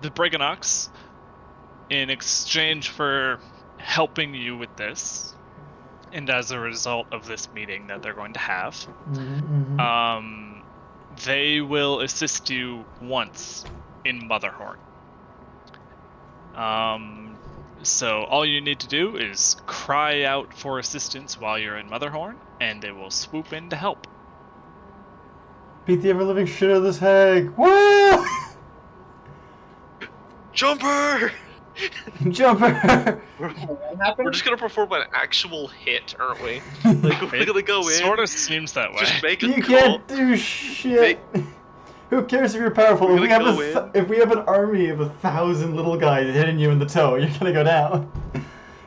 The Brigandox, in exchange for helping you with this, and as a result of this meeting that they're going to have, they will assist you once in Motherhorn. So all you need to do is cry out for assistance while you're in Motherhorn, and they will swoop in to help. Beat the ever-living shit out of this hag! Woo! Jumper! Jumper! We're just gonna perform an actual hit, aren't we? Like, we're gonna go in. Sort of seems that way. Just make it You cool. can't do shit! Who cares if you're powerful? We're If we, gonna have go if we have an army of 1,000 little guys hitting you in the toe, you're gonna go down.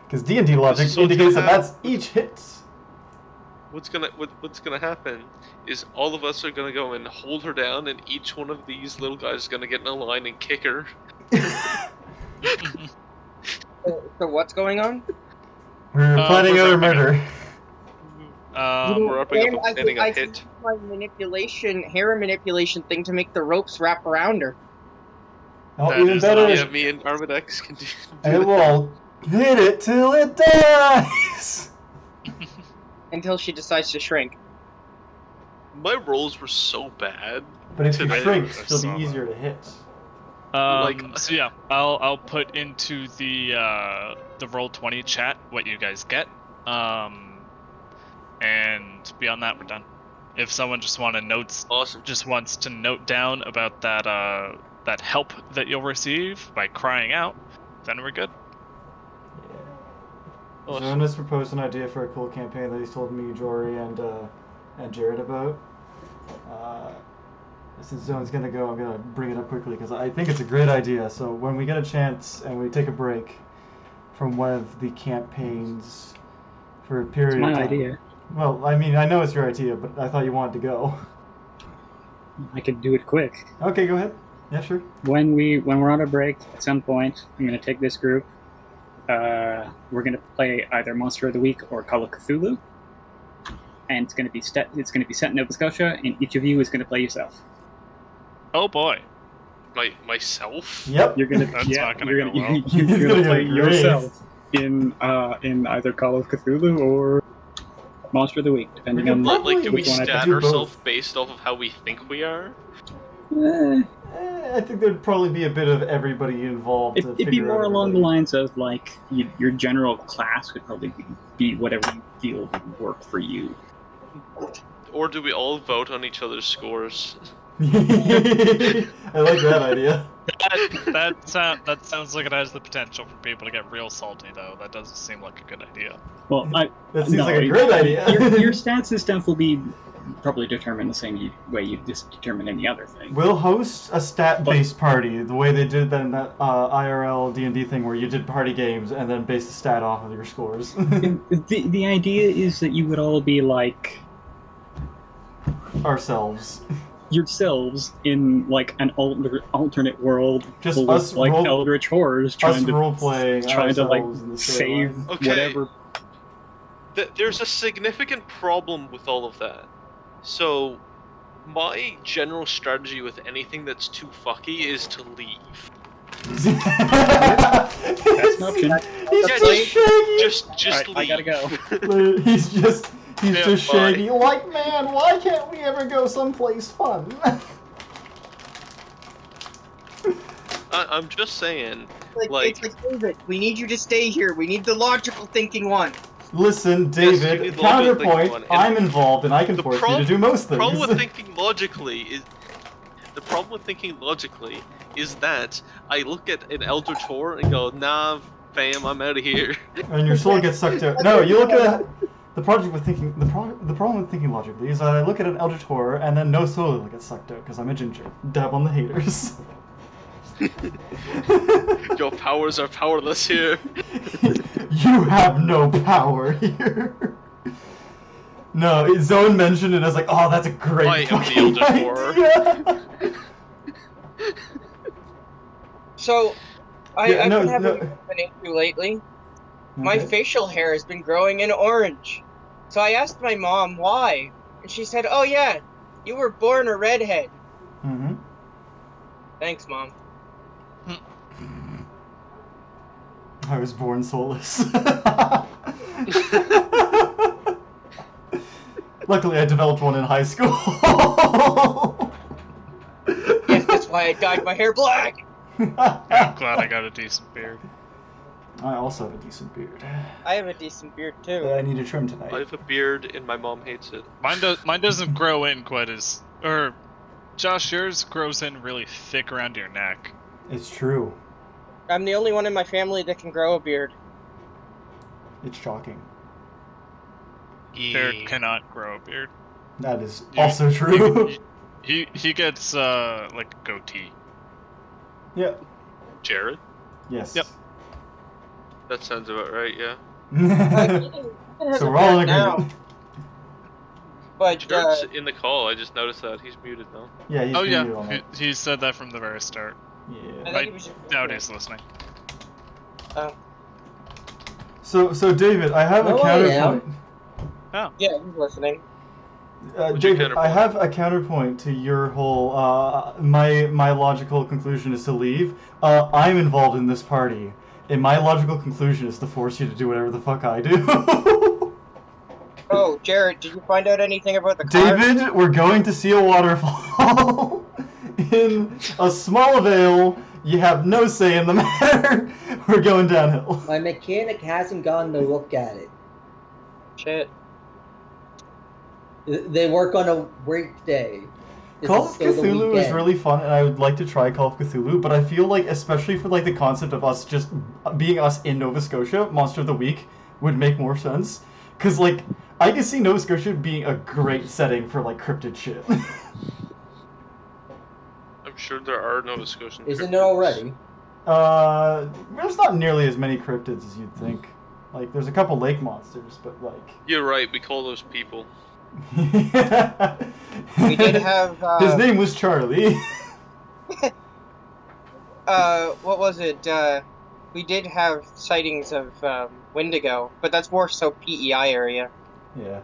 Because D&D logic So indicates to that have- that's each hit. What's gonna happen is all of us are gonna go and hold her down, and each one of these little guys is gonna get in a line and kick her. So what's going on? We're planning we're other wrapping murder. We're upping up I and planning a I hit. my hair manipulation thing to make the ropes wrap around her. Oh, That even is better, Yeah, me and Arimdex can do it that. will hit it till it dies! Until she decides to shrink. My rolls were so bad. But if you Today, shrink, I it'll saw be easier to hit. So yeah, I'll put into the Roll20 chat what you guys get. And beyond that, we're done. If someone just wants to note down about that help that you'll receive by crying out, then we're good. Awesome. Zowan has proposed an idea for a cool campaign that he's told me, Jory, and Jerrid about. Since Zowan's gonna go, I'm gonna bring it up quickly because I think it's a great idea. So when we get a chance and we take a break from one of the campaigns for a period It's my of time. idea. Well, I mean, I know it's your idea, but I thought you wanted to go. I could do it quick. Okay, go ahead. Yeah, sure. When we're on a break, at some point, I'm gonna take this group. We're gonna play either Monster of the Week or Call of Cthulhu, and it's gonna be set in Nova Scotia, and each of you is gonna play yourself. Oh boy. Myself? Yep. You're gonna That's yeah, not gonna you're go gonna, well. you're It's gonna gonna play go great. yourself in either Call of Cthulhu or Monster of the Week, depending We on could Like, do we which one I stat do ourselves both. based off of how we think we are? I think there'd probably be a bit of everybody involved. To It'd be figure more out along the everybody. lines of like your general class would probably be whatever you feel would work for you. Or do we all vote on each other's scores? I like that idea. That sounds like it has the potential for people to get real salty, though. That doesn't seem like a good idea. Well, That seems like a great idea. your stats and stuff will be probably determined the same way you just determine any other thing. We'll host a stat-based party, the way they did that in that IRL D&D thing where you did party games and then base the stat off of your scores. The idea is that you would all be like Ourselves. yourselves in like an alternate world Just full us of like role- eldritch horrors Us trying to role-playing like ourselves in the save storyline. Okay. whatever. There's a significant problem with all of that. So, my general strategy with anything that's too fucky is to leave. That's an option. He's Yeah, just shaggy. Just Alright, I leave. gotta go. He's just Yeah, just bye. shaggy. Like, man, why can't we ever go someplace fun? I'm just saying. It's Like- like David, we need you to stay here. We need the logical thinking one. Listen, Yes, you David. need logical thinking Counterpoint. one, and I'm involved, and I can the force you to do most things. problem with thinking logically is that I look at an Elder Tor and go, nah, fam, I'm out of here. And your soul gets sucked out. No, you look at the project with thinking. The problem with thinking logically is that I look at an Eldritch Horror and then no soul gets sucked out because I'm a ginger. Dab on the haters. Your powers are powerless here. You have no power here. No, Zowan mentioned it as like, oh, that's a great I am the fucking Eldritch Horror. idea. So, Yeah, I've no, been having no. an issue lately. My Okay. facial hair has been growing in orange. So I asked my mom why, and she said, "Oh yeah, you were born a redhead." Mm-hmm. Thanks, Mom. I was born soulless. Luckily, I developed one in high school. That's why I dyed my hair black. I'm glad I got a decent beard. I also have a decent beard. I have a decent beard That too. I need to trim tonight. I have a beard and my mom hates it. Mine doesn't grow in quite as... Or, Josh, yours grows in really thick around your neck. It's true. I'm the only one in my family that can grow a beard. It's shocking. Jared cannot grow a beard. That is also true. He gets, like, a goatee. Yeah. Jerrid? Yes. Yep. That sounds about right, yeah. So we're all in agreement. But Jerrid's in the call, I just noticed that. He's muted now. Yeah, he's Oh yeah, muted on it. he said that from the very start. Yeah. I doubt he's listening. So David, I have a No, I counterpoint. Oh. yeah, he's listening. What's your David, I counterpoint? have a counterpoint to your whole. My logical conclusion is to leave. I'm involved in this party, and my logical conclusion is to force you to do whatever the fuck I do. Oh, Jerrid, did you find out anything about the car? David, we're going to see a waterfall in a small vale. You have no say in the matter. We're going downhill. My mechanic hasn't gone to look at it. Shit. They work on a weekday. This Call is of still the Cthulhu is weekend. really fun, and I would like to try Call of Cthulhu, but I feel like, especially for like the concept of us just being us in Nova Scotia, Monster of the Week would make more sense. Because, like, I can see Nova Scotia being a great setting for, like, cryptid shit. I'm sure there are Nova Scotian Isn't cryptids. it already? There's not nearly as many cryptids as you'd think. Like, there's a couple lake monsters, but, like... You're right, we call those people. We did have, His name was Charlie. what was it? We did have sightings of Wendigo, but that's more so PEI area. Yeah.